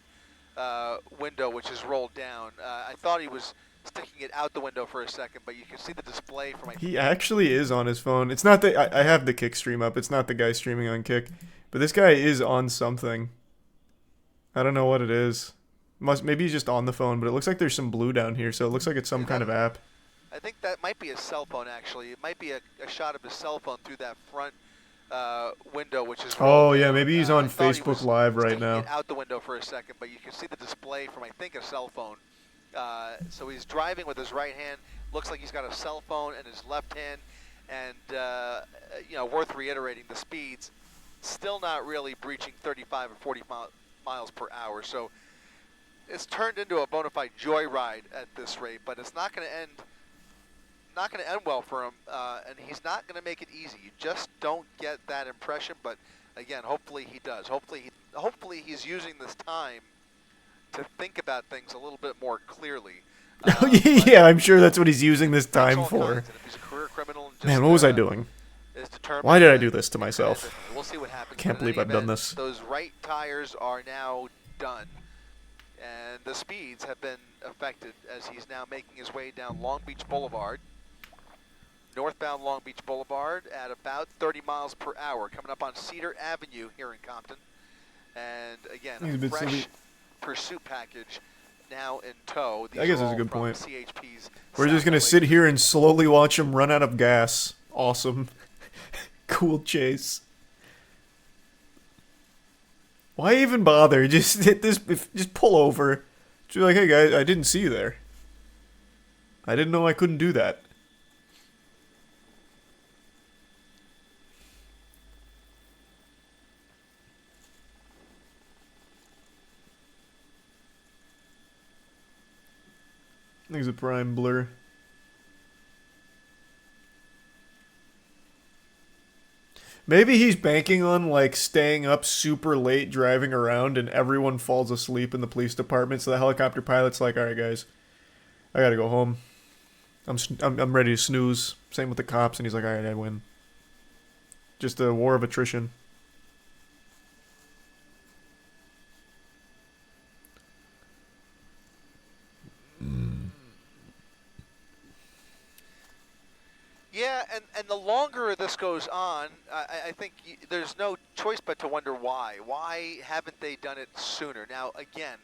window, which is rolled down. I thought he was sticking it out the window for a second, but you can see the display from. He actually is on his phone. It's not that I have the Kick stream up. It's not the guy streaming on Kick, but this guy is on something. I don't know what it is. Maybe he's just on the phone, but it looks like there's some blue down here, so it looks like it's some kind of app. I think that might be a cell phone. Actually, it might be a shot of his cell phone through that front window, which is. Oh yeah, maybe he's on Facebook Live right now. It out the window for a second, but you can see the display from I think a cell phone. So he's driving with his right hand. Looks like he's got a cell phone in his left hand, and you know, worth reiterating, the speeds still not really breaching 35 or 40 miles per hour. So it's turned into a bona fide joyride at this rate, but it's not going to end. Not going to end well for him, and he's not going to make it easy. You just don't get that impression. But again, hopefully he does. Hopefully he's using this time to think about things a little bit more clearly. Yeah, I'm sure that's what he's using this time for. Man, what was I doing? Why did I do this to myself? We'll see what happens. Can't believe I've done this. Those right tires are now done, and the speeds have been affected as he's now making his way down Long Beach Boulevard. Northbound Long Beach Boulevard at about 30 miles per hour, coming up on Cedar Avenue here in Compton. And again, a fresh pursuit package now in tow. These I guess are that's a all good from point. CHP's We're just gonna sit here and slowly watch him run out of gas. Awesome. Cool chase. Why even bother? Just hit this. Just pull over. Just be like, hey guys, I didn't see you there. I didn't know I couldn't do that. I think it's a prime blur. Maybe he's banking on, like, staying up super late driving around and everyone falls asleep in the police department, so the helicopter pilot's like, alright guys, I gotta go home. I'm ready to snooze. Same with the cops, and he's like, alright, I win. Just a war of attrition. Yeah, and the longer this goes on, I think there's no choice but to wonder why. Why haven't they done it sooner? Now, again,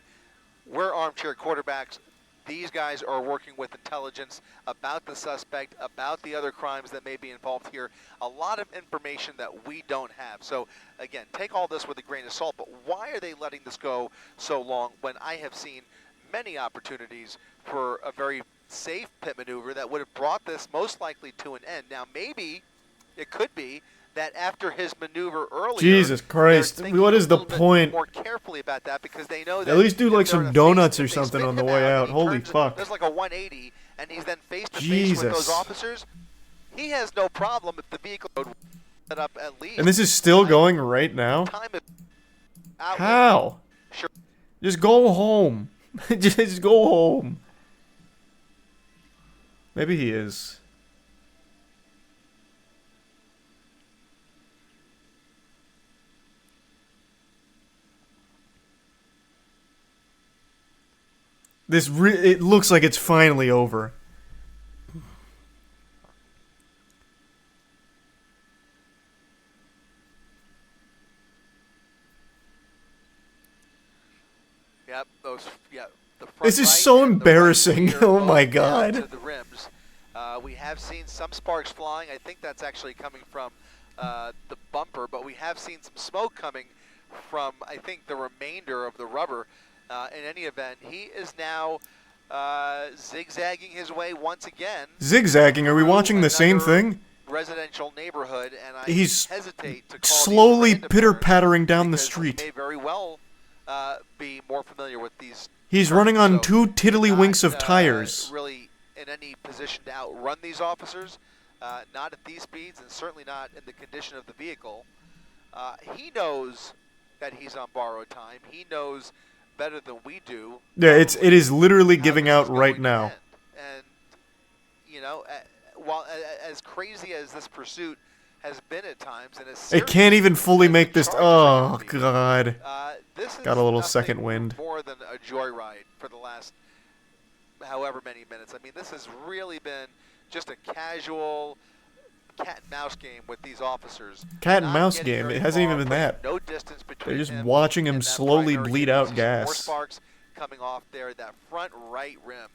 we're armchair quarterbacks. These guys are working with intelligence about the suspect, about the other crimes that may be involved here. A lot of information that we don't have. So, again, take all this with a grain of salt, but why are they letting this go so long when I have seen many opportunities for a very safe pit maneuver that would have brought this most likely to an end? Now, maybe it could be that after his maneuver earlier, Jesus Christ! What is the point? More carefully about that because they know that at least do like they're in some a donuts face, or if they something spin on the him way out. and he Holy turns, fuck! does like a 180, and he's then face to face with those officers. He has no problem if the vehicle would set up at least. And this is still going right now. How? Sure. Just go home. Just go home. Maybe he is. It looks like it's finally over. Yep, the front This is right so and the embarrassing. right rear Oh my both down god. to the rims. We have seen some sparks flying. I think that's actually coming from the bumper, but we have seen some smoke coming from, I think, the remainder of the rubber. In any event, he is now zigzagging his way once again. Zigzagging? Are we watching the same thing? Residential neighborhood, and I He's hesitate to call slowly pitter-pattering down the street. He may very well be more familiar with these. He's running on two tiddlywinks of tires. Really in any position to outrun these officers, not at these speeds, and certainly not in the condition of the vehicle. He knows that he's on borrowed time. He knows better than we do. Yeah, it is literally giving out right now. And you know, while as crazy as this pursuit has been at times, and as it can't even fully make this. Oh god! This got a little second wind. More than a joyride for the last however many minutes. I mean, this has really been just a casual cat and mouse game with these officers. Cat and mouse game. It hasn't even been that. No distance between. They're just watching him slowly bleed out More gas. sparks coming off there. That front right rim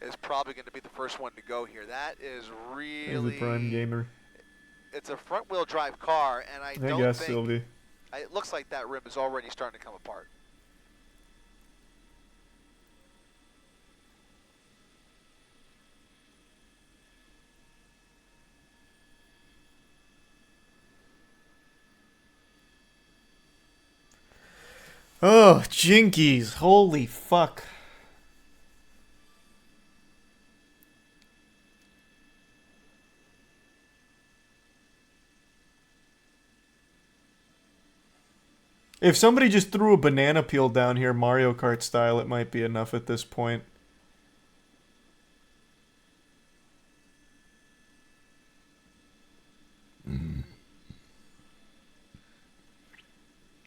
is probably going to be the first one to go here. That is really. He's a prime gamer. It's a front-wheel drive car, and I don't guess, think. Sylvie. It looks like that rim is already starting to come apart. Oh, jinkies. Holy fuck. If somebody just threw a banana peel down here Mario Kart style, it might be enough at this point.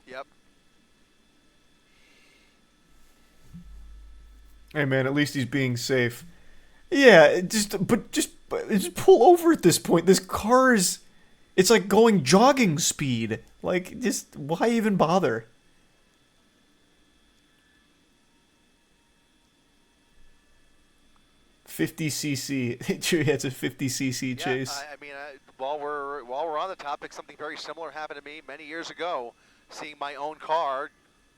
Yep. Hey man, at least he's being safe. Yeah, just pull over at this point. This car is, it's like going jogging speed. Like, just why even bother? $50cc. It's a $50cc chase. I mean, while we're on the topic, something very similar happened to me many years ago. Seeing my own car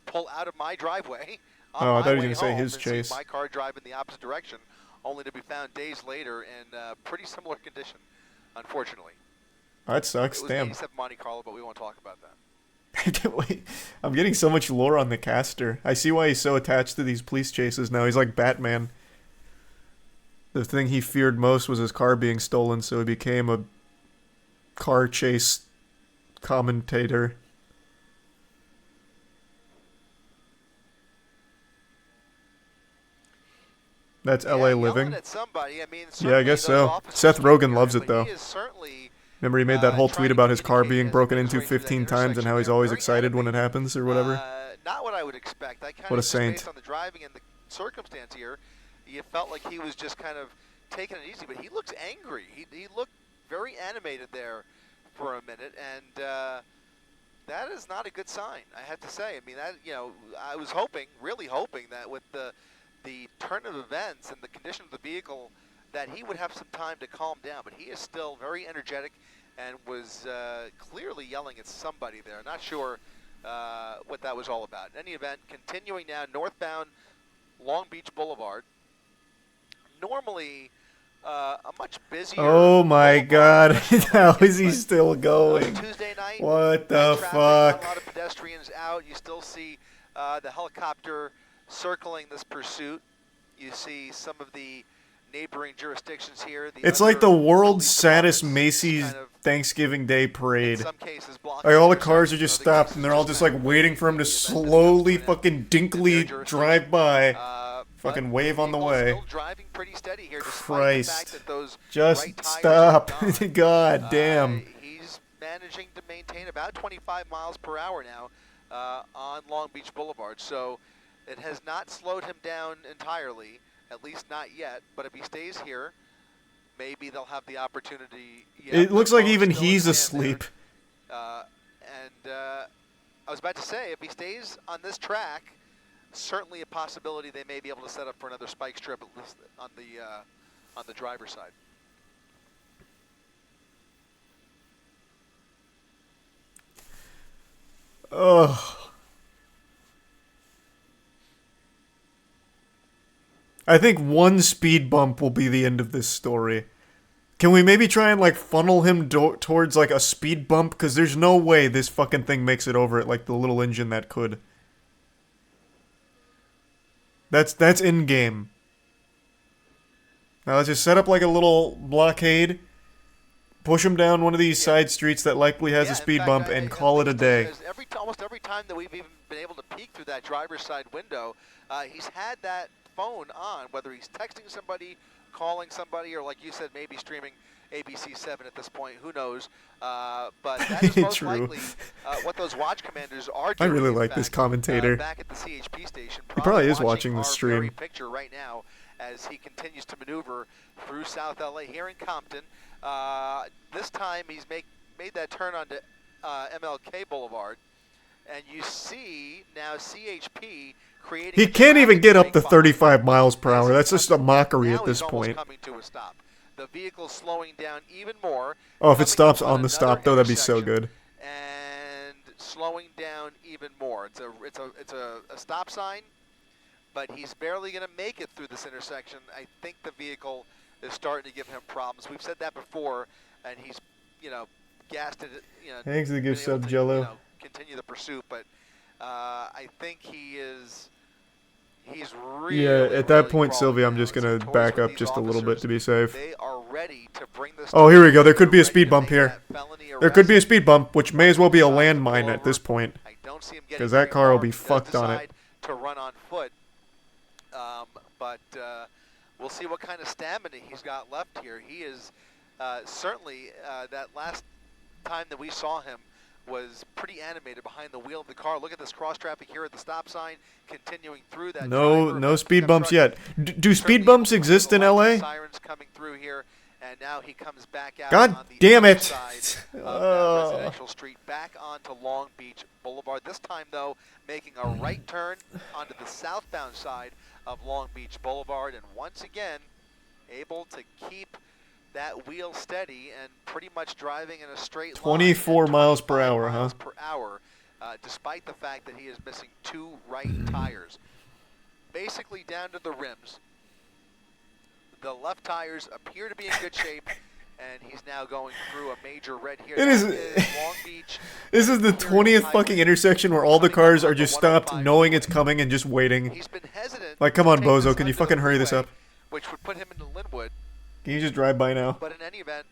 pull out of my driveway. Oh, I thought you were going to say his chase. My car drive in the opposite direction, only to be found days later in pretty similar condition, unfortunately. Oh, that sucks. It was Damn. 87 Monte Carlo, but we won't talk about that. I'm getting so much lore on the caster. I see why he's so attached to these police chases now. He's like Batman. The thing he feared most was his car being stolen, so he became a car chase commentator. That's LA living. At somebody. I mean, yeah, I guess so. Seth Rogen loves it though. Remember he made that whole tweet about his car being broken into 15 times and how he's always excited when it happens or whatever? Not what I would expect. I kind what a of saint. based on the driving and the circumstance here, you felt like he was just kind of taking it easy, but he looks angry. He looked very animated there for a minute, and that is not a good sign, I have to say. I mean, that, you know, I was hoping, really hoping that with the turn of events and the condition of the vehicle that he would have some time to calm down, but he is still very energetic and was clearly yelling at somebody there. Not sure what that was all about. In any event, continuing now northbound Long Beach Boulevard. Normally, a much busier. Oh my God! How is he still On going? Tuesday night, What the traffic, fuck? not a lot of pedestrians out. You still see the helicopter circling this pursuit. You see some of the neighboring jurisdictions here. It's like the world's saddest Macy's Thanksgiving Day parade. Like all the cars are just stopped and they're all just like waiting for him to slowly fucking dinkily drive by. Fucking wave on the way. Christ. Just stop. God damn. He's managing to maintain about 25 miles per hour now on Long Beach Boulevard. So it has not slowed him down entirely, at least not yet. But if he stays here, maybe they'll have the opportunity. Yeah, It looks like even he's asleep. I was about to say, if he stays on this track, certainly a possibility they may be able to set up for another spike strip, at least on the driver's side. Ugh. I think one speed bump will be the end of this story. Can we maybe try and, like, funnel him towards, like, a speed bump? Because there's no way this fucking thing makes it over it like the little engine that could. That's in-game. Now let's just set up, like, a little blockade, push him down one of these side streets that likely has a speed bump, and call it a day. Almost every time that we've even been able to peek through that driver's side window, he's had that phone on, whether he's texting somebody, calling somebody, or like you said, maybe streaming ABC7 at this point. Who knows? But that is most likely what those watch commanders are doing. I really like this commentator. Back at the CHP station, He probably is watching the stream. Very picture right now as he continues to maneuver through South LA here in Compton. This time he's made that turn onto MLK Boulevard, and you see now CHP creating. He can't even get up to 35 miles per hour. That's just a mockery at this point. Coming to a stop. The vehicle slowing down even more. Oh, if it stops on the stop, though, that'd be so good. And slowing down even more. It's a stop sign, but he's barely going to make it through this intersection. I think the vehicle is starting to give him problems. We've said that before, and he's, gassed it. Thanks for the gift sub, to, Jello. Continue the pursuit, but I think he's really. At that point, Sylvia, I'm just gonna back up just a little bit to be safe. They are ready to bring this. Oh, here we go. There could be a speed bump here. There could be a speed bump, which may as well be a landmine at this point. Because that car will be fucked on it. To run on foot, but we'll see what kind of stamina he's got left here. He is certainly that last time that we saw him was pretty animated behind the wheel of the car. Look at this cross traffic here at the stop sign, continuing through that. No speed bumps yet. Do speed bumps exist in LA? Sirens coming through here, and now he comes back out. God on the damn it! Side of that residential street, back onto Long Beach Boulevard. This time, though, making a right turn onto the southbound side of Long Beach Boulevard, and once again, able to keep that wheel steady and pretty much driving in a straight line. 24 miles per hour, huh? Per hour, despite the fact that he is missing 2 right tires. Basically down to the rims. The left tires appear to be in good shape, and he's now going through a major red here. It is Long Beach. This is the 20th fucking intersection where all the cars are just stopped knowing it's coming and just waiting. He's been hesitant. Like, come on, Bozo, can you fucking hurry this up? Which would put him into Linwood. Can you just drive by now? But in any event,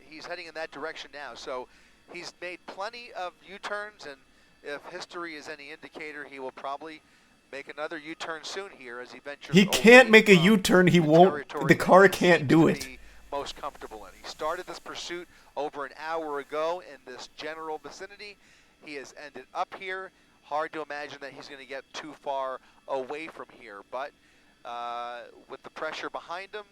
he's heading in that direction now. So he's made plenty of U-turns, and if history is any indicator, he will probably make another U-turn soon here as he ventures. He can't make a U-turn. He won't. The car can't do it. Most comfortable in. He started this pursuit over an hour ago in this general vicinity. He has ended up here. Hard to imagine that he's going to get too far away from here, but with the pressure behind him,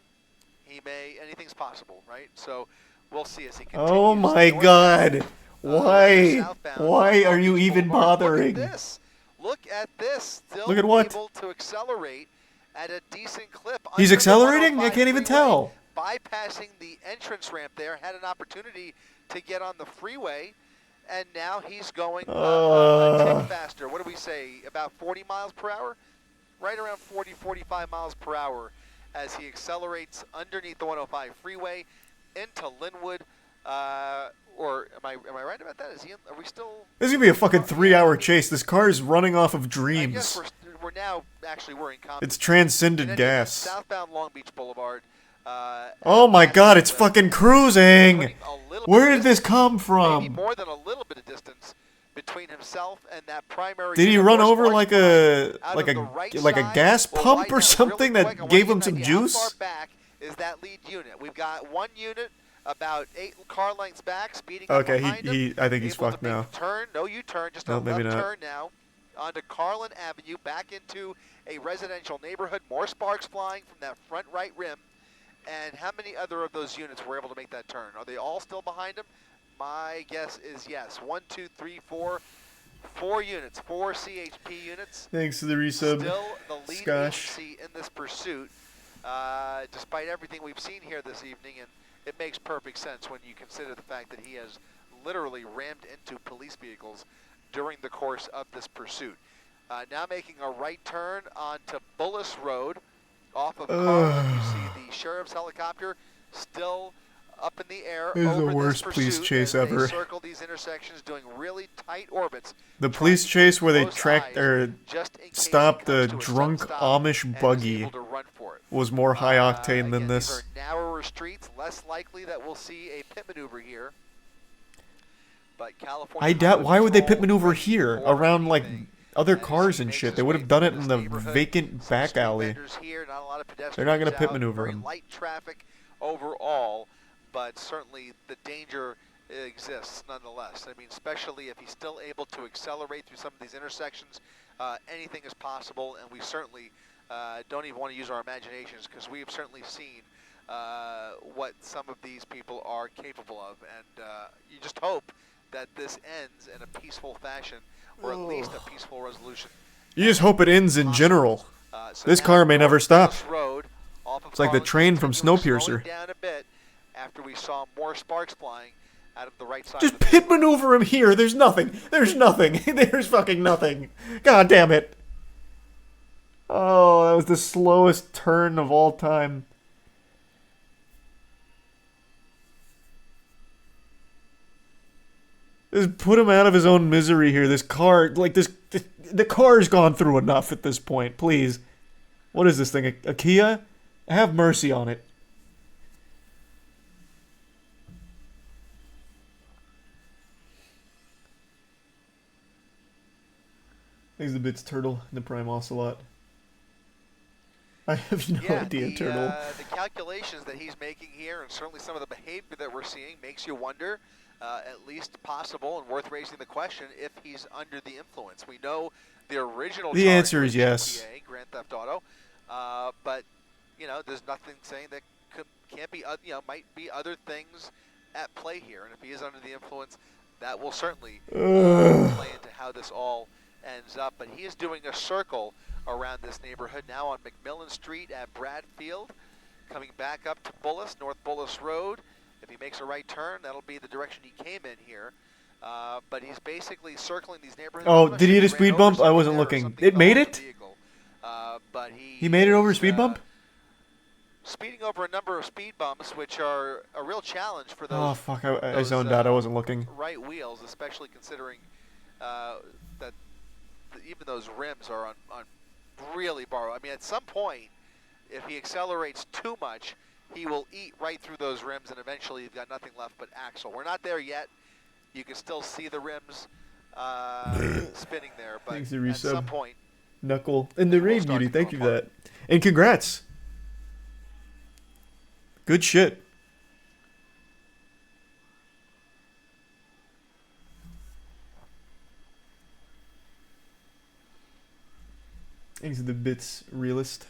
anything's possible, right? So we'll see as he continues. Oh my God! Why? Why are you even bothering? Look at this. Still Look at what? Able to accelerate at a decent clip. He's accelerating? I can't even tell. Bypassing the entrance ramp there, had an opportunity to get on the freeway, and now he's going a tick faster. What do we say? About 40 miles per hour? Right around 40, 45 miles per hour as he accelerates underneath the 105 freeway into Linwood. Or am I right about that? Are we still? This is gonna be a fucking 3-hour chase. This car is running off of I dreams. guess we're now actually we're in Compton. It's transcended In any gas. event, southbound Long Beach Boulevard. Oh my god, it's fucking cruising! Where did this come Maybe from? more than a little bit of distance between himself and that primary. Did he unit. run More over spark like a out like of a the right like a side. gas We'll pump widen or that something really that quick. I want gave to him get some an idea how juice? far back is that lead unit? We've got one unit about 8 car lengths back, speeding up Okay, behind him. I think he's able to fucked make now. the turn, no U-turn, just No, a maybe left not. turn now onto Carlin Avenue, back into a residential neighborhood. More sparks flying from that front right rim. And how many other of those units were able to make that turn? Are they all still behind him? My guess is yes. 1, 2, 3, 4. 4 units, 4 CHP units. Thanks to the resub, Still the lead Skosh. agency in this pursuit, despite everything we've seen here this evening, and it makes perfect sense when you consider the fact that he has literally rammed into police vehicles during the course of this pursuit. Now making a right turn onto Bullis Road off of Carlin. You see the sheriff's helicopter still up in the air. This is the over worst this police pursuit chase as ever. They circle these intersections, doing really tight orbits. The police chase where they close tracked eyes or just in case stopped he comes the to a drunk sudden stop Amish and is buggy able to run for it. was more high octane than Again, this. These are narrower streets, less likely that we'll see a pit maneuver here. But California I doubt. Highway Why would they pit Patrol maneuver ready here for around like anything other as cars he and makes shit? his They would way have done through it in this the neighborhood. vacant Some back street alley. vendors here, not a lot of They're not gonna pedestrians pit out, maneuver very him. light traffic overall, but certainly the danger exists nonetheless. I mean, especially if he's still able to accelerate through some of these intersections, anything is possible, and we certainly don't even want to use our imaginations because we have certainly seen what some of these people are capable of, and you just hope that this ends in a peaceful fashion, or at least a peaceful resolution. You just hope it ends in general. So This now car may never North stop. Bullis Road, off of It's like the Carlin, train from continuing slowing Snowpiercer. down a bit after we saw more sparks flying out of the right side. Just of the pit maneuver him here. There's nothing. There's nothing. There's fucking nothing. God damn it. Oh, that was the slowest turn of all time. Just put him out of his own misery here. This car, like this, the car's gone through enough at this point. Please. What is this thing? A Kia? Have mercy on it. Thanks the bits, Turtle, and the Prime Ocelot. I have no idea, Turtle. The calculations that he's making here, and certainly some of the behavior that we're seeing, makes you wonder, at least possible and worth raising the question, if he's under the influence. We know the original The charge answer is was yes. GTA, Grand Theft Auto, but you know, there's nothing saying that can't be, you know, might be other things at play here. And if he is under the influence, that will certainly play into how this all ends up. But he is doing a circle around this neighborhood now on McMillan Street at Bradfield, coming back up to Bullis, North Bullis Road. If he makes a right turn, that'll be the direction he came in here. But he's basically circling these neighborhoods. Oh, did he hit a speed bump? I wasn't looking. It made it? But He made it over a speed bump? Speeding over a number of speed bumps, which are a real challenge for those. Oh, fuck. I zoned out. I wasn't looking. Right wheels, especially considering that even those rims are on really borrowed. I mean, at some point, if he accelerates too much, he will eat right through those rims, and eventually you've got nothing left but axle. We're not there yet. You can still see the rims spinning there, but Thanks, the at resub. some point, Knuckle. And the raid beauty. Thank you for that. And congrats. Good shit. Thanks to the bits realist.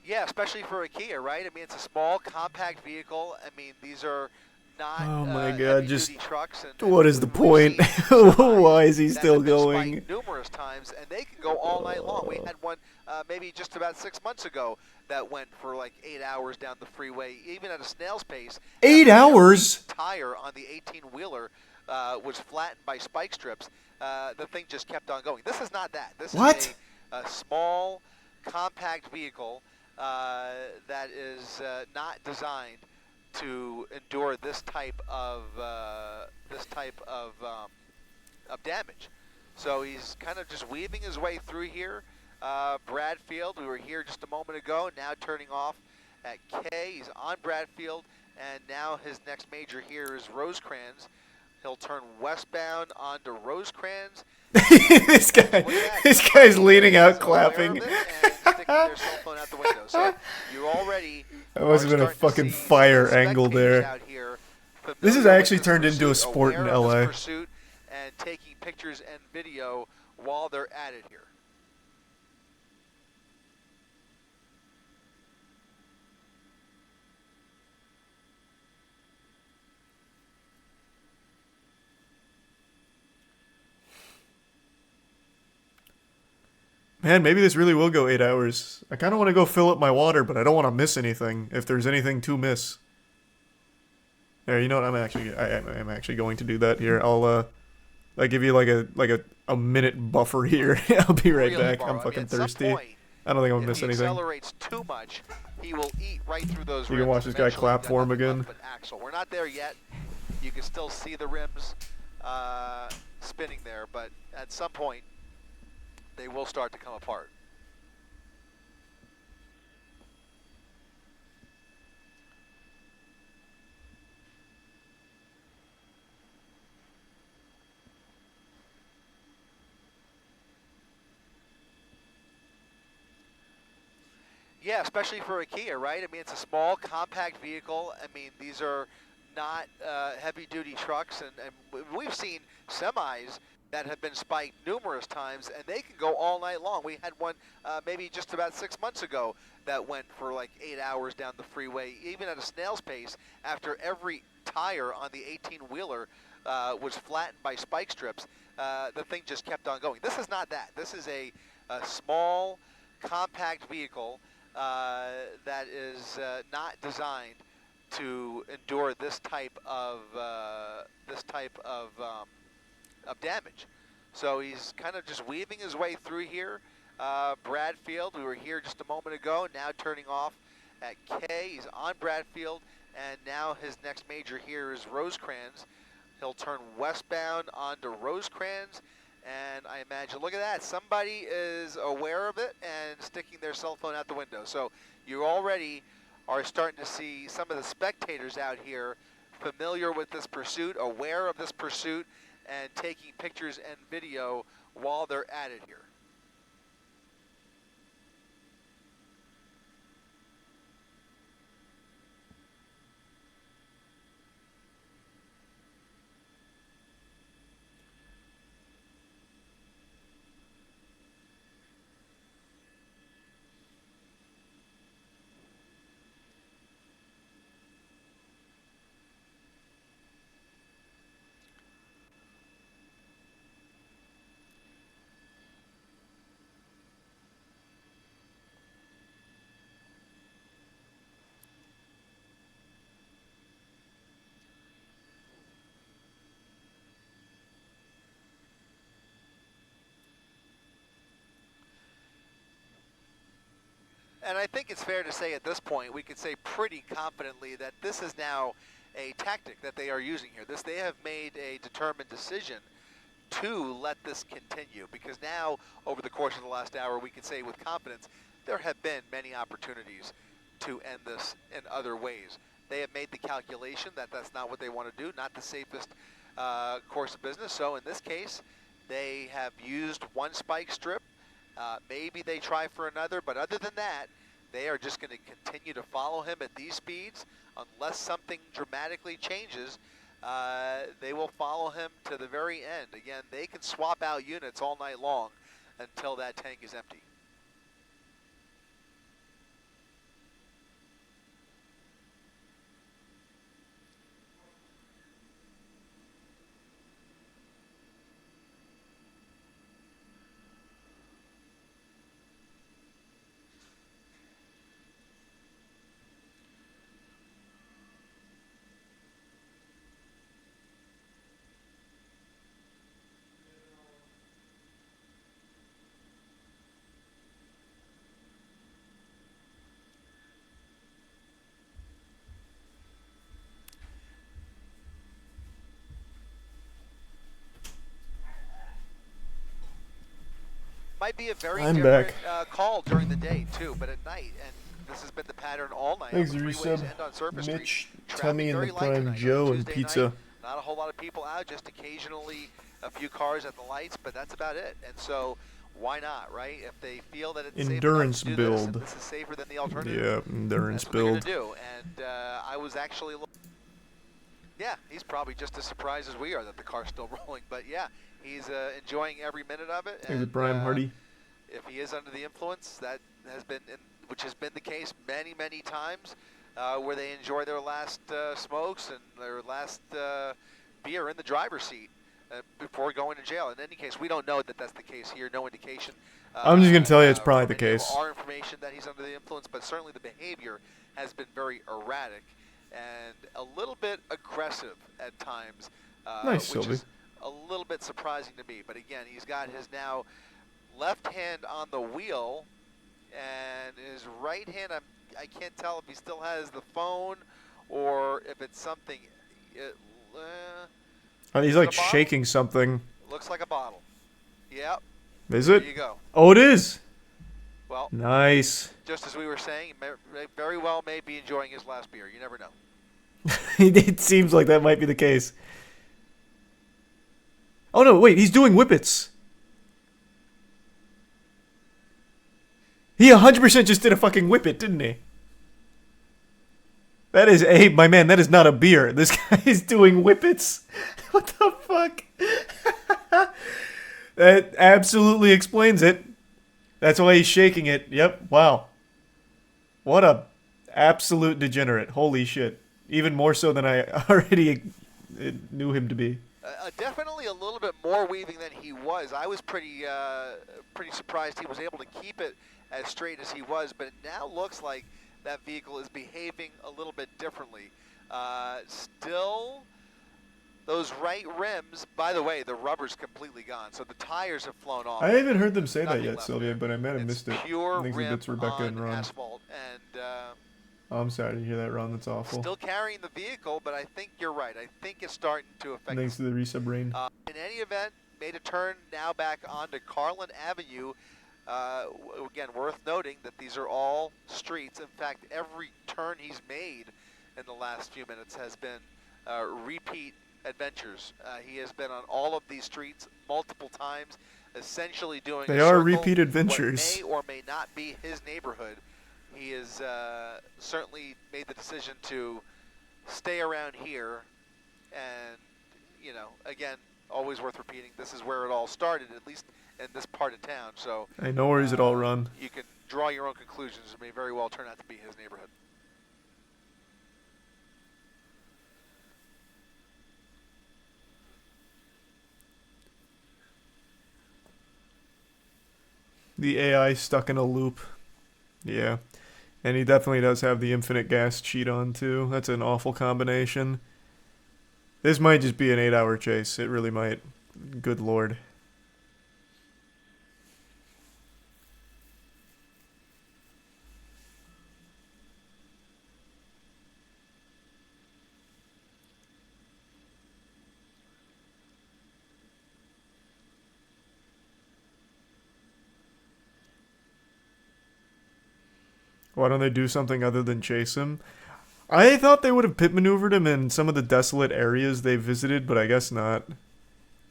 yeah, especially for a Kia, right? I mean, it's a small, compact vehicle. I mean, these are not Oh my god, heavy-duty just trucks. what is the point? Why is he still going? Numerous times, and they can go all night long. We had one maybe just about 6 months ago that went for like 8 hours down the freeway, even at a snail's pace. 8 hours? Tire on the 18-wheeler was flattened by spike strips. The thing just kept on going. This is not that. This What? is a small, compact vehicle that is not designed to endure this type of damage. So he's kind of just weaving his way through here. Bradfield, we were here just a moment ago, now turning off at K. He's on Bradfield, and now his next major here is Rosecrans. He'll turn westbound onto Rosecrans. this guy's leaning out clapping. So you already that must have been a fucking fire angle there. This has actually turned into a sport in LA. And taking pictures and video while they're at it here. Man, maybe this really will go 8 hours. I kind of want to go fill up my water, but I don't want to miss anything, if there's anything to miss. There, you know what? I'm actually going to do that here. I'll give you like a minute buffer here. I'll be right back. I'm fucking thirsty. I don't think I'm gonna miss anything. Accelerates too much, he will eat right through those you can watch this guy clap for him again. Axle. We're not there yet. You can still see the rims spinning there, but at some point they will start to come apart. Yeah, especially for a Kia, right? I mean, it's a small, compact vehicle. I mean, these are not heavy-duty trucks, and we've seen semis that have been spiked numerous times, and they can go all night long. We had one maybe just about 6 months ago that went for like 8 hours down the freeway, even at a snail's pace, after every tire on the 18-wheeler was flattened by spike strips. The thing just kept on going. This is not that. This is a small, compact vehicle that is not designed to endure this type of damage. So he's kind of just weaving his way through here. Bradfield, we were here just a moment ago, now turning off at K. He's on Bradfield, and now his next major here is Rosecrans. He'll turn westbound onto Rosecrans. And I imagine, look at that, somebody is aware of it and sticking their cell phone out the window. So you already are starting to see some of the spectators out here familiar with this pursuit, aware of this pursuit, and taking pictures and video while they're at it here. And I think it's fair to say at this point, we could say pretty confidently that this is now a tactic that they are using here. They have made a determined decision to let this continue, because now, over the course of the last hour, we can say with confidence, there have been many opportunities to end this in other ways. They have made the calculation that that's not what they want to do, not the safest course of business. So in this case, they have used one spike strip. Maybe they try for another, but other than that, they are just going to continue to follow him at these speeds. Unless something dramatically changes, they will follow him to the very end. Again, they can swap out units all night long until that tank is empty. might be a very I'm different back. call during the day too, but at night, and this has been the pattern all night. Thanks, on the resub. freeways and on Surface Mitch, Street. Tummy in the Prime, Joe, and Pizza. Night, not a whole lot of people out, just occasionally a few cars at the lights, but that's about it. And so, why not, right? If they feel that it's Endurance safe enough to do build. this, and this is safer than the alternative. Yeah, endurance that's build. What they're gonna do. And I was actually, yeah, he's probably just as surprised as we are that the car's still rolling. But yeah, he's enjoying every minute of it. Thanks, Prime Hardy. If he is under the influence, that has been, which has been the case many, many times, where they enjoy their last smokes and their last beer in the driver's seat before going to jail. In any case, we don't know that that's the case here. No indication. I'm just gonna tell you, it's probably the case. Our information that he's under the influence, but certainly the behavior has been very erratic and a little bit aggressive at times, Nice, which Sylvie. is a little bit surprising to me. But again, he's got his now left hand on the wheel, and his right hand, I can't tell if he still has the phone or if it's something. He's like shaking something. Looks like a bottle. Yep. Is it? There you go. Oh, it is. Well, nice. Just as we were saying, very well may be enjoying his last beer. You never know. It seems like that might be the case. Oh no, wait, he's doing whippets. He 100% just did a fucking whippet, didn't he? That is my man, that is not a beer. This guy is doing whippets. What the fuck? That absolutely explains it. That's why he's shaking it. Yep, wow. What a absolute degenerate. Holy shit. Even more so than I already knew him to be. Definitely a little bit more weaving than he was. I was pretty surprised he was able to keep it as straight as he was, but it now looks like that vehicle is behaving a little bit differently. Still, those right rims, by the way, the rubber's completely gone, so the tires have flown off. I haven't heard them say that Nothing yet, left Sylvia, there. but I might have missed it. Pure Thanks rim to Rebecca on and Ron. asphalt, and Oh, I'm sorry to hear that, Ron. That's awful. still carrying the vehicle, but I think you're right. I think it's starting to affect. Thanks to the resub rain. In any event, made a turn now back onto Carlin Avenue. Again, worth noting that these are all streets. In fact, every turn he's made in the last few minutes has been repeat adventures. He has been on all of these streets multiple times, essentially doing They a are circle, repeat adventures. What may or may not be his neighborhood. He has certainly made the decision to stay around here, and, you know, again, always worth repeating, this is where it all started, at least in this part of town. So Hey, no worries at all, Ron. you can draw your own conclusions. It may very well turn out to be his neighborhood. The AI stuck in a loop. Yeah. And he definitely does have the infinite gas cheat on, too. That's an awful combination. This might just be an 8-hour chase. It really might. Good lord. Why don't they do something other than chase him? I thought they would have pit maneuvered him in some of the desolate areas they visited, but I guess not.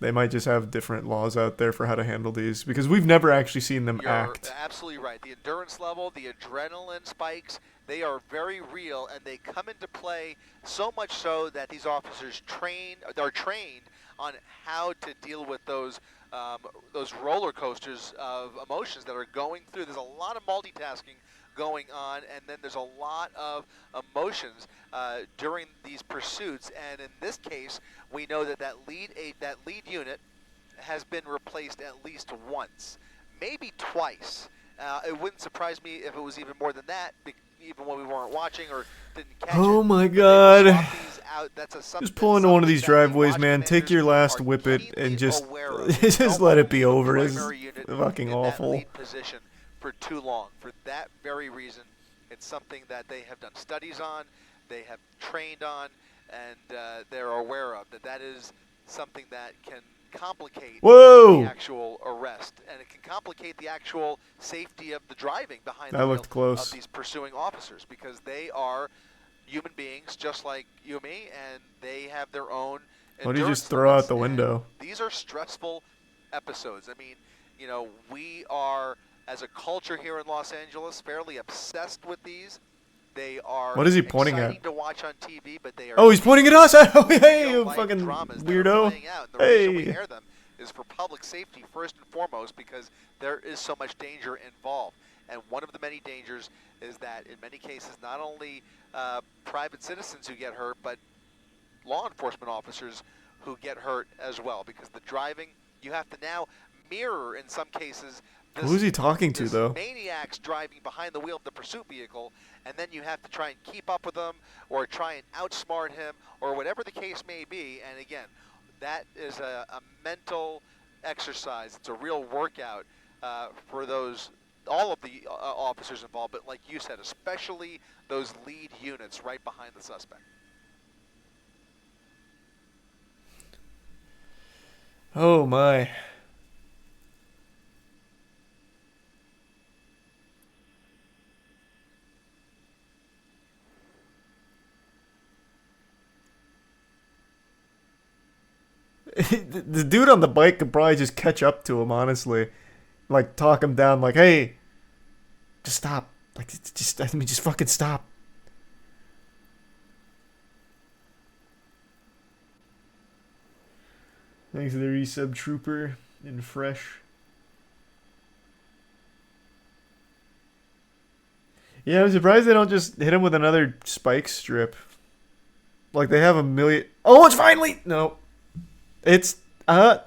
They might just have different laws out there for how to handle these, because we've never actually seen them act. You're absolutely right. The endurance level, the adrenaline spikes, they are very real, and they come into play so much so that these officers are trained on how to deal with those roller coasters of emotions that are going through. There's a lot of multitasking going on, and then there's a lot of emotions during these pursuits. And in this case, we know that that lead unit has been replaced at least once, maybe twice. It wouldn't surprise me if it was even more than that, even when we weren't watching or didn't catch Oh it. my god. That's Just pull into one of these driveways, man. Take your last whippet and just let it be over. It's fucking awful. Lead position for too long. For that very reason, it's something that they have done studies on, they have trained on, and they're aware of. That is something that can complicate Whoa! the actual arrest, and it can complicate the actual safety of the driving behind That the looked wheel close. of these pursuing officers, because they are human beings just like you and me, and they have their own What did you just endurance throw out limits, the and window? These are stressful episodes. I mean, you know, we are, as a culture here in Los Angeles, fairly obsessed with these. They are What is he pointing exciting at? to watch on TV, but they are Oh, he's pointing at us! Hey, you real-life fucking dramas that are weirdo! playing out. And the reason we Hey! air them is for public safety first and foremost, because there is so much danger involved. And one of the many dangers is that in many cases, not only private citizens who get hurt, but law enforcement officers who get hurt as well, because the driving, you have to now mirror in some cases this, Who's he talking to, this though? maniac's driving behind the wheel of the pursuit vehicle, and then you have to try and keep up with him or try and outsmart him or whatever the case may be. And again, that is a mental exercise. It's a real workout for all of the officers involved, but like you said, especially those lead units right behind the suspect. Oh my. The dude on the bike could probably just catch up to him, honestly. Like, talk him down, like, hey, just stop. Like, just fucking stop. Thanks to the resub trooper in fresh. Yeah, I'm surprised they don't just hit him with another spike strip. Like, they have a million. Oh, it's finally. No. It's I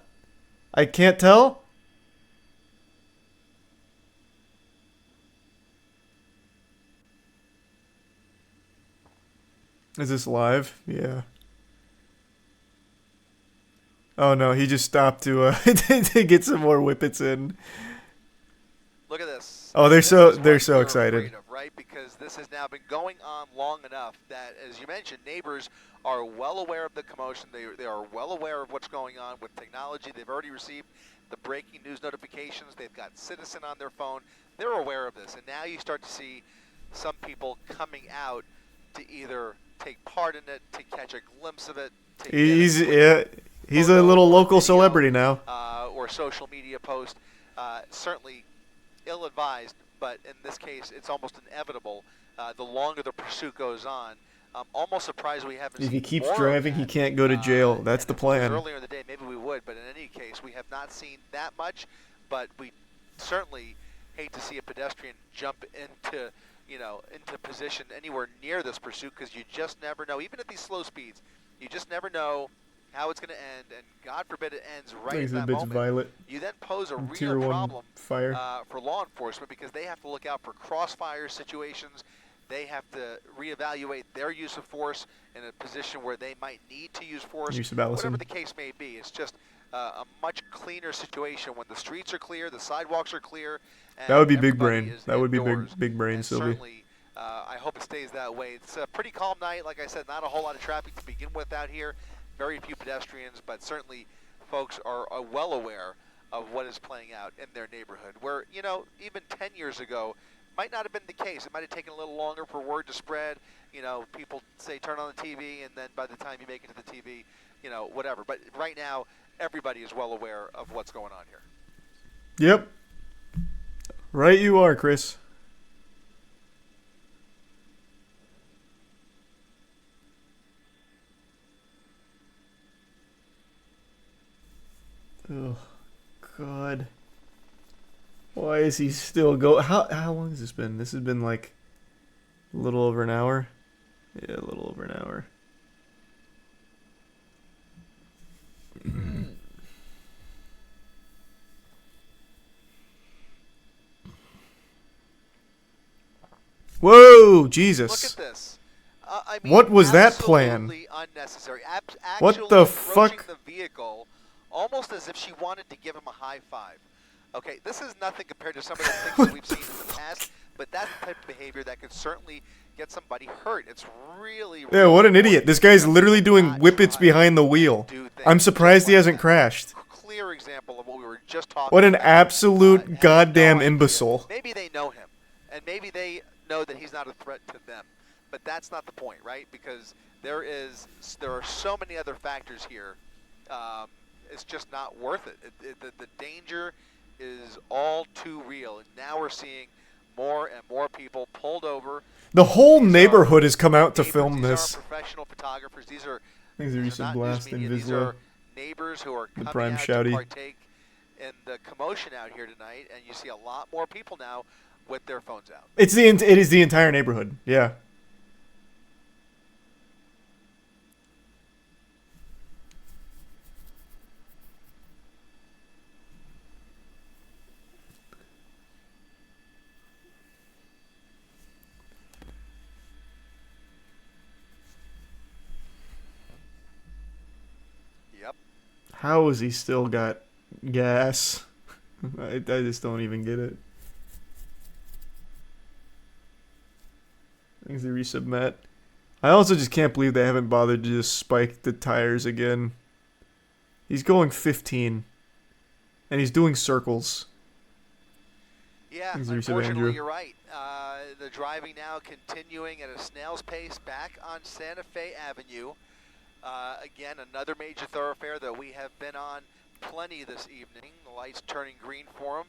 can't tell. Is this live? Yeah. Oh no, he just stopped to to get some more whippets in. Look at this. Oh, they're This so we're excited. afraid of, right? Because this has now been going on long enough that, as you mentioned, neighbors are well aware of the commotion. They are well aware of what's going on with technology. They've already received the breaking news notifications. They've got Citizen on their phone. They're aware of this, and now you start to see some people coming out to either take part in it, to catch a glimpse of it. He's a little local celebrity now. Or social media post. Certainly ill-advised, but in this case, it's almost inevitable. The longer the pursuit goes on, I'm almost surprised we haven't If seen he keeps more driving, of he that. can't go to jail. That's the plan. Earlier in the day, maybe we would, but in any case, we have not seen that much. But we certainly hate to see a pedestrian jump into, into position anywhere near this pursuit, because you just never know. Even at these slow speeds, you just never know how it's going to end, and God forbid it ends right at that moment. Violet. You then pose a Tier real 1 problem fire. For law enforcement, because they have to look out for crossfire situations. They have to reevaluate their use of force in a position where they might need to use force. Use of Allison. Whatever the case may be, it's just a much cleaner situation when the streets are clear, the sidewalks are clear. And That would be big everybody brain. is That would be indoors. big brain, And Sylvie. certainly, I hope it stays that way. It's a pretty calm night. Like I said, not a whole lot of traffic to begin with out here. Very few pedestrians, but certainly folks are well aware of what is playing out in their neighborhood, where, even 10 years ago, might not have been the case. It might have taken a little longer for word to spread. People say turn on the TV, and then by the time you make it to the TV, whatever. But right now, everybody is well aware of what's going on here. Yep. Right you are, Chris. Oh, God. Why is he still go? How long has this been? This has been like a little over an hour. Yeah, a little over an hour. Whoa, Jesus. Look at this. I mean, what was that plan? Absolutely unnecessary. What the fuck? The vehicle, almost as if she wanted to give him a high five. Okay, this is nothing compared to some of the things that we've seen in the past, but that's the type of behavior that could certainly get somebody hurt. It's really Yeah, what an idiot. This guy's literally doing whippets behind the wheel. I'm surprised he hasn't crashed. example of what we were just talking What an about. absolute goddamn imbecile. Maybe they know him, and maybe they know that he's not a threat to them. But that's not the point, right? Because there are so many other factors here. It's just not worth it. The danger is all too real, and now we're seeing more and more people pulled over. The whole neighborhood has come out to film These this. aren't professional photographers. These are Recent blast in These Vizsla. are neighbors who are The coming prime out shouty. to partake in the commotion out here tonight, and you see a lot more people now with their phones out. It is the entire neighborhood. Yeah. Yep. How has he still got gas? I just don't even get it. Thanks to resubmit. I also just can't believe they haven't bothered to just spike the tires again. He's going 15. And he's doing circles. Yeah, Thanks to resub, unfortunately, Andrew. you're right. The driving now continuing at a snail's pace back on Santa Fe Avenue. Again, another major thoroughfare that we have been on plenty this evening. The lights turning green for them,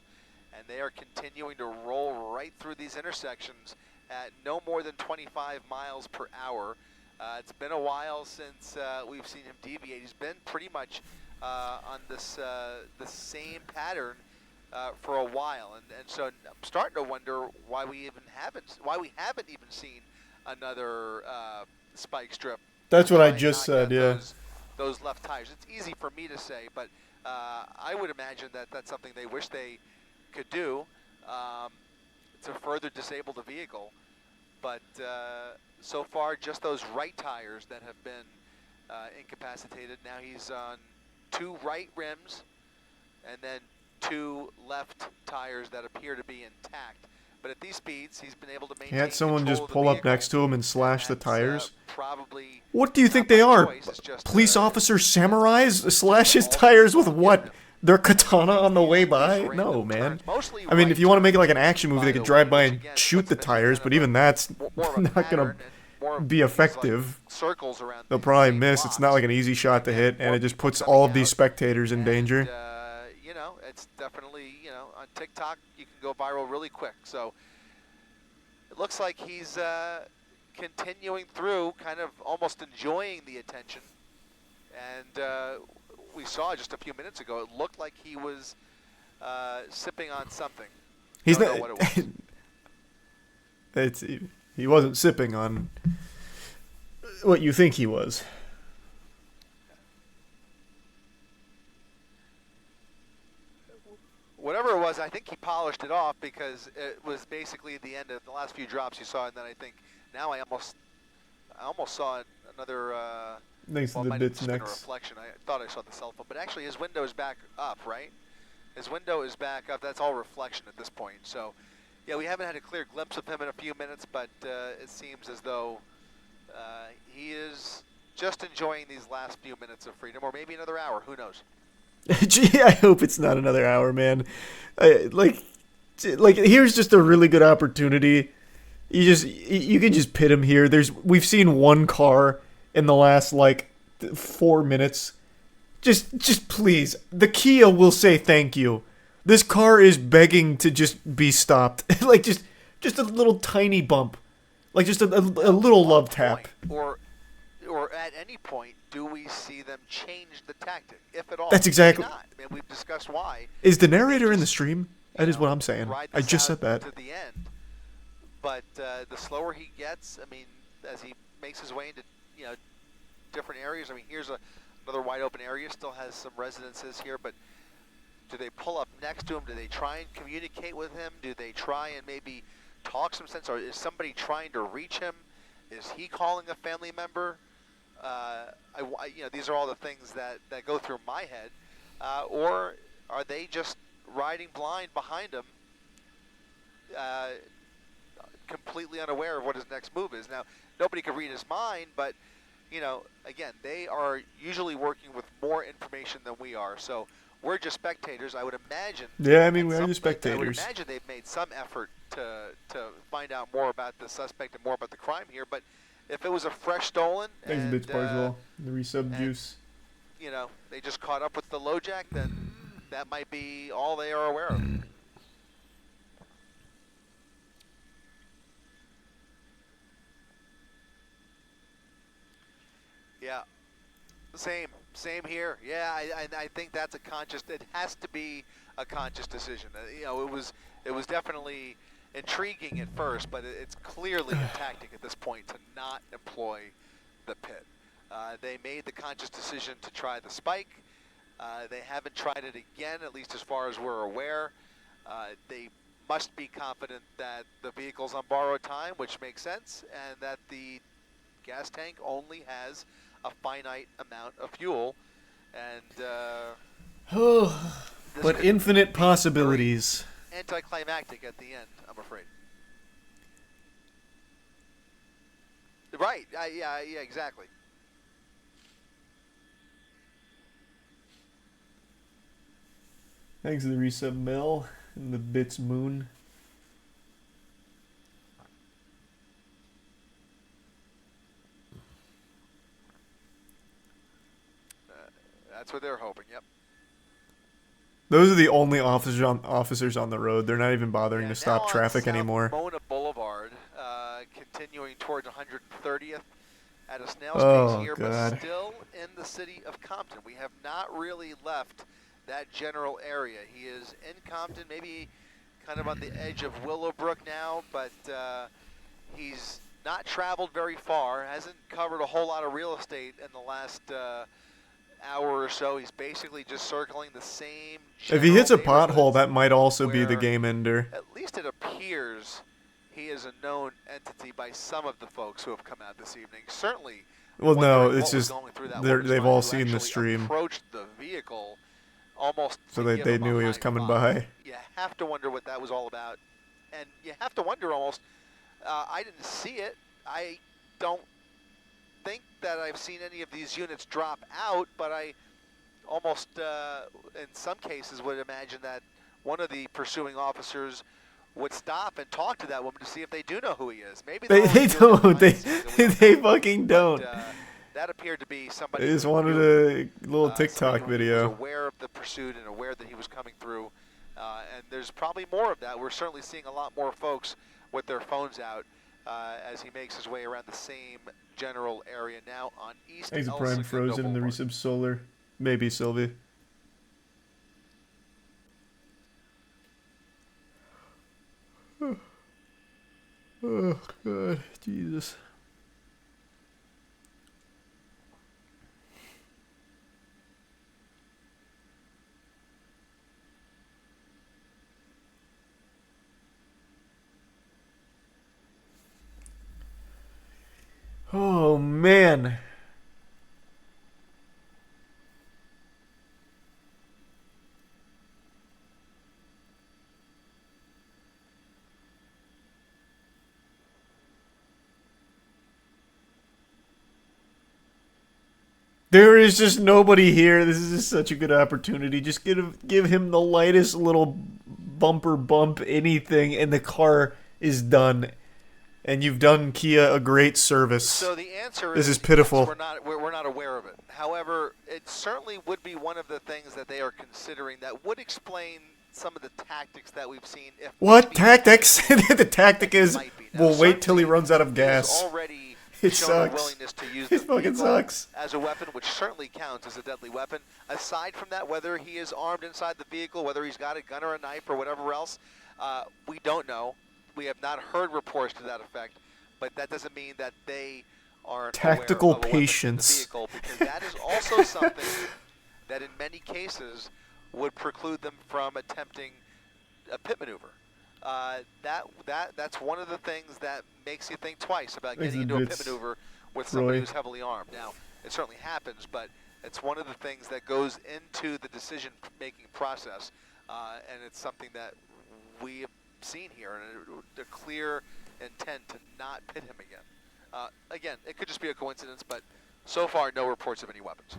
and they are continuing to roll right through these intersections at no more than 25 miles per hour. It's been a while since we've seen him deviate. He's been pretty much on this the same pattern for a while, and so I'm starting to wonder why we haven't even seen another spike strip. That's what I Try just knock out said, yeah. Those left tires. It's easy for me to say, but I would imagine that that's something they wish they could do to further disable the vehicle. But so far, just those right tires that have been incapacitated. Now he's on 2 right rims and then 2 left tires that appear to be intact. But at these speeds, he's been able to maintain Can't someone control just of the pull up vehicle. next to him and slash the tires? Probably What do you think they are? Police officer samurais? Slash his tires with what? Their katana on the way by? No, man. I mean, if you want to make it like an action movie, they could drive by and shoot the tires, but even that's not going to be effective. Circles around. They'll probably miss. It's not like an easy shot to hit, and it just puts all of these spectators in danger. You know, it's definitely, you know, on TikTok, you can go viral really quick. So it looks like he's continuing through, kind of almost enjoying the attention. And we saw just a few minutes ago, it looked like he was sipping on something. He's Don't not. know what it was. He wasn't sipping on what you think he was. Whatever it was, I think he polished it off because it was basically the end of the last few drops you saw, and then I think now I almost saw another. Thanks to well, the it might bits have been a next. reflection. I thought I saw the cell phone, but actually his window is back up, right? His window is back up. That's all reflection at this point. So, yeah, we haven't had a clear glimpse of him in a few minutes, but it seems as though he is just enjoying these last few minutes of freedom, or maybe another hour. Who knows? Gee, I hope it's not another hour, man. Like here's just a really good opportunity. You can just pit him here. We've seen one car in the last 4 minutes. Just please, the Kia will say thank you. This car is begging to just be stopped. just a little tiny bump, just a little love tap. Or at any point, do we see them change the tactic, if at all? That's exactly. Maybe not. I mean, we've discussed why. Is the narrator in the stream? That is what I'm saying. I just said that. To the end. But the slower he gets, I mean, as he makes his way into different areas. I mean, here's another wide open area. Still has some residences here, but do they pull up next to him? Do they try and communicate with him? Do they try and maybe talk some sense? Or is somebody trying to reach him? Is he calling a family member? These are all the things that go through my head. Or are they just riding blind behind him, completely unaware of what his next move is? Now, nobody can read his mind, but, again, they are usually working with more information than we are. So we're just spectators. I would imagine. Yeah, I mean, we are I just would spectators. imagine they've made some effort to find out more about the suspect and more about the crime here. But if it was a fresh stolen, Thanks, and, Bitch Barzwell. The resub juice. you know, they just caught up with the LoJack, then that might be all they are aware of. Yeah, same here. Yeah, I think that's a conscious. It has to be a conscious decision. You know, it was definitely intriguing at first, but it's clearly a tactic at this point to not employ the pit. They made the conscious decision to try the spike. They haven't tried it again, at least as far as we're aware. They must be confident that the vehicle's on borrowed time, which makes sense, and that the gas tank only has a finite amount of fuel. And but infinite possibilities. Anticlimactic at the end, I'm afraid. Right, yeah, exactly. Thanks to the resub Mel and the Bits Moon. That's what they're hoping, yep. Those are the only officers on the road. They're not even bothering to stop traffic anymore. Mona Boulevard, continuing towards 130th at a snail's pace here, but still in the city of Compton. We have not really left that general area. He is in Compton, maybe kind of on the edge of Willowbrook now, but he's not traveled very far, hasn't covered a whole lot of real estate in the last hour or so. He's basically just circling the same. If he hits a pothole, that might also be the game ender. At least it appears he is a known entity by some of the folks who have come out this evening. Certainly. Well, no, it's just they've all seen the stream. Approached the vehicle almost. So they knew he was coming by. You have to wonder what that was all about, and you have to wonder almost. I didn't see it. I don't think that I've seen any of these units drop out, but I almost, in some cases, would imagine that one of the pursuing officers would stop and talk to that woman to see if they do know who he is. Maybe they don't. They fucking don't. That appeared to be somebody. They just wanted a little TikTok video. Was aware of the pursuit and aware that he was coming through, and there's probably more of that. We're certainly seeing a lot more folks with their phones out as he makes his way around the same general area now on East. Thanks to Prime Frozen and the resub Solar. Maybe Sylvie. Oh God, Jesus. Oh man. There is just nobody here. This is just such a good opportunity. Just give him the lightest little bumper bump, anything, and the car is done. And you've done Kia a great service. So the answer this is pitiful. We're not aware of it. However, it certainly would be one of the things that they are considering that would explain some of the tactics that we've seen. If what tactics? The tactic is we'll wait till he runs out of gas. Already it shown sucks. A willingness to use it fucking sucks. As a weapon, which certainly counts as a deadly weapon. Aside from that, whether he is armed inside the vehicle, whether he's got a gun or a knife or whatever else, we don't know. We have not heard reports to that effect, but that doesn't mean that they aren't tactical aware of patience. The vehicle, because that is also something that in many cases would preclude them from attempting a pit maneuver. That's one of the things that makes you think twice about getting into a pit maneuver with somebody who's heavily armed. Now, it certainly happens, but it's one of the things that goes into the decision-making process, and it's something that we have seen here, and a clear intent to not pit him again. Again, it could just be a coincidence, but so far, no reports of any weapons.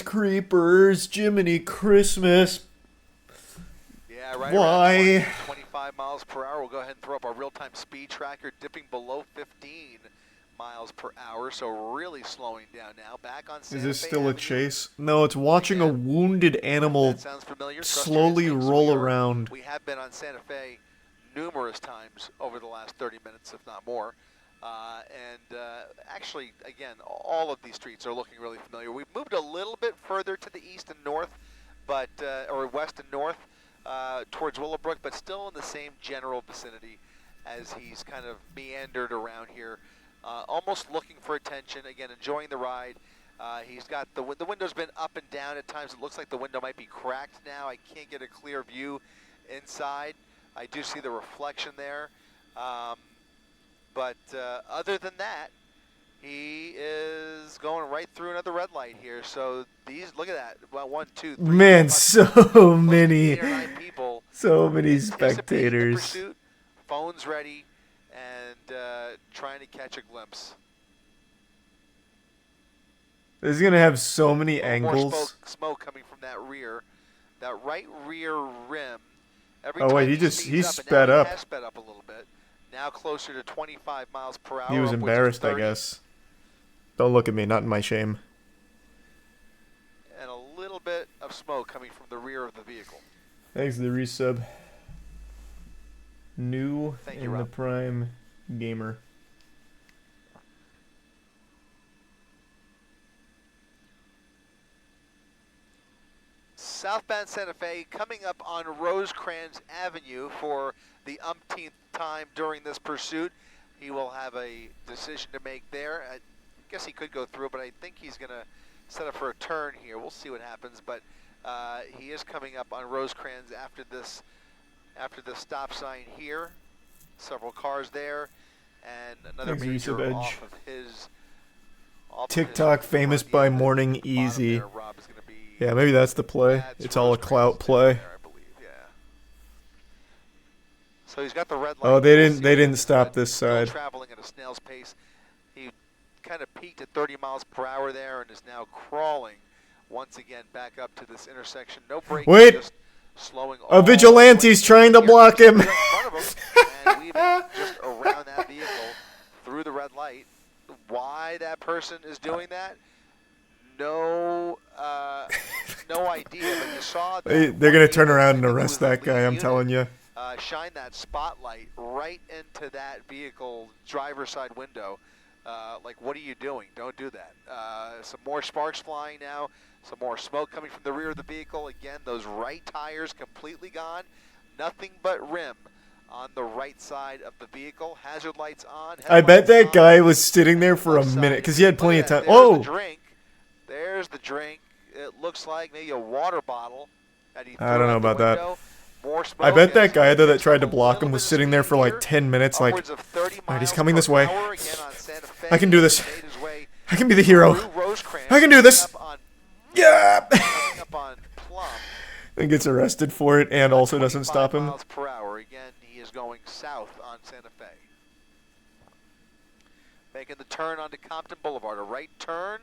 creepers, creepers, Jiminy Christmas. Yeah, right. Why? Around 25 miles per hour. We'll go ahead and throw up our real-time speed tracker, dipping below 15 miles per hour. So really slowing down now. Back on Santa Is this Fe still Avenue. a chase? No, it's watching a wounded animal That sounds familiar. Trust your slowly instincts. roll around. We have been on Santa Fe numerous times over the last 30 minutes, if not more. Actually, again, all of these streets are looking really familiar. We've moved a little bit further to the east and north, but or west and north towards Willowbrook, but still in the same general vicinity as he's kind of meandered around here, almost looking for attention. Again, enjoying the ride. He's got the window's been up and down at times. It looks like the window might be cracked now. I can't get a clear view inside. I do see the reflection there. But other than that, he is going right through another red light here. So these, look at that. Well, 1, 2, 3. Man, so many, 8 or 9 people so many anticipating the spectators. pursuit, phones ready, and trying to catch a glimpse. This is gonna have so many More angles. smoke coming from that right rear rim. Every Oh wait, time he speeds sped and now up. He has sped up a little bit. Now closer to 25 miles per hour. He was upwards of embarrassed, I 30. guess. Don't look at me, not in my shame. And a little bit of smoke coming from the rear of the vehicle. Thanks to the resub. New Thank you, in the Rob. Prime Gamer. Southbound Santa Fe coming up on Rosecrans Avenue for the umpteenth time during this pursuit. He will have a decision to make there. I guess he could go through, but I think he's going to set up for a turn here. We'll see what happens, but he is coming up on Rosecrans after this stop sign here. Several cars there, and another Thanks, major Resub Edge. off of his TikTok famous by morning easy. Yeah, maybe that's the play. It's all a clout play. So he's got the red light. Oh, they didn't stop this Still side. traveling at a snail's pace. He kind of peaked at 30 miles per hour there and is now crawling once again back up to this intersection. No braking, Wait! just slowing all A vigilante's trying to block him. in front of him and weaving just around that vehicle through the red light. Why that person is doing that? No idea, but you saw that They're gonna turn around and arrest that guy, I'm telling you. shine that spotlight right into that vehicle driver's side window. Like, what are you doing? Don't do that. Some more sparks flying now. Some more smoke coming from the rear of the vehicle. Again, those right tires completely gone. Nothing but rim on the right side of the vehicle. Hazard lights on. I bet that guy was sitting there for a minute because he had plenty of time. There's Oh, the drink. There's the drink. It looks like maybe a water bottle. That he I threw don't know out the about that. window. More I smoke bet that as guy though that there's tried to a block little him bit was of sitting there speed for like here. 10 minutes like, Upwards of 30 alright, he's miles coming per this way. hour again on Santa Fe. I can do this. Made his way I can be the hero. through Rosecrans, I can do this. coming up on- Yeah. coming up on Plum. And gets arrested for it and also doesn't 25 stop him. miles per hour. Again, he is going south on Santa Fe. Making the turn onto Compton Boulevard. A right turn,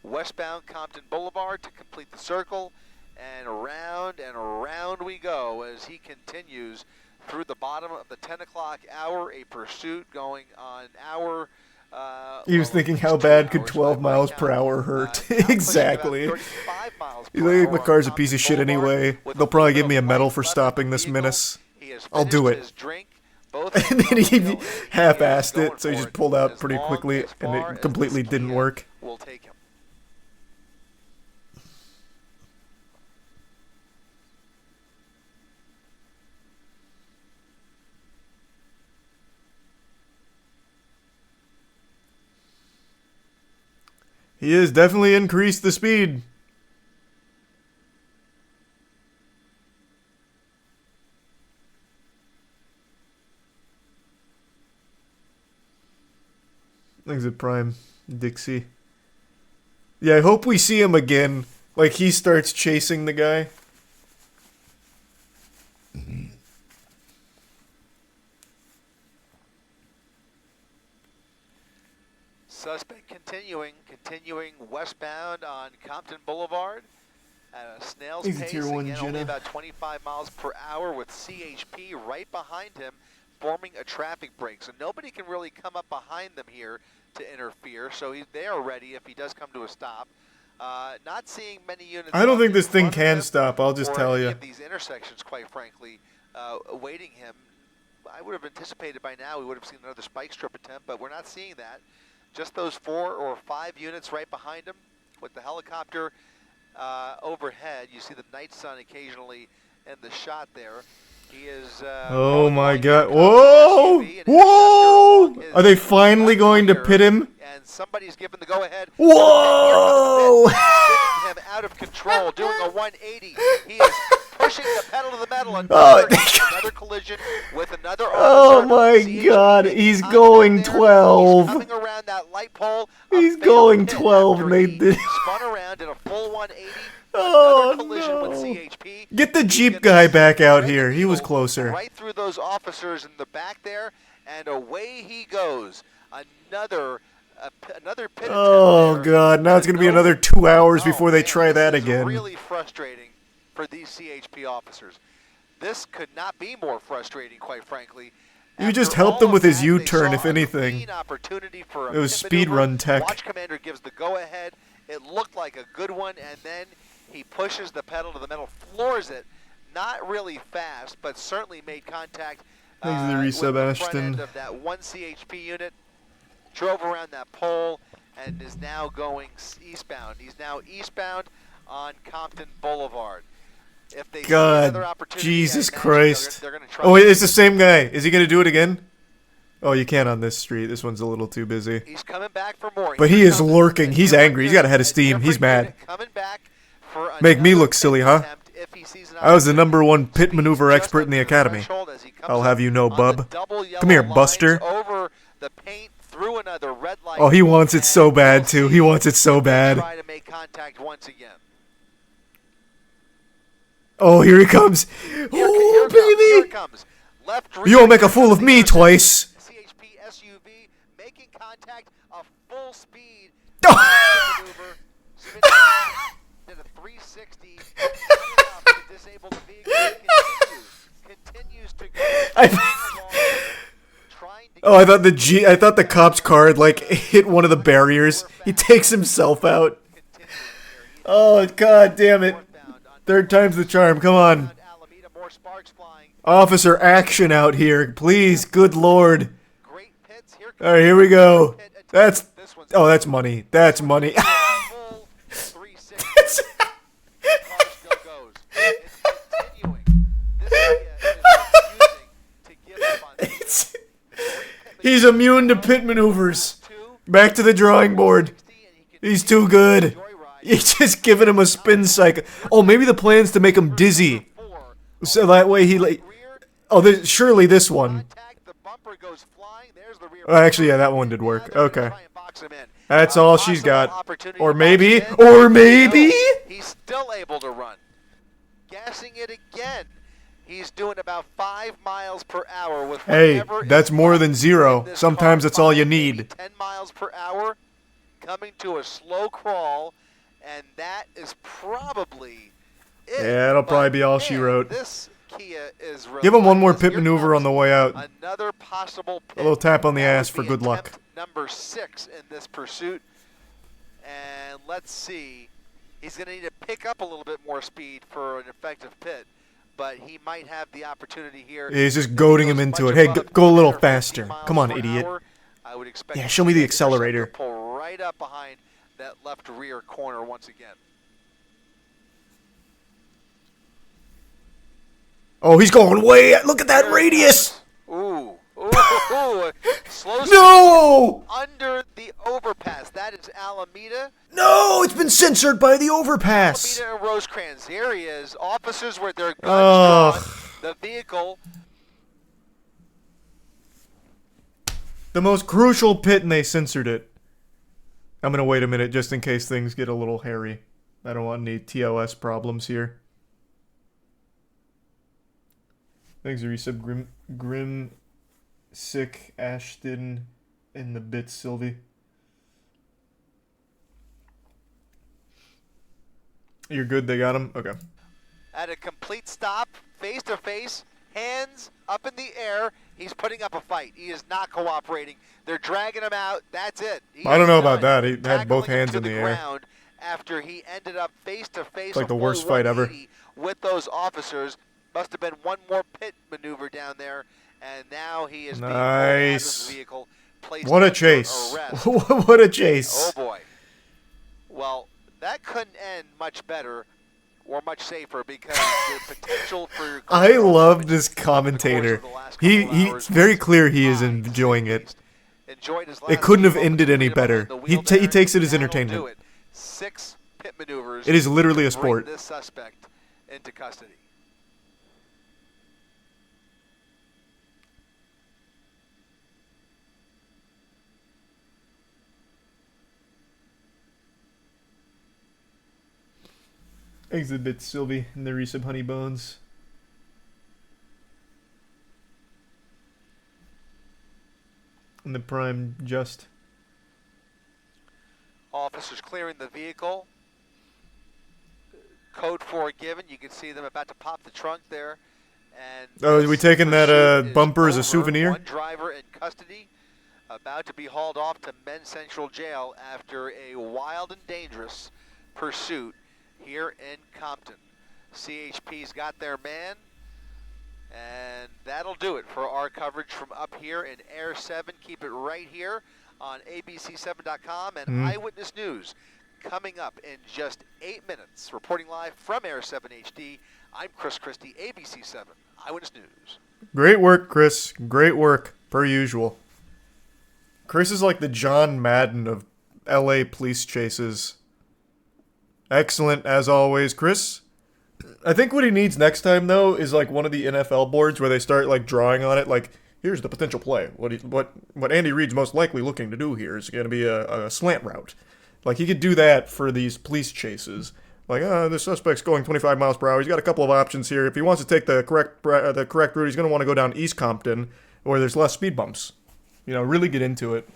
westbound Compton Boulevard to complete the circle. And around we go as he continues through the bottom of the 10 o'clock hour. A pursuit going on hour. He was thinking, how bad could 12 miles per hour hurt? Exactly. He's like, my car's a piece of shit anyway. They'll probably give me a medal for stopping this menace. I'll do it. And then he half-assed it, so he just pulled out pretty quickly, and it completely didn't work. We'll take him. He has definitely increased the speed. Thanks at Prime, Dixie. Yeah, I hope we see him again. Like, he starts chasing the guy. Suspect continuing westbound on Compton Boulevard at a snail's He's a pace. tier 1 Again, only Jenna. about 25 miles per hour with CHP right behind him, forming a traffic break. So nobody can really come up behind them here to interfere. So they are ready if he does come to a stop. Not seeing many units. I don't think in this thing front of can him stop, I'll just or tell any you. of these intersections, quite frankly, awaiting him. I would have anticipated by now we would have seen another spike strip attempt, but we're not seeing that. Just those 4 or 5 units right behind him with the helicopter overhead. You see the night sun occasionally in the shot there. He is. Oh my god. Whoa! Whoa! Are they finally going to pit him? And somebody's given the go-ahead. Whoa! Spinning him out of control, doing a 180. He is pushing the pedal to the metal. Another collision with another officer. Oh my god, he's going 12. He's coming around that light pole. He's going 12 and they did. Spun around in a full 180. Oh collision with no. CHP. Get the Jeep guy back out here. He was closer. Right through those officers in the back there, and away he goes. Another pit. Oh god, now it's going to be another 2 hours before they try that again. Really frustrating for these CHP officers. This could not be more frustrating, quite frankly. You just helped him with his U-turn, if anything. It was speedrun tech. Watch Commander gives the go-ahead. It looked like a good one, and then he pushes the pedal to the metal, floors it. Not really fast, but certainly made contact Thanks to the with resub, the front Ashton. end of that one CHP unit. Drove around that pole and is now going eastbound. He's now eastbound on Compton Boulevard. If they see another God, opportunity, Jesus I imagine Christ. they're gonna try Oh wait, it's the same guy. Is he going to do it again? Oh, you can't on this street. This one's a little too busy. He's coming back for more. But he is lurking. He's angry. He's got a head of steam. He's mad. Make me look silly, huh? I was the #1 pit maneuver expert in the academy. I'll have you know, bub. Come here, Buster. Over the paint, through another red light. Oh, he wants it so bad, too. He wants it so bad. Try to make contact once again. Oh, here he comes. Oh, baby. You won't make a fool of me twice. CHP SUV making contact, a full speed maneuver, spinning at a 360, to disable the vehicle. Continues to go. Oh, I thought the cop's car like hit one of the barriers. He takes himself out. Oh, god damn it. Third time's the charm. Come on. Officer action out here, please. Good lord. All right, here we go. That's money. That's money. He's immune to pit maneuvers. Back to the drawing board. He's too good. He's just giving him a spin cycle. Oh, maybe the plan's to make him dizzy. So that way he like... Oh, surely this one. Oh, actually, yeah, that one did work. Okay. That's all she's got. Or maybe... He's still able to run. Gassing it again. He's doing about 5 miles per hour with Hey, that's more than 0. Sometimes that's all you need. 10 miles per hour, coming to a slow crawl, and that is probably it. Yeah, that'll probably be all she wrote. This Kia is Give him one more pit maneuver on the way out. another possible pit. A little tap on the That ass would for be good luck. attempt number 6 in this pursuit. And let's see. He's going to need to pick up a little bit more speed for an effective pit. But he might have the opportunity here. He's just goading him into it. Hey, go a little faster. Come on, idiot. I would expect Yeah, show me the accelerator. Pull right up behind that left rear corner once again. Oh, he's going way... Look at that radius! Ooh. Slow No! Under the overpass. That is Alameda. No, it's been censored by the overpass. Alameda and Rosecrans. Here he is. Officers with their guns drawn. The vehicle. The most crucial pit, and they censored it. I'm gonna wait a minute just in case things get a little hairy. I don't want any TOS problems here. Thanks, resub Grim, Sick, Ashton, and the bits, Sylvie. You're good, they got him? Okay. At a complete stop, face to face, hands up in the air. He's putting up a fight. He is not cooperating. They're dragging him out. That's it. I don't know about that. He had both hands in the air. After he ended up face to face. It's like the worst fight ever. With those officers. Must have been one more pit maneuver down there, and now he is being pulled out of his vehicle. What a chase. What a chase. Oh boy. Well, that couldn't end much better or much safer because the potential for I love this commentator. He's very clear he is enjoying it. It couldn't have ended any better. He takes it as entertainment. 6 pit maneuvers. It is literally a sport. This suspect into custody. Exhibit Sylvie and the resub Honey Bones. And the Prime Just. Officers clearing the vehicle. Code 4 given. You can see them about to pop the trunk there. And oh, are we taking that bumper as a souvenir? One driver in custody, about to be hauled off to Men's Central Jail after a wild and dangerous pursuit here in Compton. CHP's got their man, and that'll do it for our coverage from up here in Air 7. Keep it right here on abc7.com and Eyewitness News. Coming up in just 8 minutes, reporting live from Air 7 HD, I'm Chris Christie, ABC7 Eyewitness News. Great work, Chris. Great work, per usual. Chris is like the John Madden of LA police chases. Excellent, as always, Chris. I think what he needs next time, though, is like one of the NFL boards where they start like drawing on it, like, here's the potential play. What Andy Reid's most likely looking to do here is going to be a slant route. Like, he could do that for these police chases. Like, the suspect's going 25 miles per hour. He's got a couple of options here. If he wants to take the correct route, he's going to want to go down East Compton, where there's less speed bumps. You know, really get into it.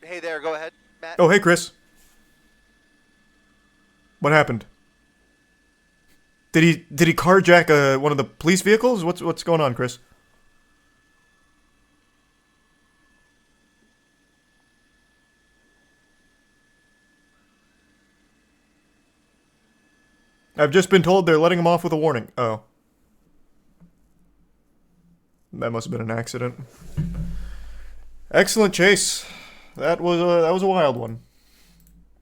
Hey there, go ahead, Matt. Oh, hey, Chris. What happened? Did he carjack one of the police vehicles? What's going on, Chris? I've just been told they're letting him off with a warning. Oh. That must have been an accident. Excellent chase. That was a wild one.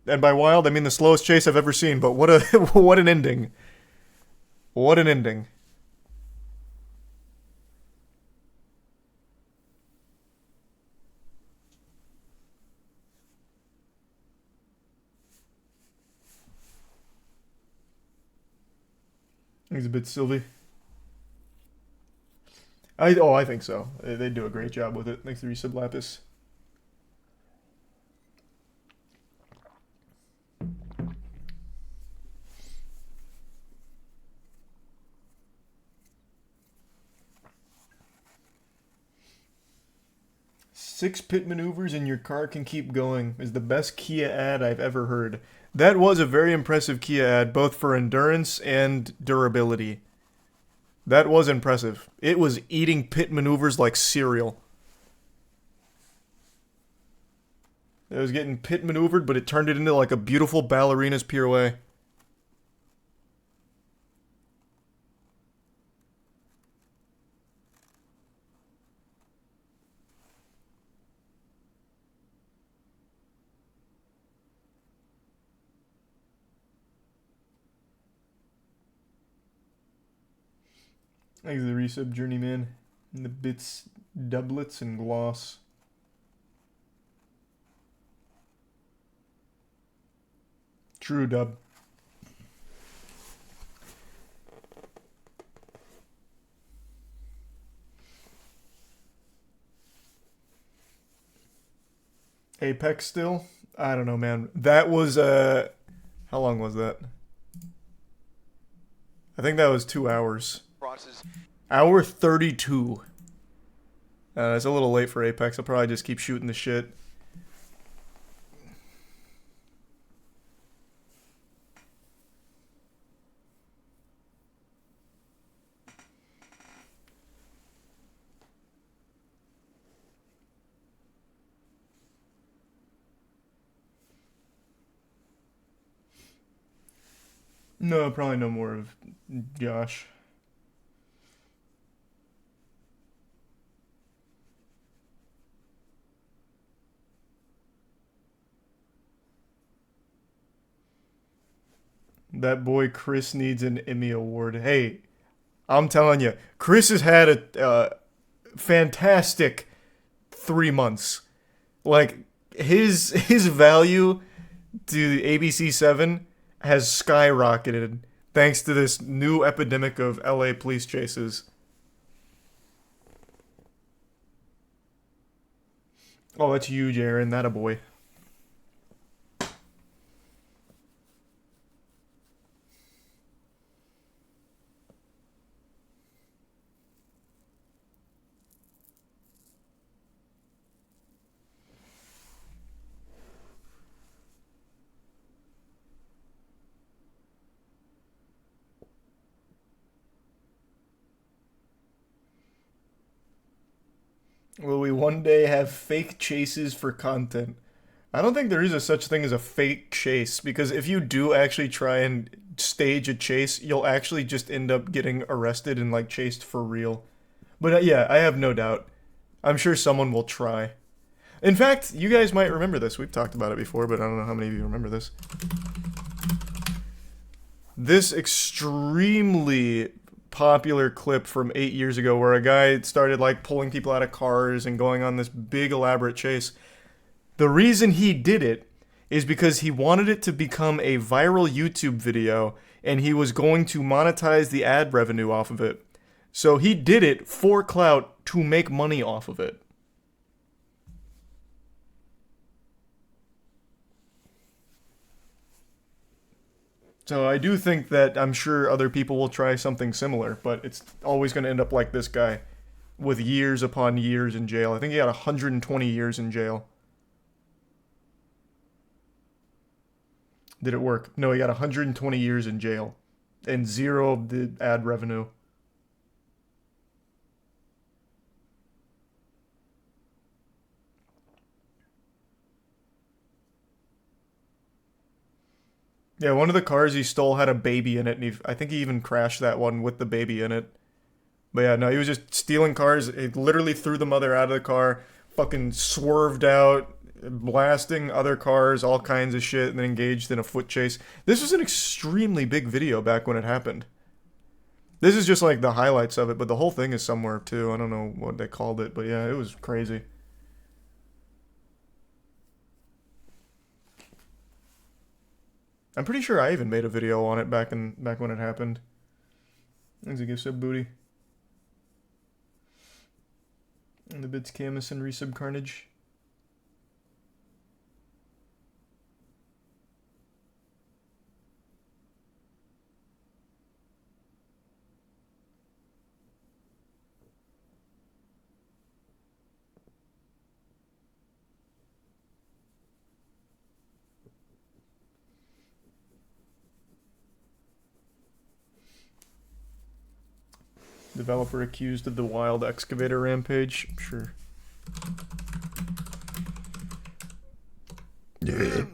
And by wild, I mean the slowest chase I've ever seen, but what an ending. What an ending. He's a bit Sylvie. I think so. They do a great job with it. Thanks to Resub Lapis. "6 pit maneuvers and your car can keep going" is the best Kia ad I've ever heard. That was a very impressive Kia ad, both for endurance and durability. That was impressive. It was eating pit maneuvers like cereal. It was getting pit maneuvered, but it turned it into like a beautiful ballerina's pirouette. Thanks to the resub Journeyman and the bits, doublets, and gloss. True dub. Apex still? I don't know, man. That was, how long was that? I think that was 2 hours. Hour 32. It's a little late for Apex. I'll probably just keep shooting the shit. No, probably no more of Josh. That boy Chris needs an Emmy award. Hey, I'm telling you, Chris has had a fantastic 3 months. Like his value to the ABC7 has skyrocketed thanks to this new epidemic of LA police chases. Oh, that's huge, Aaron. That a boy. Will we one day have fake chases for content? I don't think there is a such thing as a fake chase, because if you do actually try and stage a chase, you'll actually just end up getting arrested and like chased for real. But yeah, I have no doubt. I'm sure someone will try. In fact, you guys might remember this. We've talked about it before, but I don't know how many of you remember this. This extremely popular clip from 8 years ago where a guy started like pulling people out of cars and going on this big elaborate chase. The reason he did it is because he wanted it to become a viral YouTube video and he was going to monetize the ad revenue off of it. So he did it for clout to make money off of it. So I do think that I'm sure other people will try something similar, but it's always going to end up like this guy with years upon years in jail. I think he got 120 years in jail. Did it work? No, he got 120 years in jail and 0 of the ad revenue. Yeah, one of the cars he stole had a baby in it, and I think he even crashed that one with the baby in it. But yeah, no, he was just stealing cars. He literally threw the mother out of the car, fucking swerved out, blasting other cars, all kinds of shit, and then engaged in a foot chase. This was an extremely big video back when it happened. This is just like the highlights of it, but the whole thing is somewhere too. I don't know what they called it, but yeah, it was crazy. I'm pretty sure I even made a video on it back when it happened. Thanks a gift sub, booty. And the bits Camus and resub Carnage. Developer accused of the wild excavator rampage. Sure. Yeah.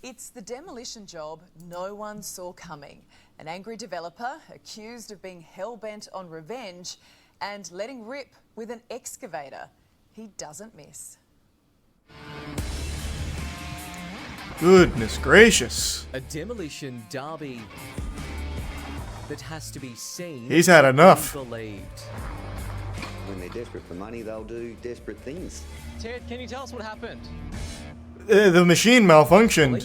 It's the demolition job no one saw coming. An angry developer accused of being hell-bent on revenge and letting rip with an excavator. He doesn't miss. Goodness gracious. A demolition derby that has to be seen. He's had enough. Believed. When they're desperate for money, they'll do desperate things. Ted, can you tell us what happened? The machine malfunctioned.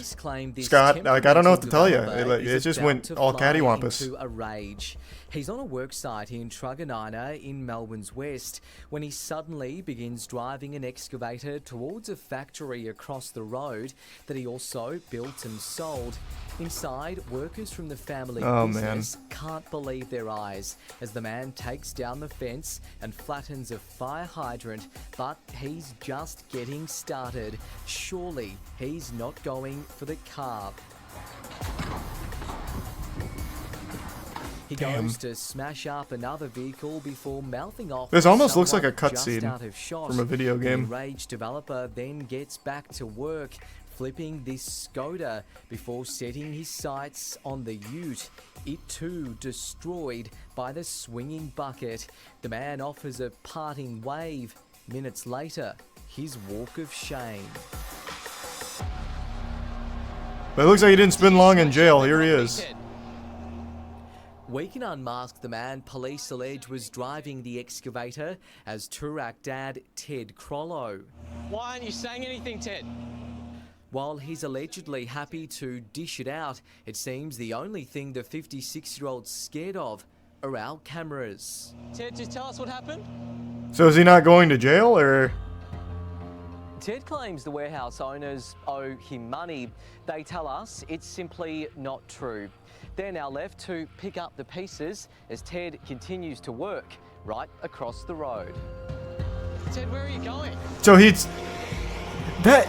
Scott, like, I don't know what to tell you. It just went all cattywampus. Into a rage. He's on a work site in Truganina in Melbourne's west when he suddenly begins driving an excavator towards a factory across the road that he also built and sold. Inside, workers from the family business can't believe their eyes as the man takes down the fence and flattens a fire hydrant, but he's just getting started. Surely he's not going for the carb. He Damn. goes to smash up another vehicle before mouthing off. This almost looks like a someone just cutscene out of shot. from a video game. The enraged developer then gets back to work, flipping this Skoda before setting his sights on the ute. It too destroyed by the swinging bucket. The man offers a parting wave. Minutes later, his walk of shame. But it looks like he didn't spend long in jail. Here he is. We can unmask the man police allege was driving the excavator as Turak dad Ted Crollo. Why aren't you saying anything, Ted? While he's allegedly happy to dish it out, it seems the only thing the 56-year-old's scared of are our cameras. Ted, just tell us what happened. So is he not going to jail, or? Ted claims the warehouse owners owe him money. They tell us it's simply not true. They're now left to pick up the pieces as Ted continues to work right across the road. Ted, where are you going? So he's... That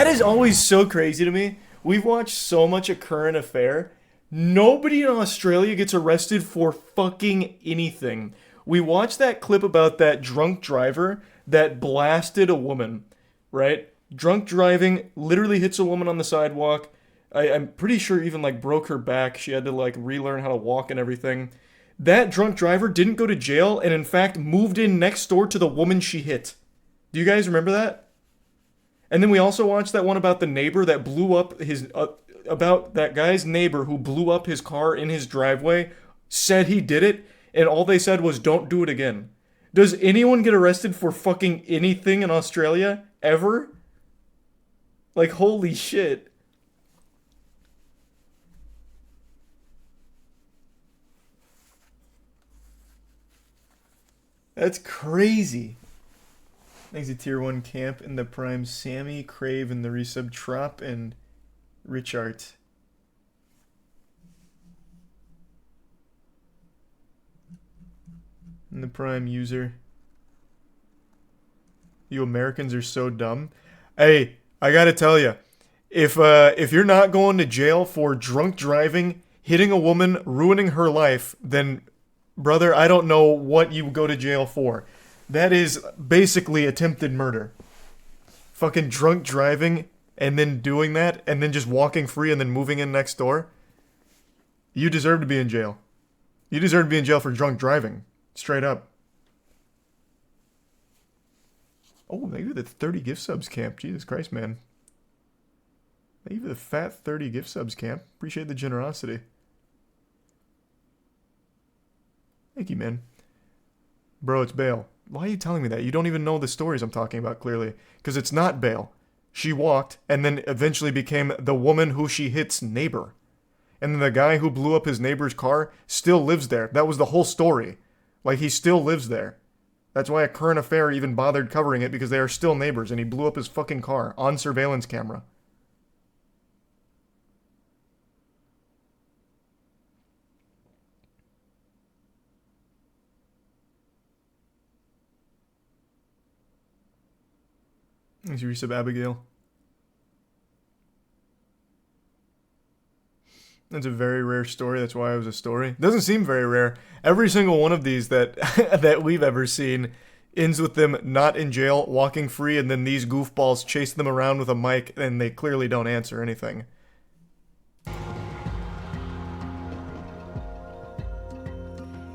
is always so crazy to me. We've watched so much A Current Affair. Nobody in Australia gets arrested for fucking anything. We watched that clip about that drunk driver that blasted a woman, right? Drunk driving, literally hits a woman on the sidewalk. I'm pretty sure even like broke her back. She had to like relearn how to walk and everything. That drunk driver didn't go to jail and in fact moved in next door to the woman she hit. Do you guys remember that? And then we also watched that one about the neighbor that blew up his... about that guy's neighbor who blew up his car in his driveway, said he did it, and all they said was, don't do it again. Does anyone get arrested for fucking anything in Australia? Ever? Like, holy shit. That's crazy. Thanks to Tier 1 Camp in the Prime, Sammy, Crave in the resub, Trop, and Richard. And the Prime user. You Americans are so dumb. Hey, I gotta tell you, if you're not going to jail for drunk driving, hitting a woman, ruining her life, then, brother, I don't know what you go to jail for. That is basically attempted murder. Fucking drunk driving and then doing that and then just walking free and then moving in next door. You deserve to be in jail. You deserve to be in jail for drunk driving. Straight up. Oh, thank you for the 30 gift subs, Camp. Jesus Christ, man. Thank you for the fat 30 gift subs, Camp. Appreciate the generosity. Thank you, man. Bro, it's Bale. Why are you telling me that? You don't even know the stories I'm talking about, clearly. Because it's not Bale. She walked, and then eventually became the woman who she hit's neighbor. And then the guy who blew up his neighbor's car still lives there. That was the whole story. Like, he still lives there. That's why A Current Affair even bothered covering it, because they are still neighbors, and he blew up his fucking car on surveillance camera. Thanks, you resub Abigail. That's a very rare story. That's why it was a story. It doesn't seem very rare. Every single one of these that that we've ever seen ends with them not in jail, walking free, and then these goofballs chase them around with a mic, and they clearly don't answer anything.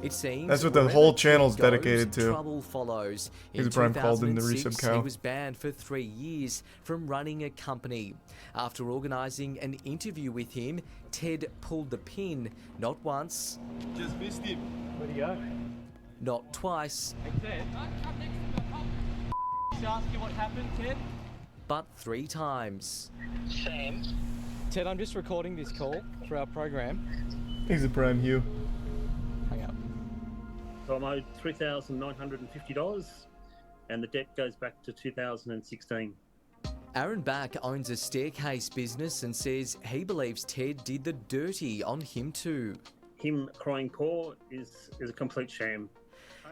It seems that's what the whole channel's goes, dedicated to. Trouble follows. In Prime called in the 2006, resub cow. he was banned for 3 years from running a company. After organising an interview with him, Ted pulled the pin, not once, just missed him. Where'd he go? not twice, Hey, Ted. Just ask you what happened, Ted. but 3 times. Sam. Ted, I'm just recording this call for our program. Thanks to Prime Hugh. Hang up. So I'm owed $3,950, and the debt goes back to 2016. Aaron Back owns a staircase business and says he believes Ted did the dirty on him too. Him crying poor is a complete sham.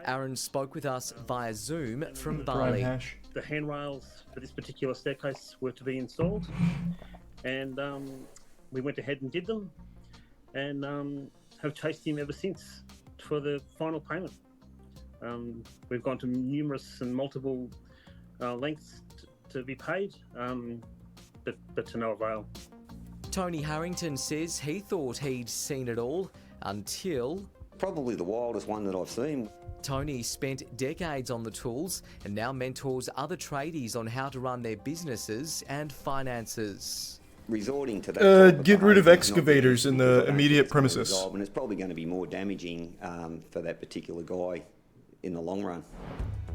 Aaron spoke with us via Zoom from Prime Bali. hash. The handrails for this particular staircase were to be installed, and we went ahead and did them, and have chased him ever since for the final payment. We've gone to numerous and multiple lengths to be paid, but to no avail. Tony Harrington says he thought he'd seen it all until... Probably the wildest one that I've seen. Tony spent decades on the tools and now mentors other tradies on how to run their businesses and finances. Resorting to that get rid of excavators in the immediate premises. And it's probably going to be more damaging for that particular guy in the long run.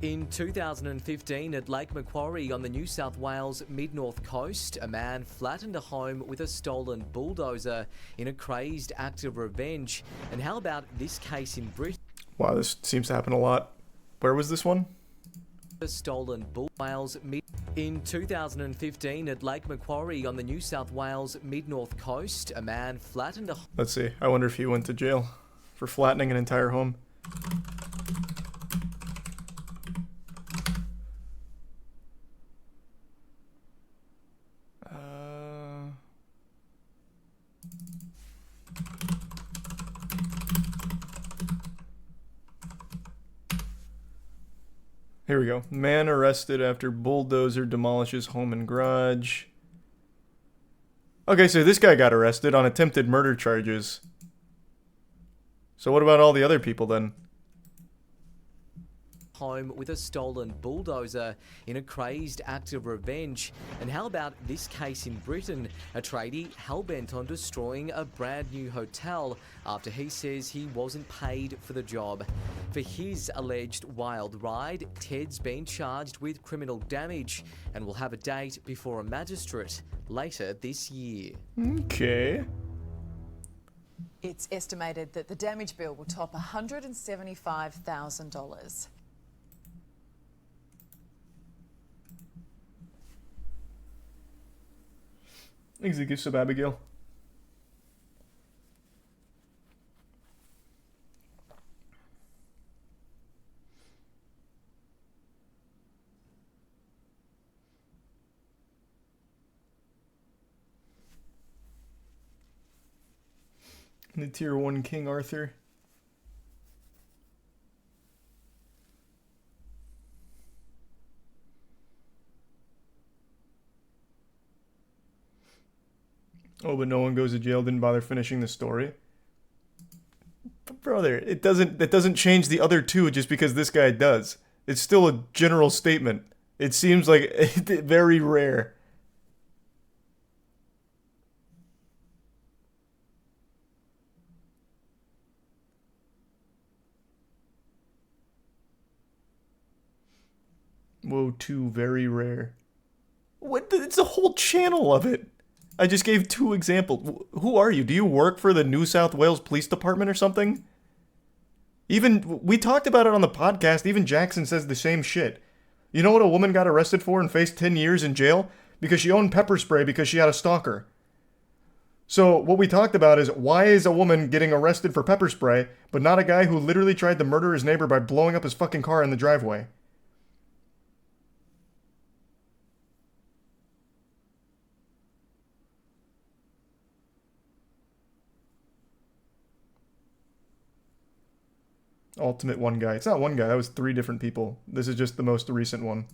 In 2015 at Lake Macquarie on the New South Wales mid-north coast, a man flattened a home with a stolen bulldozer in a crazed act of revenge. And how about this case in Britain? Wow, this seems to happen a lot. Where was this one? A stolen In 2015 at Lake Macquarie on the New South Wales mid-north coast, a man flattened a... Let's see. I wonder if he went to jail for flattening an entire home. Here we go. Man arrested after bulldozer demolishes home and garage. Okay, so this guy got arrested on attempted murder charges. So what about all the other people then? Home with a stolen bulldozer in a crazed act of revenge. And how about this case in Britain? A tradie hell-bent on destroying a brand new hotel after he says he wasn't paid for the job. For his alleged wild ride, Ted's been charged with criminal damage and will have a date before a magistrate later this year. Okay. It's estimated that the damage bill will top $175,000. Easy gift sub Abigail. The tier 1 King Arthur. Oh, but no one goes to jail, didn't bother finishing the story. But brother, it doesn't change the other two just because this guy does. It's still a general statement. It seems like very rare. Whoa, two, very rare. What? It's a whole channel of it. I just gave 2 examples. Who are you? Do you work for the New South Wales Police Department or something? Even, we talked about it on the podcast, even Jackson says the same shit. You know what a woman got arrested for and faced 10 years in jail? Because she owned pepper spray because she had a stalker. So what we talked about is, why is a woman getting arrested for pepper spray, but not a guy who literally tried to murder his neighbor by blowing up his fucking car in the driveway? Ultimate one guy. It's not one guy, that was 3 different people. This is just the most recent one.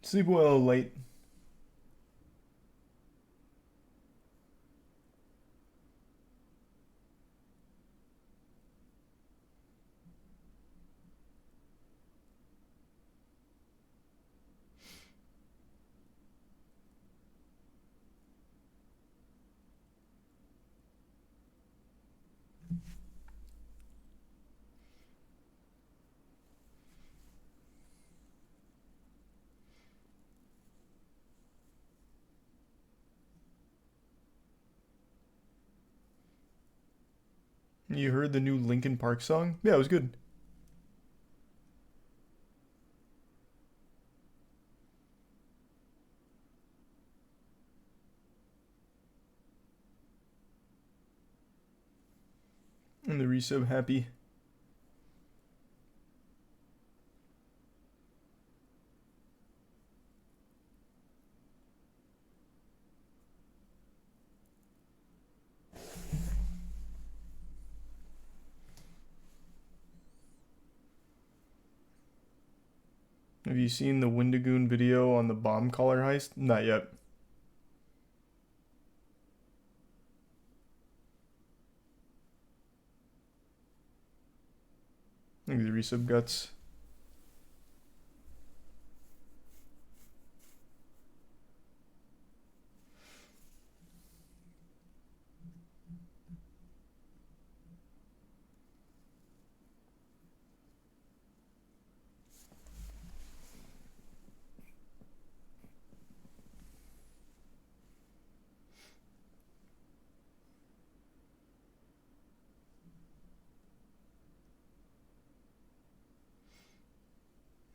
Sleep well late. You heard the new Linkin Park song? Yeah, it was good. And the resub happy. Have you seen the Wendigoon video on the bomb collar heist? Not yet. I think the resub guts.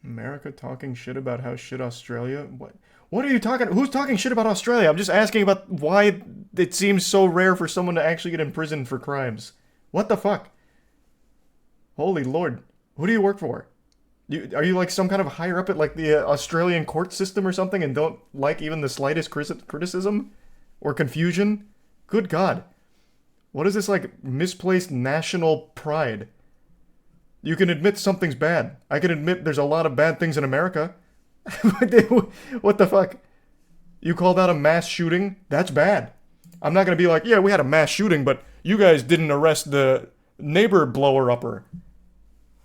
America talking shit about how shit Australia? What are you talking? Who's talking shit about Australia? I'm just asking about why it seems so rare for someone to actually get imprisoned for crimes. What the fuck? Holy Lord. Who do you work for? Are you like some kind of higher up at like the Australian court system or something and don't like even the slightest criticism or confusion? Good God. What is this like misplaced national pride? You can admit something's bad. I can admit there's a lot of bad things in America. What the fuck? You called out a mass shooting? That's bad. I'm not going to be like, yeah, we had a mass shooting, but you guys didn't arrest the neighbor blower-upper.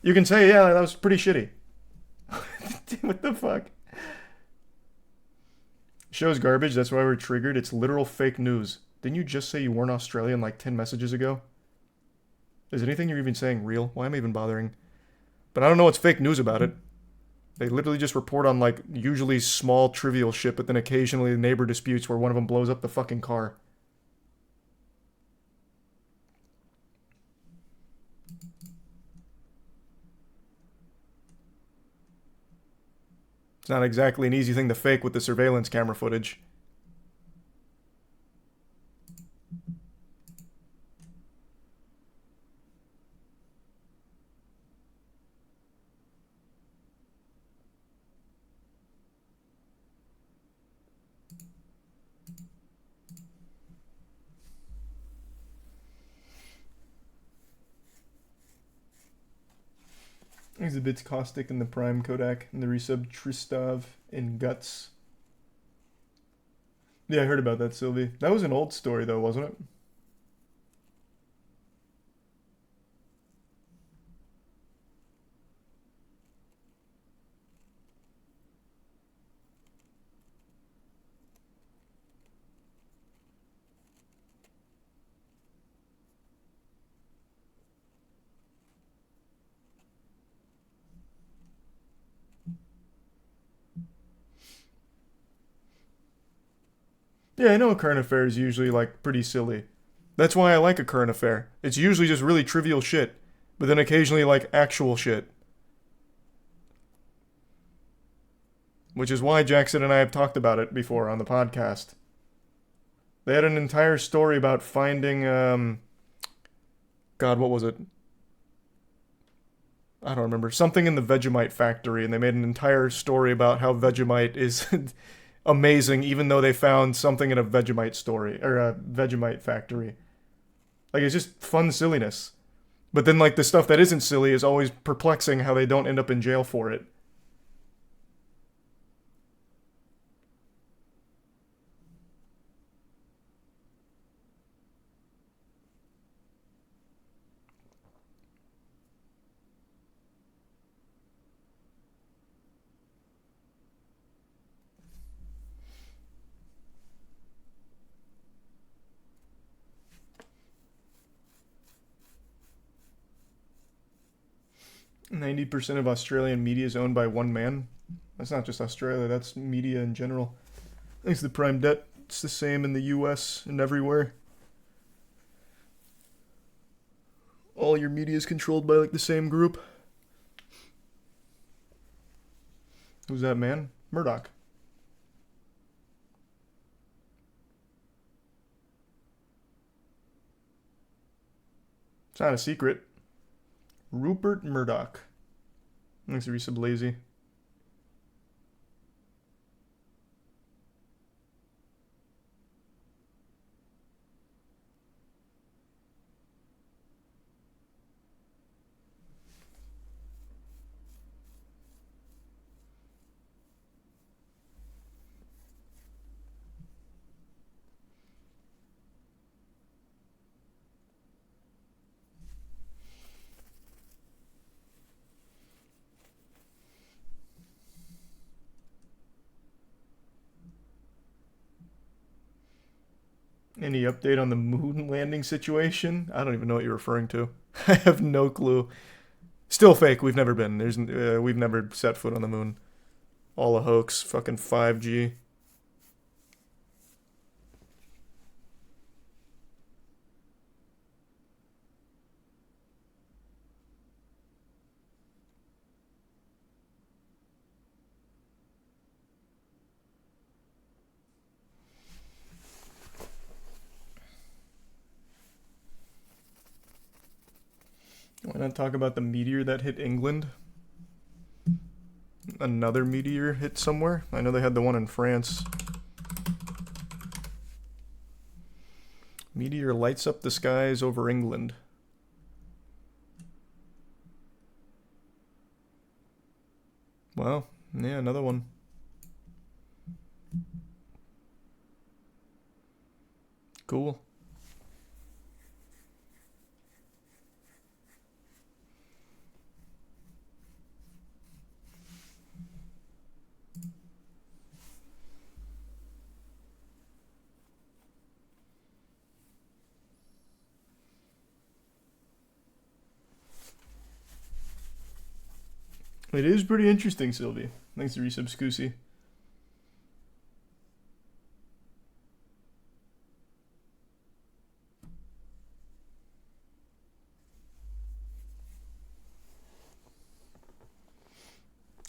You can say, yeah, that was pretty shitty. What the fuck? Show's garbage, that's why we're triggered. It's literal fake news. Didn't you just say you weren't Australian like 10 messages ago? Is anything you're even saying real? Why am I even bothering? But I don't know what's fake news about it. They literally just report on like usually small trivial shit, but then occasionally neighbor disputes where one of them blows up the fucking car. It's not exactly an easy thing to fake with the surveillance camera footage. Exhibits Caustic in the Prime Kodak and the resub Tristov in Guts. Yeah, I heard about that, Sylvie. That was an old story though, wasn't it? Yeah, I know a current affair is usually, like, pretty silly. That's why I like a current affair. It's usually just really trivial shit, but then occasionally, like, actual shit. Which is why Jackson and I have talked about it before on the podcast. They had an entire story about finding, God, what was it? I don't remember. Something in the Vegemite factory, and they made an entire story about how Vegemite is... amazing, even though they found something in a Vegemite story or a Vegemite factory. Like, it's just fun silliness. But then, like, the stuff that isn't silly is always perplexing how they don't end up in jail for it. %of Australian media is owned by one man. That's not just Australia, that's media in general. Thanks to the Prime Debt. It's the same in the US and everywhere. All your media is controlled by like the same group. Who's that man? Murdoch. It's not a secret. Rupert Murdoch. Thanks to resub lazy. Any update on the moon landing situation? I don't even know what you're referring to. I have no clue. Still fake. We've never been. We've never set foot on the moon. All a hoax. Fucking 5G. Why not talk about the meteor that hit England? Another meteor hit somewhere? I know they had the one in France. Meteor lights up the skies over England. Wow. Yeah, another one. Cool. It is pretty interesting, Sylvie. Thanks to resub Scusi.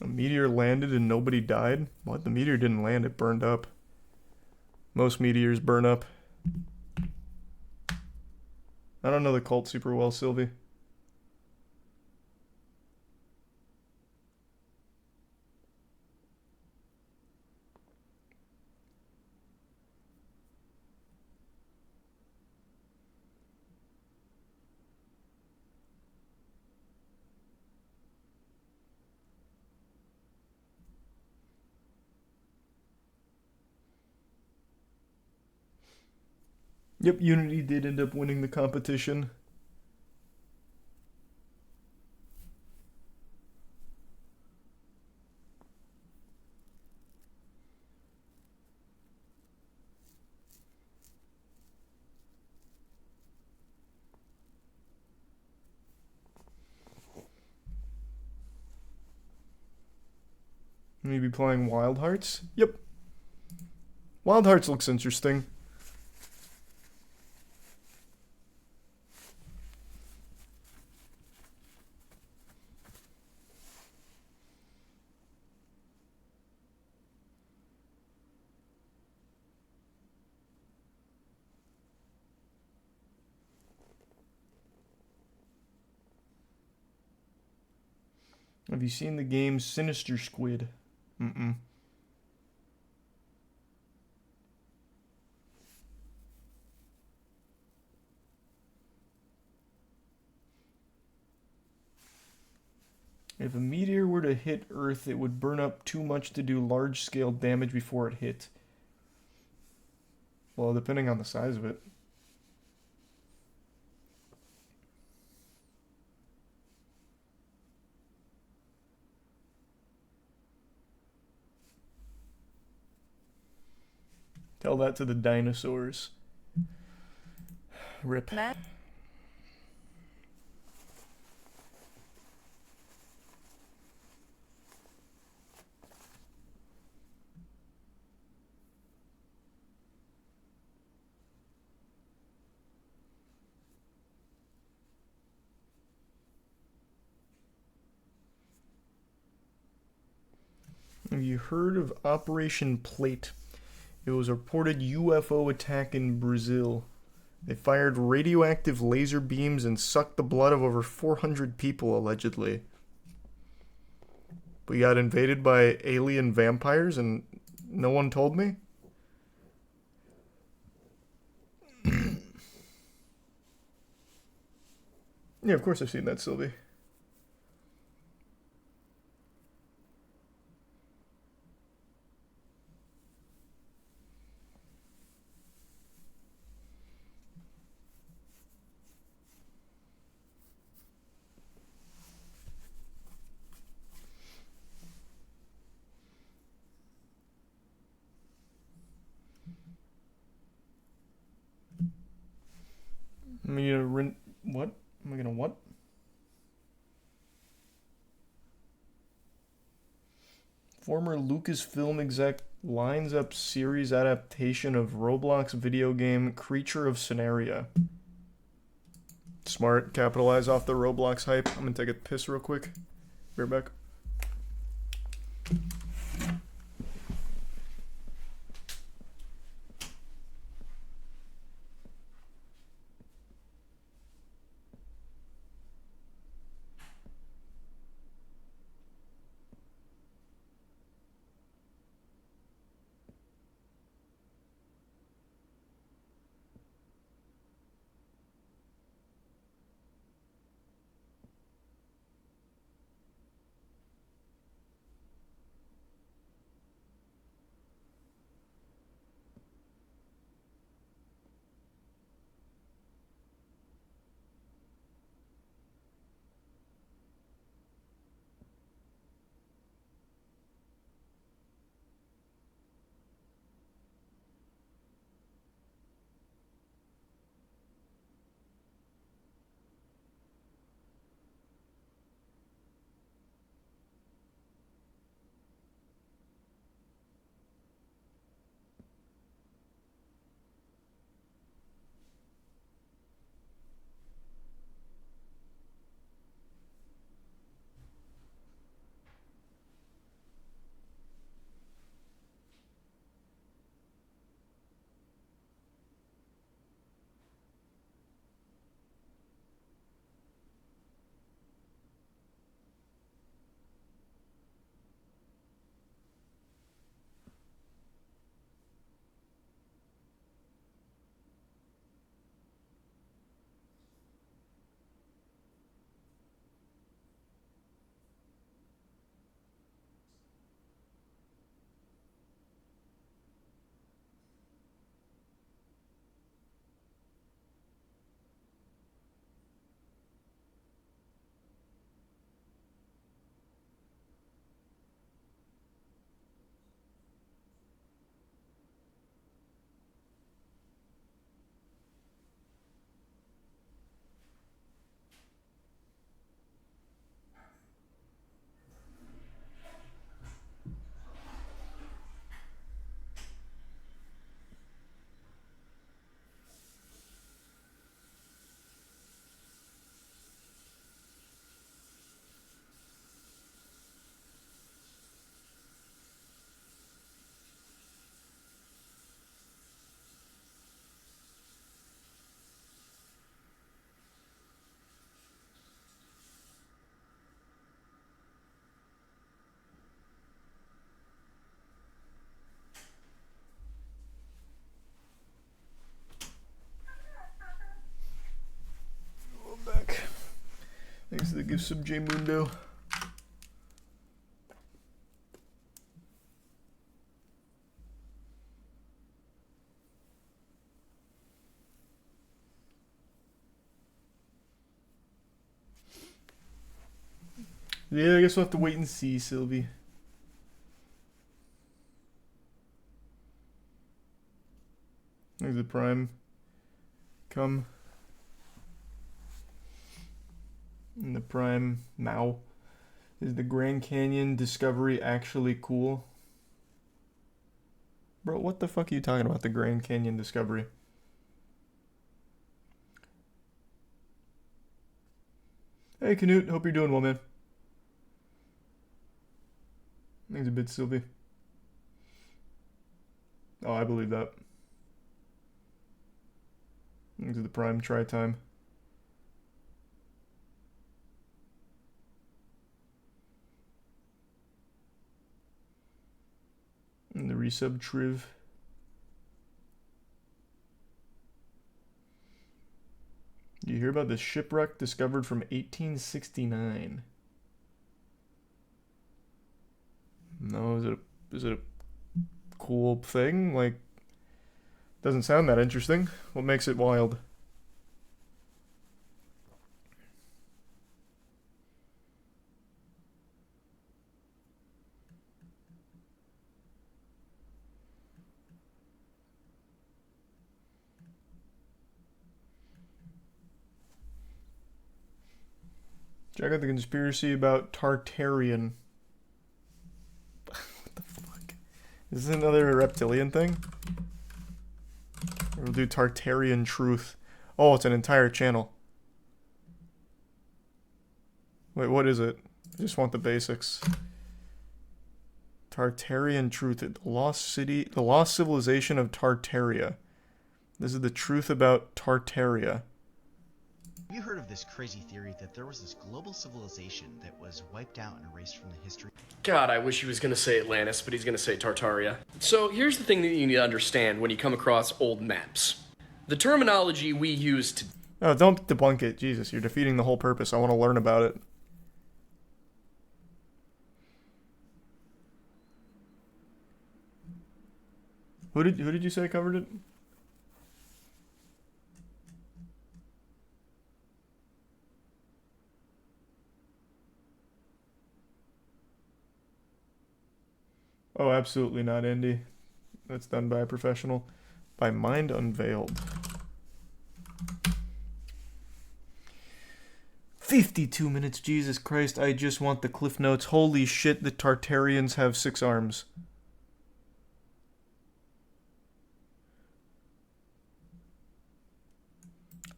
A meteor landed and nobody died? What? The meteor didn't land, it burned up. Most meteors burn up. I don't know the cult super well, Sylvie. Yep, Unity did end up winning the competition. Maybe playing Wild Hearts? Yep. Wild Hearts looks interesting. Have you seen the game Sinister Squid? Mm-mm. If a meteor were to hit Earth, it would burn up too much to do large-scale damage before it hit. Well, depending on the size of it. Tell that to the dinosaurs. Rip. Matt? Have you heard of Operation Plate? It was a reported UFO attack in Brazil. They fired radioactive laser beams and sucked the blood of over 400 people, allegedly. We got invaded by alien vampires and no one told me? Yeah, of course I've seen that, Sylvie. Am I gonna what? Am I gonna what? Former Lucasfilm exec lines up series adaptation of Roblox video game Creature of Scenaria. Smart, capitalize off the Roblox hype. I'm gonna take a piss real quick. Be right back. Thanks to the gifts of J Mundo. Yeah, I guess we'll have to wait and see, Sylvie. There's the Prime. Come. And the Prime now. Is the Grand Canyon discovery actually cool? Bro, what the fuck are you talking about, the Grand Canyon discovery? Hey Canute, hope you're doing well, man. Thanks a bit, Sylvie. Oh, I believe that. Into the prime try time. And the resub triv. You hear about this shipwreck discovered from 1869? No, is it a cool thing? Like, doesn't sound that interesting. What makes it wild? Check out the conspiracy about Tartarian. What the fuck? Is this another reptilian thing? We'll do Tartarian truth. Oh, it's an entire channel. Wait, what is it? I just want the basics. Tartarian truth. The lost civilization of Tartaria. This is the truth about Tartaria. Have you heard of this crazy theory that there was this global civilization that was wiped out and erased from the history? God, I wish he was going to say Atlantis, but he's going to say Tartaria. So here's the thing that you need to understand when you come across old maps. The terminology we use to... Oh, don't debunk it. Jesus, you're defeating the whole purpose. I want to learn about it. Who did you say covered it? Oh, absolutely not, Indy. That's done by a professional. By Mind Unveiled. 52 minutes, Jesus Christ. I just want the cliff notes. Holy shit, the Tartarians have 6 arms.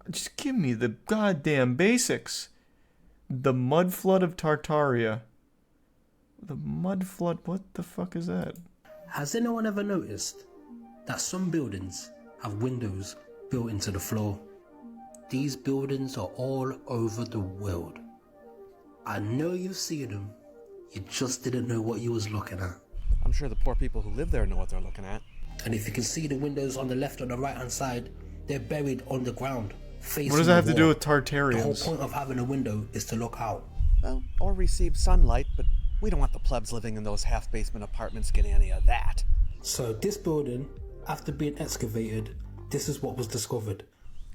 Just give me the goddamn basics. The mud flood of Tartaria. The mud flood, what the fuck is that? Has anyone ever noticed that some buildings have windows built into the floor? These buildings are all over the world. I know you've seen them, you just didn't know what you was looking at. I'm sure the poor people who live there know what they're looking at. And if you can see the windows on the left or the right hand side, they're buried on the ground, facing What does that have the to do wall. with Tartarians? The whole point of having a window is to look out. Well, or receive sunlight, but we don't want the plebs living in those half-basement apartments getting any of that. So this building, after being excavated, this is what was discovered.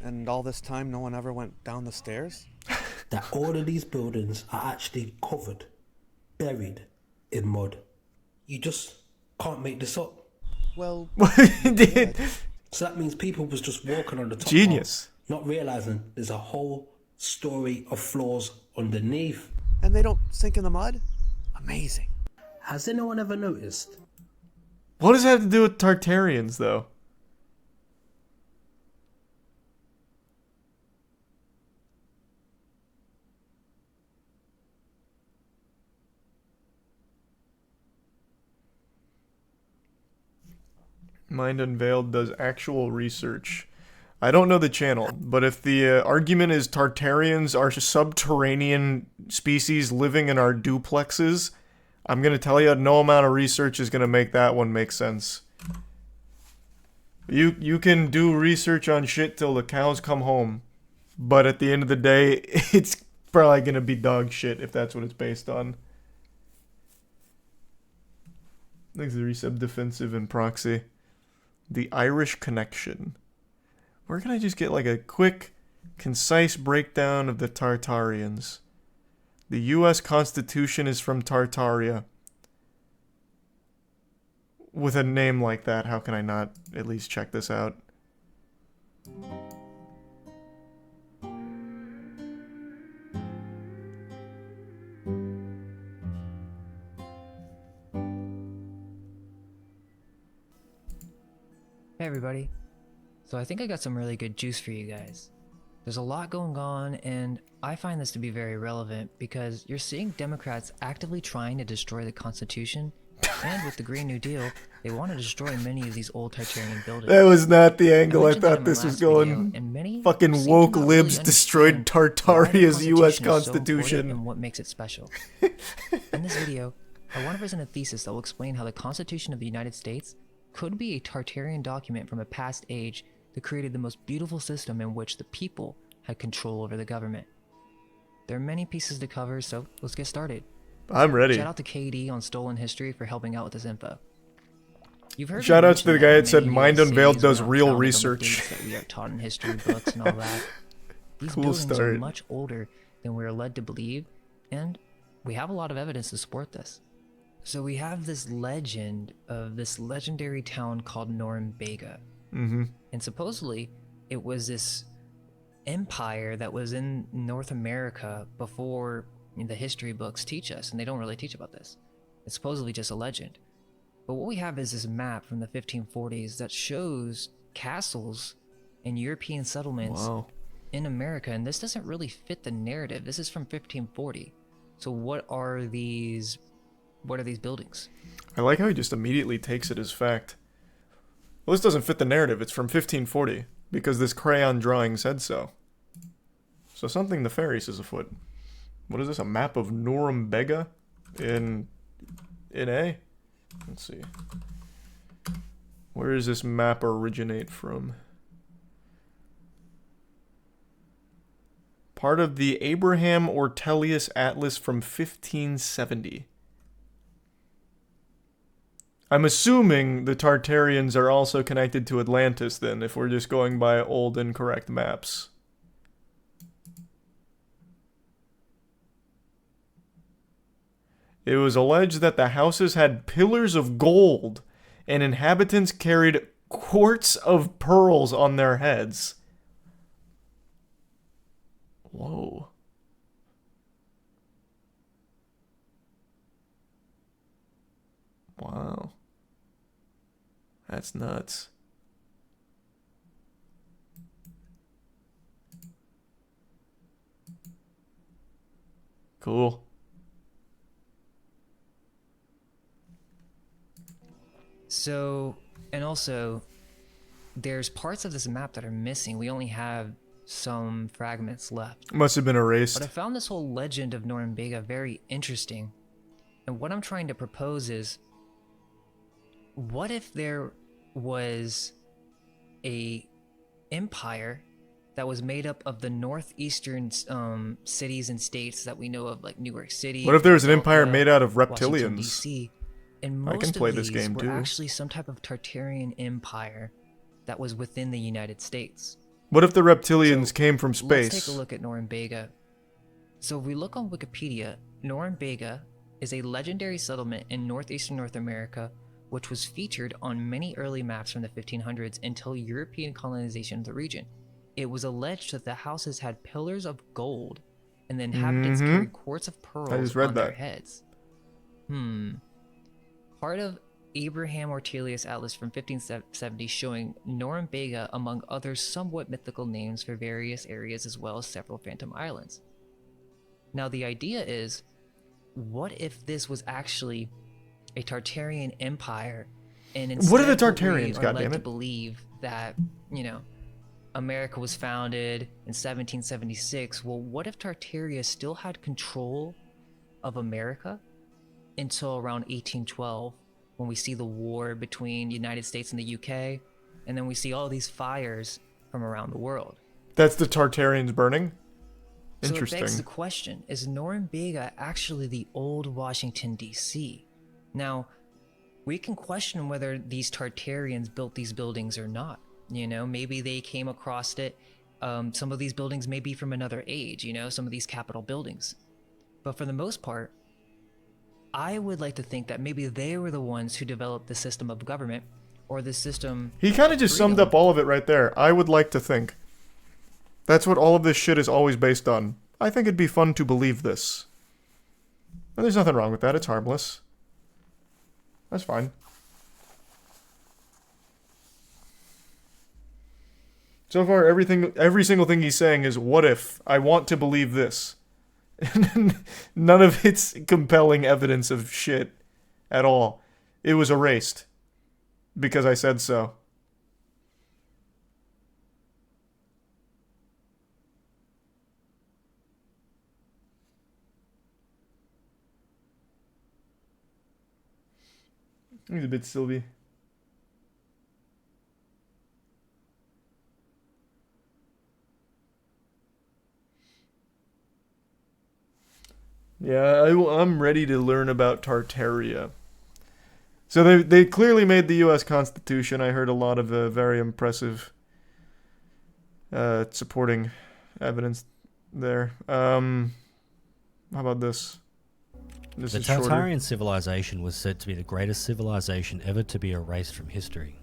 And all this time, no one ever went down the stairs? That all of these buildings are actually covered, buried in mud. You just can't make this up. Well, so that means people was just walking on the top Genius. part, not realizing there's a whole story of floors underneath. And they don't sink in the mud? Amazing. Has anyone ever noticed? What does that have to do with Tartarians, though? Mind Unveiled does actual research. I don't know the channel, but if the argument is Tartarians are subterranean species living in our duplexes, I'm going to tell you no amount of research is going to make that one make sense. You can do research on shit till the cows come home, but at the end of the day, it's probably going to be dog shit if that's what it's based on. Thanks to the resub defensive and proxy. The Irish Connection. Where can I just get like a quick, concise breakdown of the Tartarians? The U.S. Constitution is from Tartaria. With a name like that, how can I not at least check this out? Hey everybody. So I think I got some really good juice for you guys. There's a lot going on, and I find this to be very relevant because you're seeing Democrats actively trying to destroy the Constitution And with the Green New Deal, they wanted to destroy many of these old Tartarian buildings. That was not the angle I mentioned that thought in this my was last video, going. and many Fucking seem to woke not really libs destroyed understand why the Tartaria's U.S. Constitution is so important Constitution. and what makes it special. In this video, I want to present a thesis that will explain how the Constitution of the United States could be a Tartarian document from a past age that created the most beautiful system in which the people had control over the government. There are many pieces to cover, so let's get started. I'm ready. Shout out to KD on Stolen History for helping out with this info. You've heard Shout me out to the mention guy that that said many Mind US Unveiled cities does were not real founded on the research. dates that we are taught in history books and all that. These Cool buildings are start. much older than we are led to believe, and we have a lot of evidence to support this. So we have this legend of this legendary town called Norumbega. Mm-hmm. And supposedly, it was this empire that was in North America before the history books teach us, and they don't really teach about this. It's supposedly just a legend. But what we have is this map from the 1540s that shows castles and European settlements Wow. in America, and this doesn't really fit the narrative. This is from 1540. So what are these buildings? I like how he just immediately takes it as fact. Well, this doesn't fit the narrative. It's from 1540 because this crayon drawing said so. So something nefarious is afoot. What is this? A map of Norumbega in A? Let's see. Where does this map originate from? Part of the Abraham Ortelius Atlas from 1570. I'm assuming the Tartarians are also connected to Atlantis then, if we're just going by old incorrect maps. It was alleged that the houses had pillars of gold, and inhabitants carried quarts of pearls on their heads. Whoa. Wow. That's nuts. Cool. So, and also, there's parts of this map that are missing. We only have some fragments left. Must have been erased. But I found this whole legend of Norumbega very interesting. And what I'm trying to propose is, what if there was a empire that was made up of the northeastern cities and states that we know of, like New York City? What if there was an empire made out of Washington, reptilians? DC, and most I can play of this these game were too. actually some type of Tartarian empire that was within the United States. What if the reptilians came from space? Let's take a look at Norumbega. So if we look on Wikipedia, Norumbega is a legendary settlement in northeastern North America, which was featured on many early maps from the 1500s until European colonization of the region. It was alleged that the houses had pillars of gold, and the inhabitants carried quarts of pearls on their heads. Part of Abraham Ortelius Atlas from 1570 showing Norumbega among other somewhat mythical names for various areas as well as several phantom islands. Now the idea is, what if this was actually a Tartarian empire, and instead What are the Tartarians, we are led goddammit? to believe that, America was founded in 1776. Well, what if Tartaria still had control of America until around 1812, when we see the war between the United States and the UK, and then we see all these fires from around the world? That's the Tartarians burning? So it Interesting. begs the question, is Norumbega actually the old Washington, D.C.? Now, we can question whether these Tartarians built these buildings or not. Maybe they came across it. Some of these buildings may be from another age, some of these Capitol buildings. But for the most part, I would like to think that maybe they were the ones who developed the system of government, or the system... He kind of just summed up all of it right there. I would like to think. That's what all of this shit is always based on. I think it'd be fun to believe this. And there's nothing wrong with that. It's harmless. That's fine. So far, every single thing he's saying is, what if? I want to believe this. None of it's compelling evidence of shit at all. It was erased. Because I said so. He's a bit Sylvie. Yeah, I'm ready to learn about Tartaria. So they clearly made the U.S. Constitution. I heard a lot of very impressive supporting evidence there. How about this? The Tartarian civilization was said to be the greatest civilization ever to be erased from history.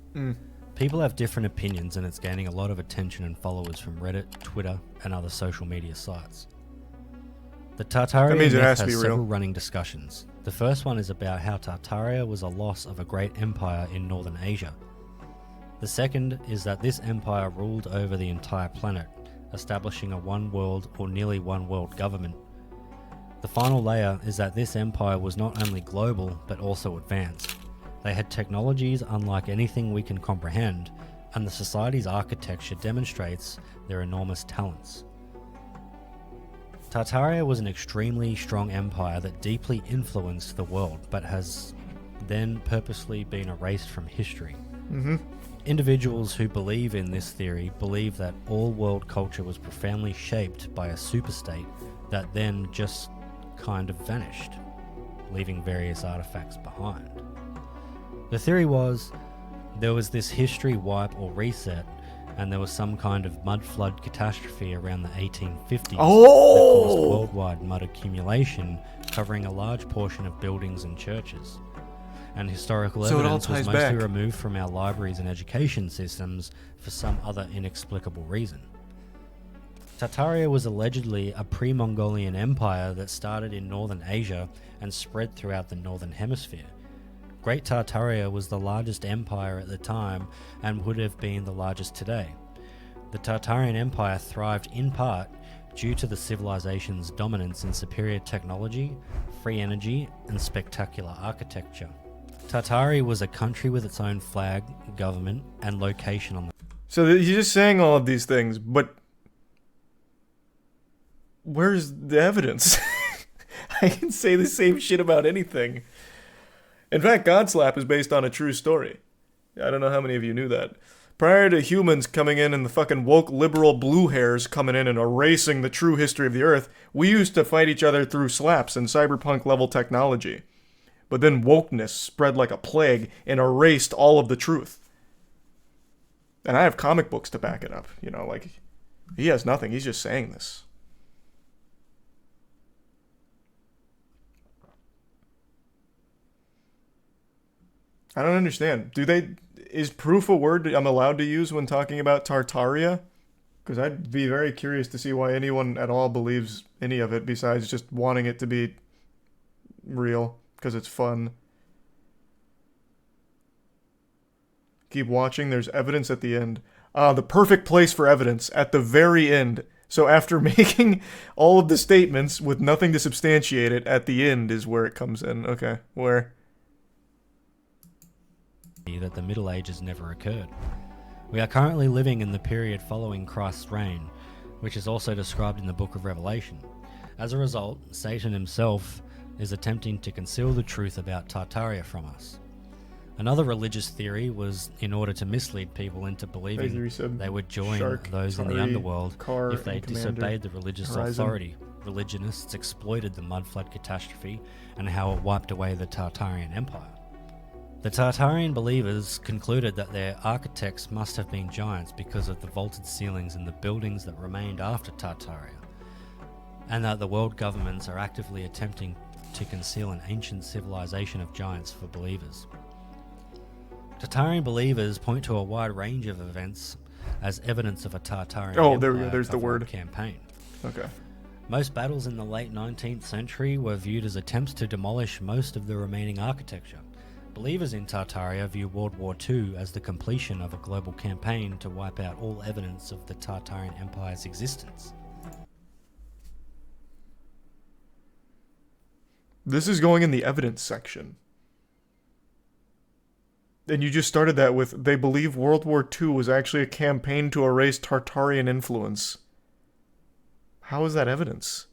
People have different opinions, and it's gaining a lot of attention and followers from Reddit, Twitter, and other social media sites. The Tartarian myth has several running discussions. The first one is about how Tartaria was a loss of a great empire in northern Asia. The second is that this empire ruled over the entire planet, establishing a one world or nearly one world government. The final layer is that this empire was not only global but also advanced. They had technologies unlike anything we can comprehend, and the society's architecture demonstrates their enormous talents. Tartaria was an extremely strong empire that deeply influenced the world, but has then purposely been erased from history. Individuals who believe in this theory believe that all world culture was profoundly shaped by a superstate that then just kind of vanished, leaving various artifacts behind. The theory was there was this history wipe or reset, and there was some kind of mud flood catastrophe around the 1850s that caused worldwide mud accumulation, covering a large portion of buildings and churches. And historical evidence was mostly removed from our libraries and education systems for some other inexplicable reason. Tartaria was allegedly a pre-Mongolian empire that started in northern Asia and spread throughout the northern hemisphere. Great Tartaria was the largest empire at the time and would have been the largest today. The Tartarian Empire thrived in part due to the civilization's dominance in superior technology, free energy, and spectacular architecture. Tartari was a country with its own flag, government, and location on the... So you're just saying all of these things, but where's the evidence? I can say the same shit about anything. In fact, Godslap is based on a true story. I don't know how many of you knew that. Prior to humans coming in and the fucking woke liberal blue hairs coming in and erasing the true history of the Earth, we used to fight each other through slaps and cyberpunk level technology. But then wokeness spread like a plague and erased all of the truth. And I have comic books to back it up. You know, like, he has nothing. He's just saying this. I don't understand. Is proof a word I'm allowed to use when talking about Tartaria? Because I'd be very curious to see why anyone at all believes any of it besides just wanting it to be real, because it's fun. Keep watching, there's evidence at the end. The perfect place for evidence, at the very end. So after making all of the statements with nothing to substantiate it, at the end is where it comes in. Okay, where? That the Middle Ages never occurred. We are currently living in the period following Christ's reign, which is also described in the Book of Revelation. As a result, Satan himself is attempting to conceal the truth about Tartaria from us. Another religious theory was in order to mislead people into believing they would join those in the underworld if they disobeyed the religious authority. Religionists exploited the mud flood catastrophe and how it wiped away the Tartarian Empire. The Tartarian believers concluded that their architects must have been giants because of the vaulted ceilings in the buildings that remained after Tartaria, and that the world governments are actively attempting to conceal an ancient civilization of giants for believers. Tartarian believers point to a wide range of events as evidence of a Tartarian there's the word campaign. Okay. Most battles in the late 19th century were viewed as attempts to demolish most of the remaining architecture. Believers in Tartaria view World War II as the completion of a global campaign to wipe out all evidence of the Tartarian Empire's existence. This is going in the evidence section. And you just started that with, they believe World War II was actually a campaign to erase Tartarian influence. How is that evidence?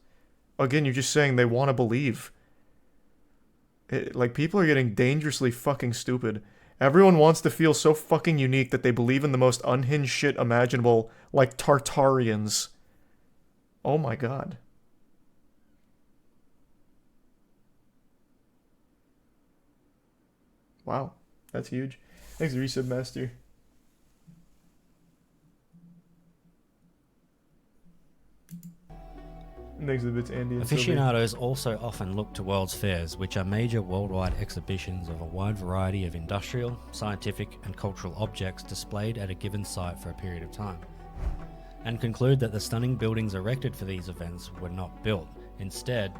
Again, you're just saying they want to believe. Like, people are getting dangerously fucking stupid. Everyone wants to feel so fucking unique that they believe in the most unhinged shit imaginable, like Tartarians. Oh my god. Wow, that's huge. Thanks, Resub Master. Thanks, the bits, Andy and Aficionados also often look to World's Fairs, which are major worldwide exhibitions of a wide variety of industrial, scientific, and cultural objects displayed at a given site for a period of time, and conclude that the stunning buildings erected for these events were not built. Instead,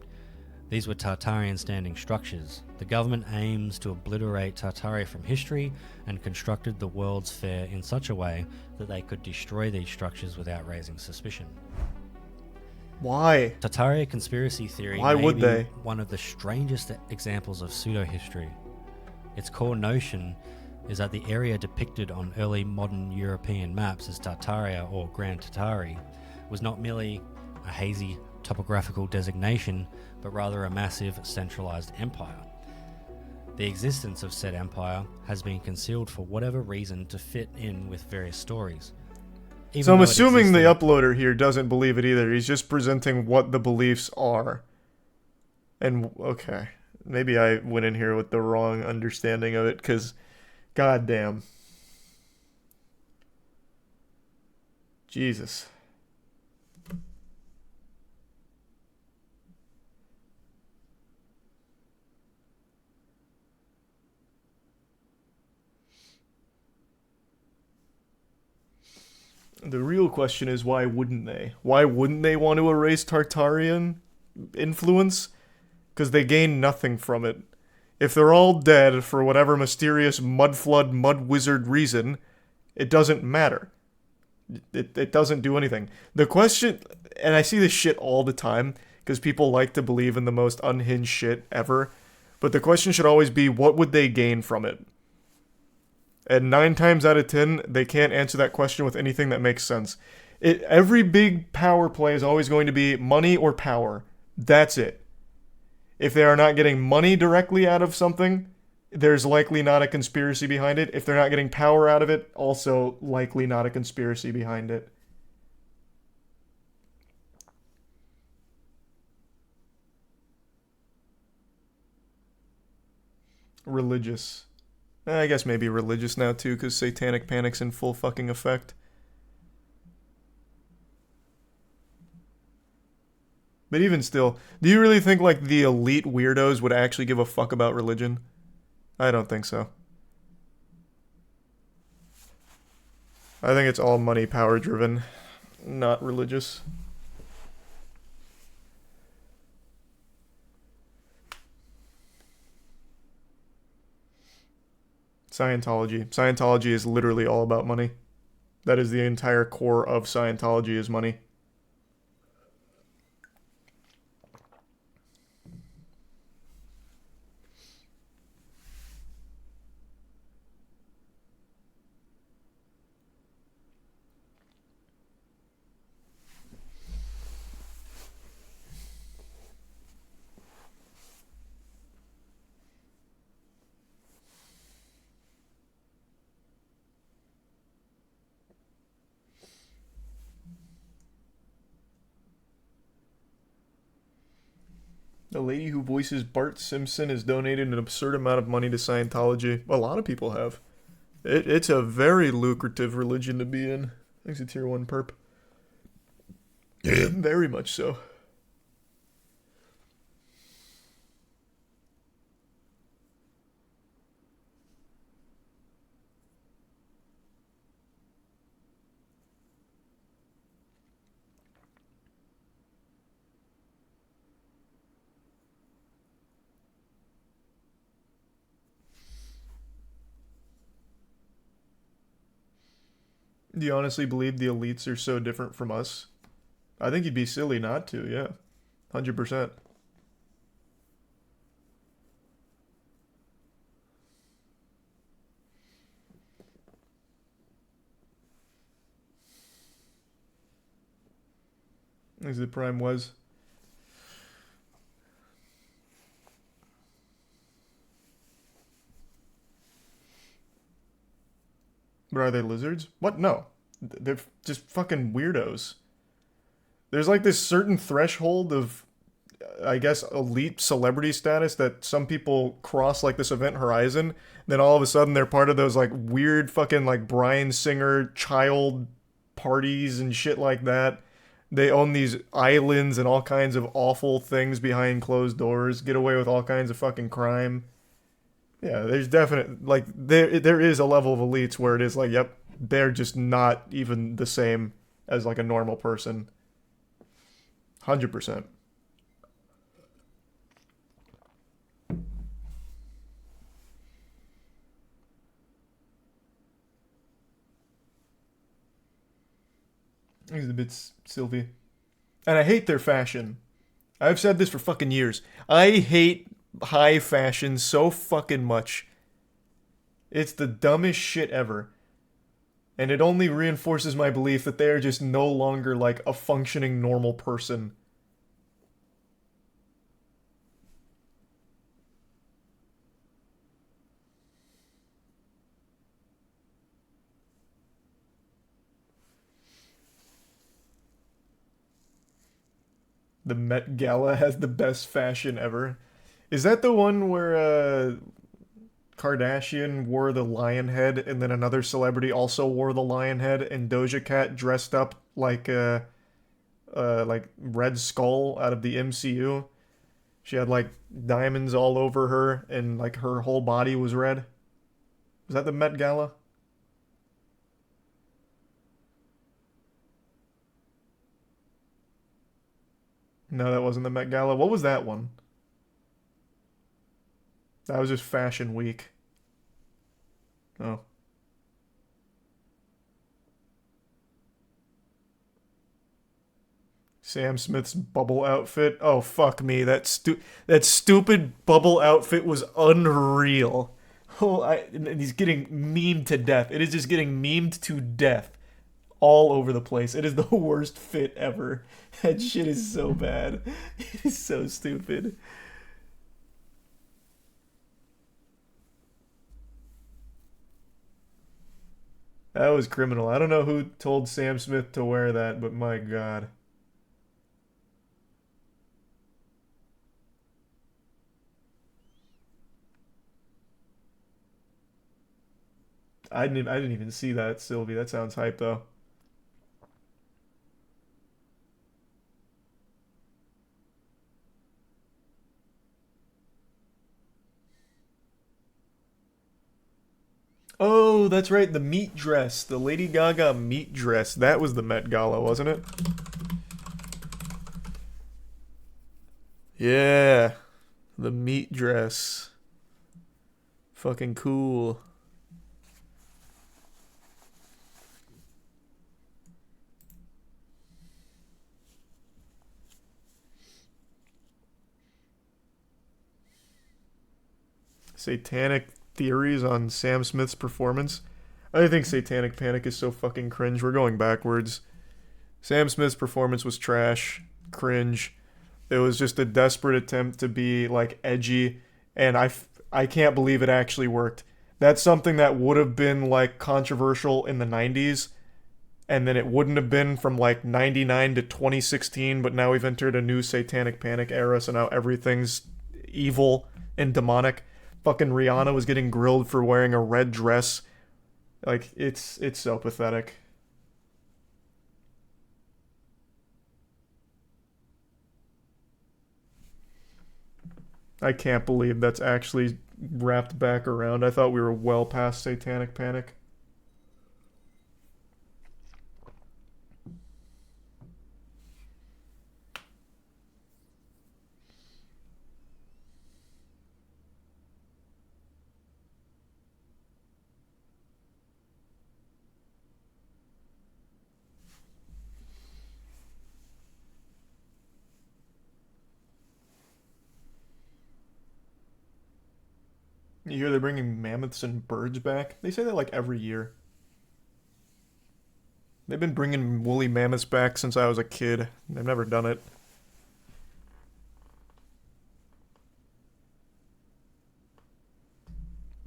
these were Tartarian standing structures. The government aims to obliterate Tartaria from history and constructed the World's Fair in such a way that they could destroy these structures without raising suspicion. Why? Tartaria conspiracy theory Why may would be they? one of the strangest examples of pseudo-history. Its core notion is that the area depicted on early modern European maps as Tartaria or Grand Tartary was not merely a hazy topographical designation, but rather a massive centralized empire. The existence of said empire has been concealed for whatever reason to fit in with various stories. So I'm assuming the uploader here doesn't believe it either. He's just presenting what the beliefs are. And, okay. Maybe I went in here with the wrong understanding of it, because, goddamn. Jesus. The real question is, why wouldn't they? Why wouldn't they want to erase Tartarian influence? Because they gain nothing from it. If they're all dead for whatever mysterious mud flood, mud wizard reason, it doesn't matter. It doesn't do anything. The question, and I see this shit all the time, because people like to believe in the most unhinged shit ever, but the question should always be, what would they gain from it? And 9 times out of 10, they can't answer that question with anything that makes sense. Every big power play is always going to be money or power. That's it. If they are not getting money directly out of something, there's likely not a conspiracy behind it. If they're not getting power out of it, also likely not a conspiracy behind it. Religious. I guess maybe religious now too, because Satanic Panic's in full fucking effect. But even still, do you really think like the elite weirdos would actually give a fuck about religion? I don't think so. I think it's all money power driven, not religious. Scientology. Scientology is literally all about money. That is the entire core of Scientology, is money. The lady who voices Bart Simpson has donated an absurd amount of money to Scientology. A lot of people have. It's a very lucrative religion to be in. Thanks to Tier 1 perp. Very much so. Do you honestly believe the elites are so different from us? I think you'd be silly not to, yeah. 100%. As the Prime was. But are they lizards? What? No. They're just fucking weirdos. There's like this certain threshold of, I guess, elite celebrity status that some people cross like this event horizon. Then all of a sudden they're part of those like weird fucking like Bryan Singer child parties and shit like that. They own these islands and all kinds of awful things behind closed doors, get away with all kinds of fucking crime. Yeah, there's definite, like, there is a level of elites where it is like, yep, they're just not even the same as like a normal person. 100%. Exhibits Sylvie. And I hate their fashion. I've said this for fucking years. I hate high fashion so fucking much. It's the dumbest shit ever. And it only reinforces my belief that they are just no longer like a functioning normal person. The Met Gala has the best fashion ever. Is that the one where Kardashian wore the lion head and then another celebrity also wore the lion head and Doja Cat dressed up like Red Skull out of the MCU? She had like diamonds all over her and like her whole body was red. Was that the Met Gala? No, that wasn't the Met Gala. What was that one? That was just Fashion Week. Oh. Sam Smith's bubble outfit. Oh, fuck me. That stupid bubble outfit was unreal. Oh, and he's getting memed to death. It is just getting memed to death. All over the place. It is the worst fit ever. That shit is so bad. It is so stupid. That was criminal. I don't know who told Sam Smith to wear that, but my god. I didn't even see that, Sylvie. That sounds hype though. Oh, that's right, the meat dress. The Lady Gaga meat dress. That was the Met Gala, wasn't it? Yeah. The meat dress. Fucking cool. Satanic theories on Sam Smith's performance. I think Satanic Panic is so fucking cringe. We're going backwards. Sam Smith's performance was trash, cringe. It was just a desperate attempt to be like edgy, and I can't believe it actually worked. That's something that would have been like controversial in the 90s, and then it wouldn't have been from like 99 to 2016, but now we've entered a new Satanic Panic era, so now everything's evil and demonic. Fucking Rihanna was getting grilled for wearing a red dress. Like, it's so pathetic. I can't believe that's actually wrapped back around. I thought we were well past Satanic Panic. You hear they're bringing mammoths and birds back? They say that like every year. They've been bringing woolly mammoths back since I was a kid. They've never done it.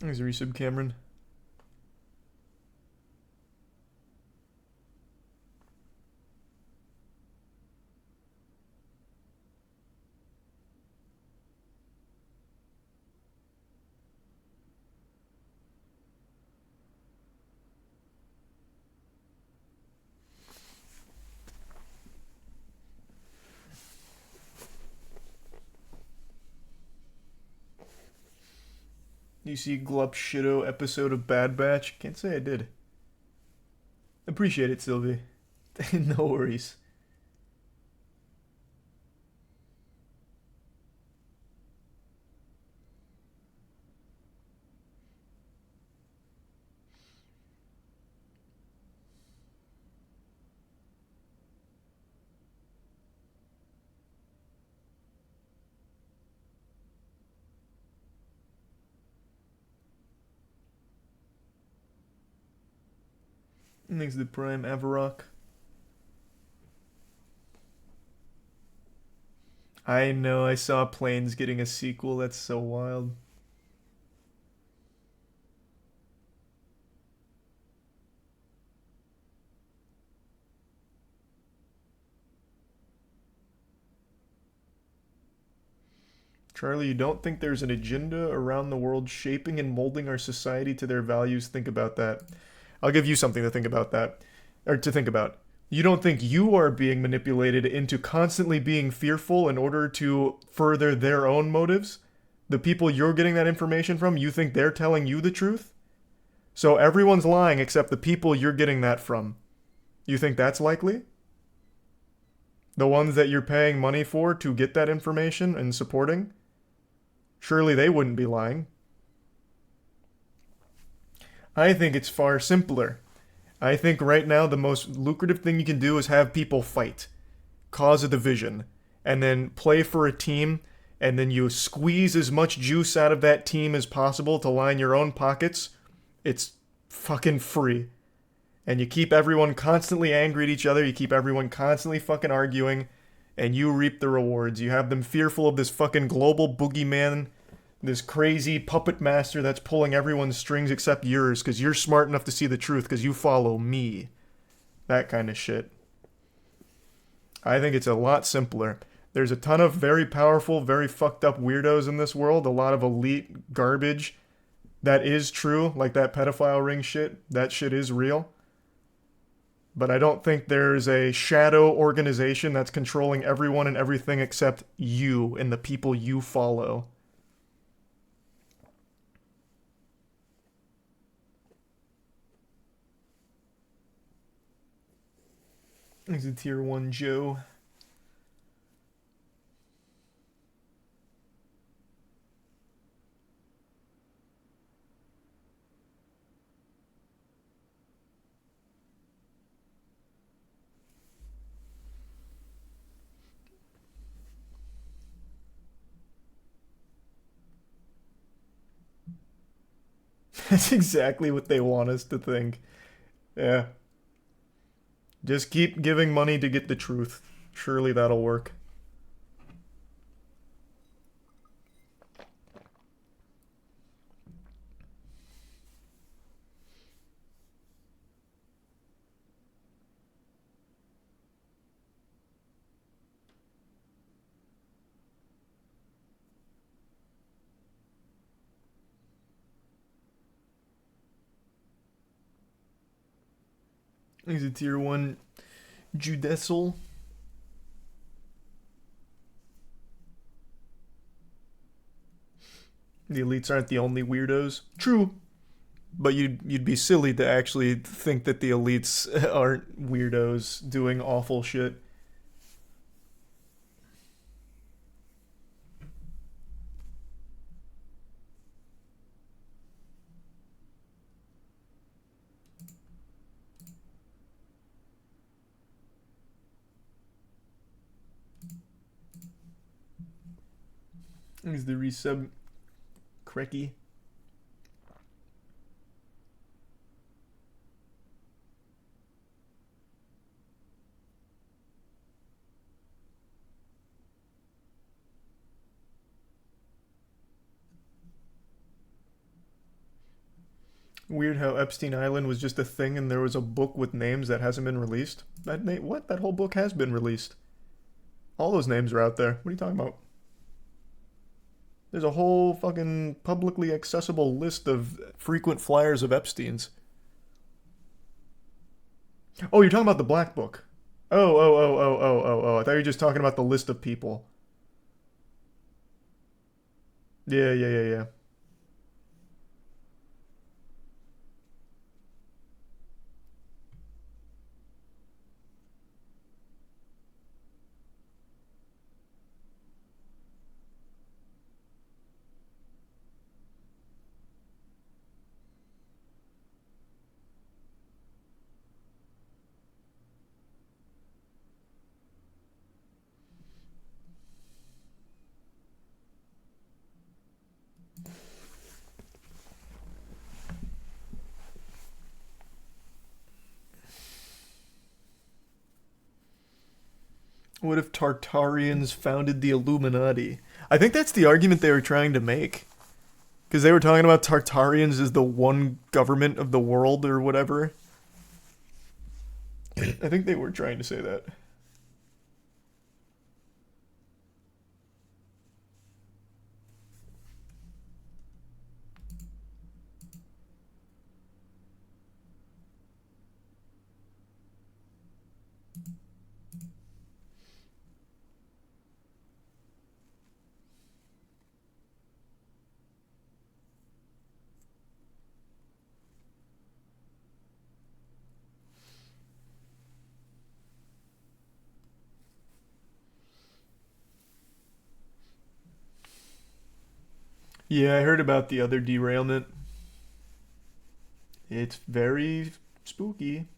There's a resub, Cameron. You see Glup Shitto episode of Bad Batch? Can't say I did. Appreciate it, Sylvie. No worries. Thanks to the Prime Avarok. I know, I saw Planes getting a sequel. That's so wild. Charlie, you don't think there's an agenda around the world shaping and molding our society to their values? Think about that. I'll give you something to think about that. Or to think about. You don't think you are being manipulated into constantly being fearful in order to further their own motives? The people you're getting that information from, you think they're telling you the truth? So everyone's lying except the people you're getting that from. You think that's likely? The ones that you're paying money for to get that information and supporting? Surely they wouldn't be lying. I think it's far simpler. I think right now the most lucrative thing you can do is have people fight, cause a division, and then play for a team, and then you squeeze as much juice out of that team as possible to line your own pockets. It's fucking free. And you keep everyone constantly angry at each other, you keep everyone constantly fucking arguing, and you reap the rewards. You have them fearful of this fucking global boogeyman, this crazy puppet master that's pulling everyone's strings except yours because you're smart enough to see the truth because you follow me. That kind of shit. I think it's a lot simpler. There's a ton of very powerful, very fucked up weirdos in this world, a lot of elite garbage. That is true, like that pedophile ring shit. That shit is real. But I don't think there's a shadow organization that's controlling everyone and everything except you and the people you follow. There's a tier 1 Joe. That's exactly what they want us to think. Yeah. Just keep giving money to get the truth. Surely that'll work. He's a tier 1 Judicial. The elites aren't the only weirdos. True. But you'd be silly to actually think that the elites aren't weirdos doing awful shit. Here's the resub. Cracky. Weird how Epstein Island was just a thing and there was a book with names that hasn't been released. What? That whole book has been released. All those names are out there. What are you talking about? There's a whole fucking publicly accessible list of frequent flyers of Epstein's. Oh, you're talking about the Black Book. Oh. I thought you were just talking about the list of people. Yeah. What if Tartarians founded the Illuminati? I think that's the argument they were trying to make. Because they were talking about Tartarians as the one government of the world or whatever. I think they were trying to say that. Yeah, I heard about the other derailment. It's very spooky.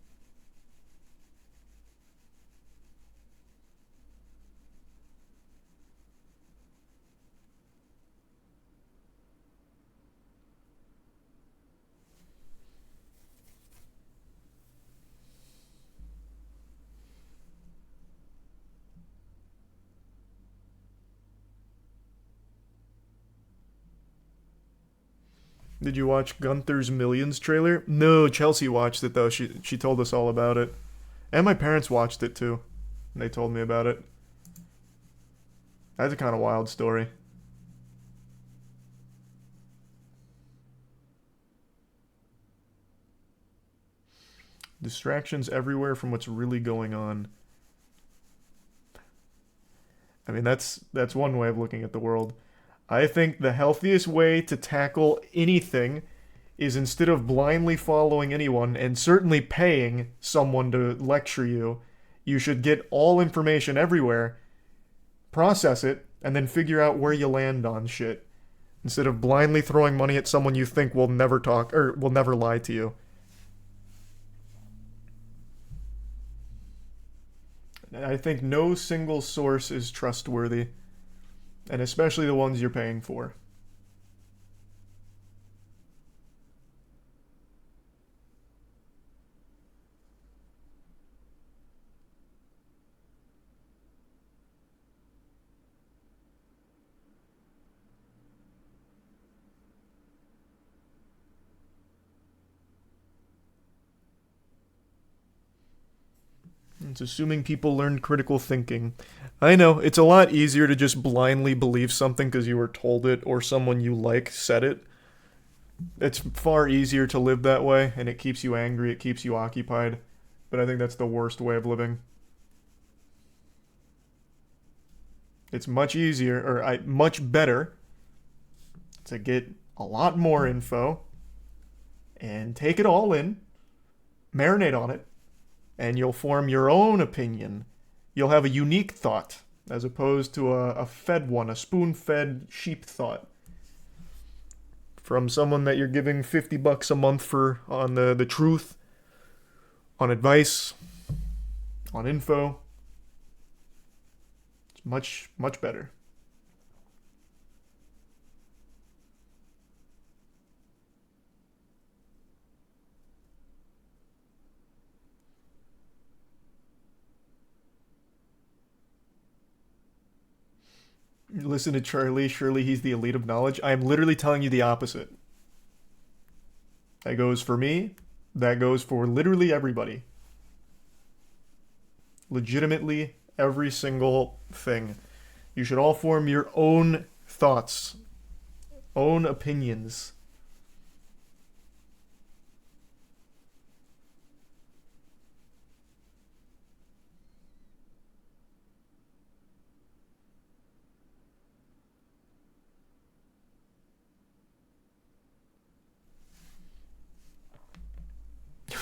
Did you watch Gunther's Millions trailer? No, Chelsea watched it though. She told us all about it. And my parents watched it too. And they told me about it. That's a kind of wild story. Distractions everywhere from what's really going on. I mean, that's one way of looking at the world. I think the healthiest way to tackle anything is, instead of blindly following anyone and certainly paying someone to lecture you, you should get all information everywhere, process it, and then figure out where you land on shit. Instead of blindly throwing money at someone you think will never talk or will never lie to you. I think no single source is trustworthy. And especially the ones you're paying for. It's assuming people learn critical thinking. I know, it's a lot easier to just blindly believe something because you were told it or someone you like said it. It's far easier to live that way, and it keeps you angry, it keeps you occupied. But I think that's the worst way of living. It's much easier, or much better, to get a lot more info and take it all in, marinate on it, and you'll form your own opinion. You'll have a unique thought, as opposed to a fed one, a spoon-fed sheep thought. From someone that you're giving $50 a month for on the truth, on advice, on info. It's much, much better. Listen to Charlie, surely he's the elite of knowledge. I am literally telling you the opposite. That goes for me. That goes for literally everybody. Legitimately every single thing. You should all form your own thoughts, own opinions.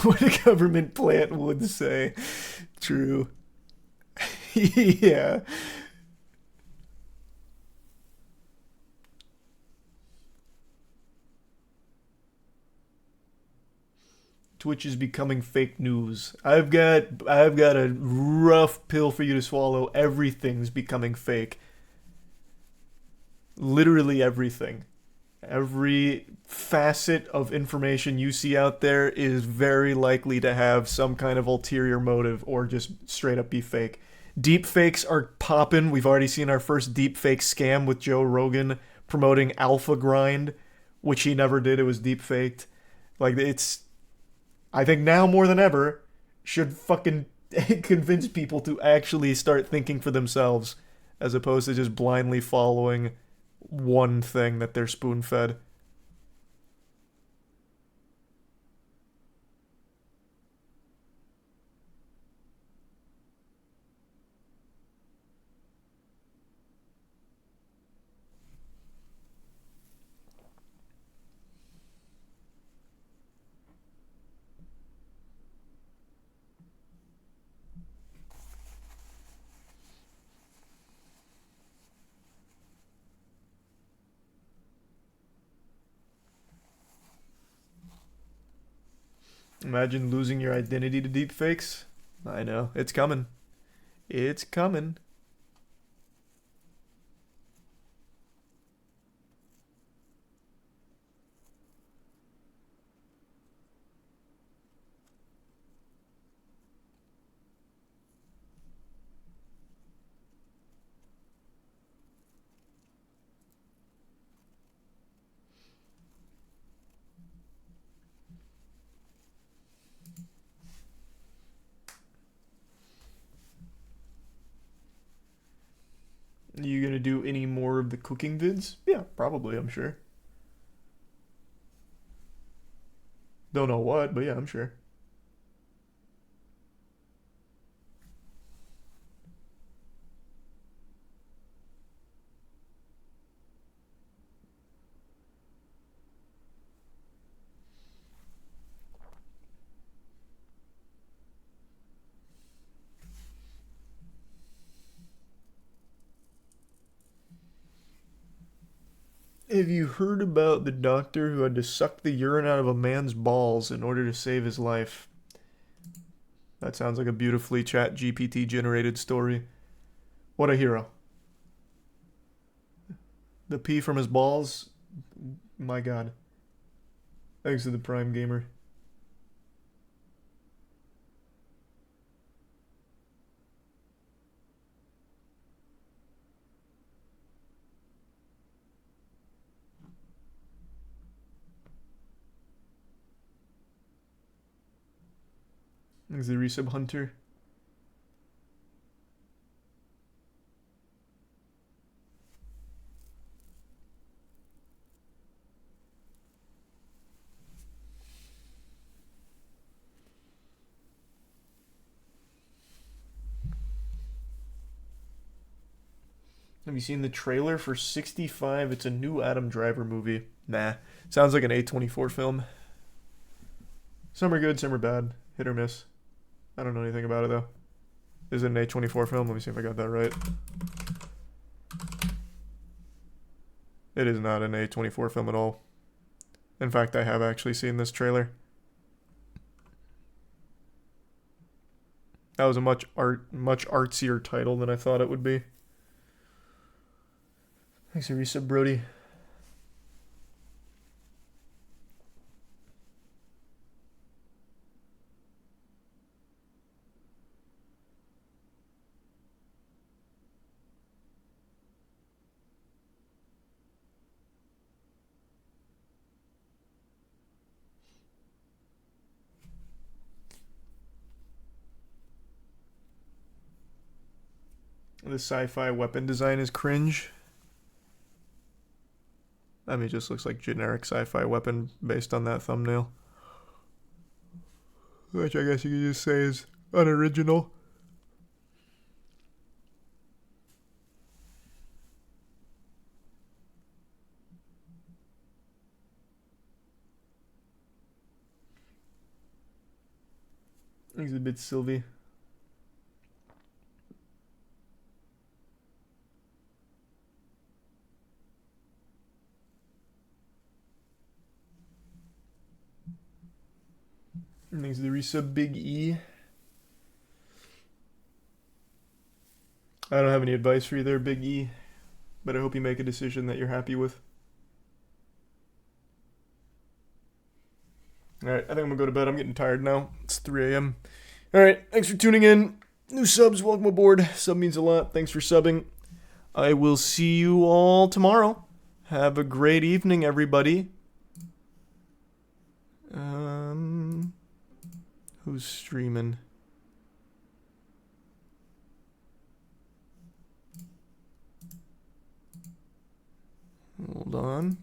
What a government plant would say. True. Yeah. Twitch is becoming fake news. I've got a rough pill for you to swallow. Everything's becoming fake. Literally everything. Every facet of information you see out there is very likely to have some kind of ulterior motive or just straight up be fake. Deep fakes are popping. We've already seen our first deep fake scam with Joe Rogan promoting Alpha Grind, which he never did. It was deep faked. Like, it's... I think now more than ever should fucking convince people to actually start thinking for themselves as opposed to just blindly following one thing that they're spoon-fed. Imagine losing your identity to deepfakes. I know. It's coming. It's coming. You gonna do any more of the cooking vids? Yeah, probably, I'm sure. Don't know what, but yeah, I'm sure. Have you heard about the doctor who had to suck the urine out of a man's balls in order to save his life? That sounds like a beautifully ChatGPT generated story. What a hero. The pee from his balls? My god. Thanks to the Prime Gamer. Thanks to the resub Hunter. Have you seen the trailer for 65? It's a new Adam Driver movie. Nah. Sounds like an A24 film. Some are good, some are bad. Hit or miss. I don't know anything about it though. Is it an A24 film? Let me see if I got that right. It is not an A24 film at all. In fact, I have actually seen this trailer. That was a much artsier title than I thought it would be. Thanks for resub, Brody. The sci-fi weapon design is cringe. I mean, it just looks like generic sci-fi weapon based on that thumbnail. Which I guess you could just say is unoriginal. He's a bit Sylvie. Thanks to the resub Big E. I don't have any advice for you there, Big E, but I hope you make a decision that you're happy with. Alright, I think I'm gonna go to bed. I'm getting tired now. It's 3 a.m. Alright, thanks for tuning in. New subs, welcome aboard. Sub means a lot. Thanks for subbing. I will see you all tomorrow. Have a great evening, everybody. Who's streaming? Hold on.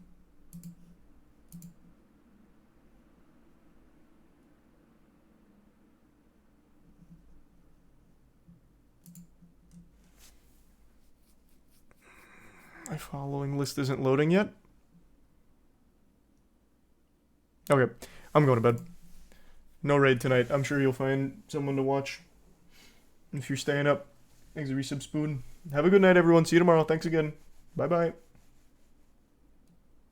My following list isn't loading yet. Okay, I'm going to bed. No raid tonight. I'm sure you'll find someone to watch if you're staying up. Thanks for resub Spoon. Have a good night, everyone. See you tomorrow. Thanks again. Bye-bye.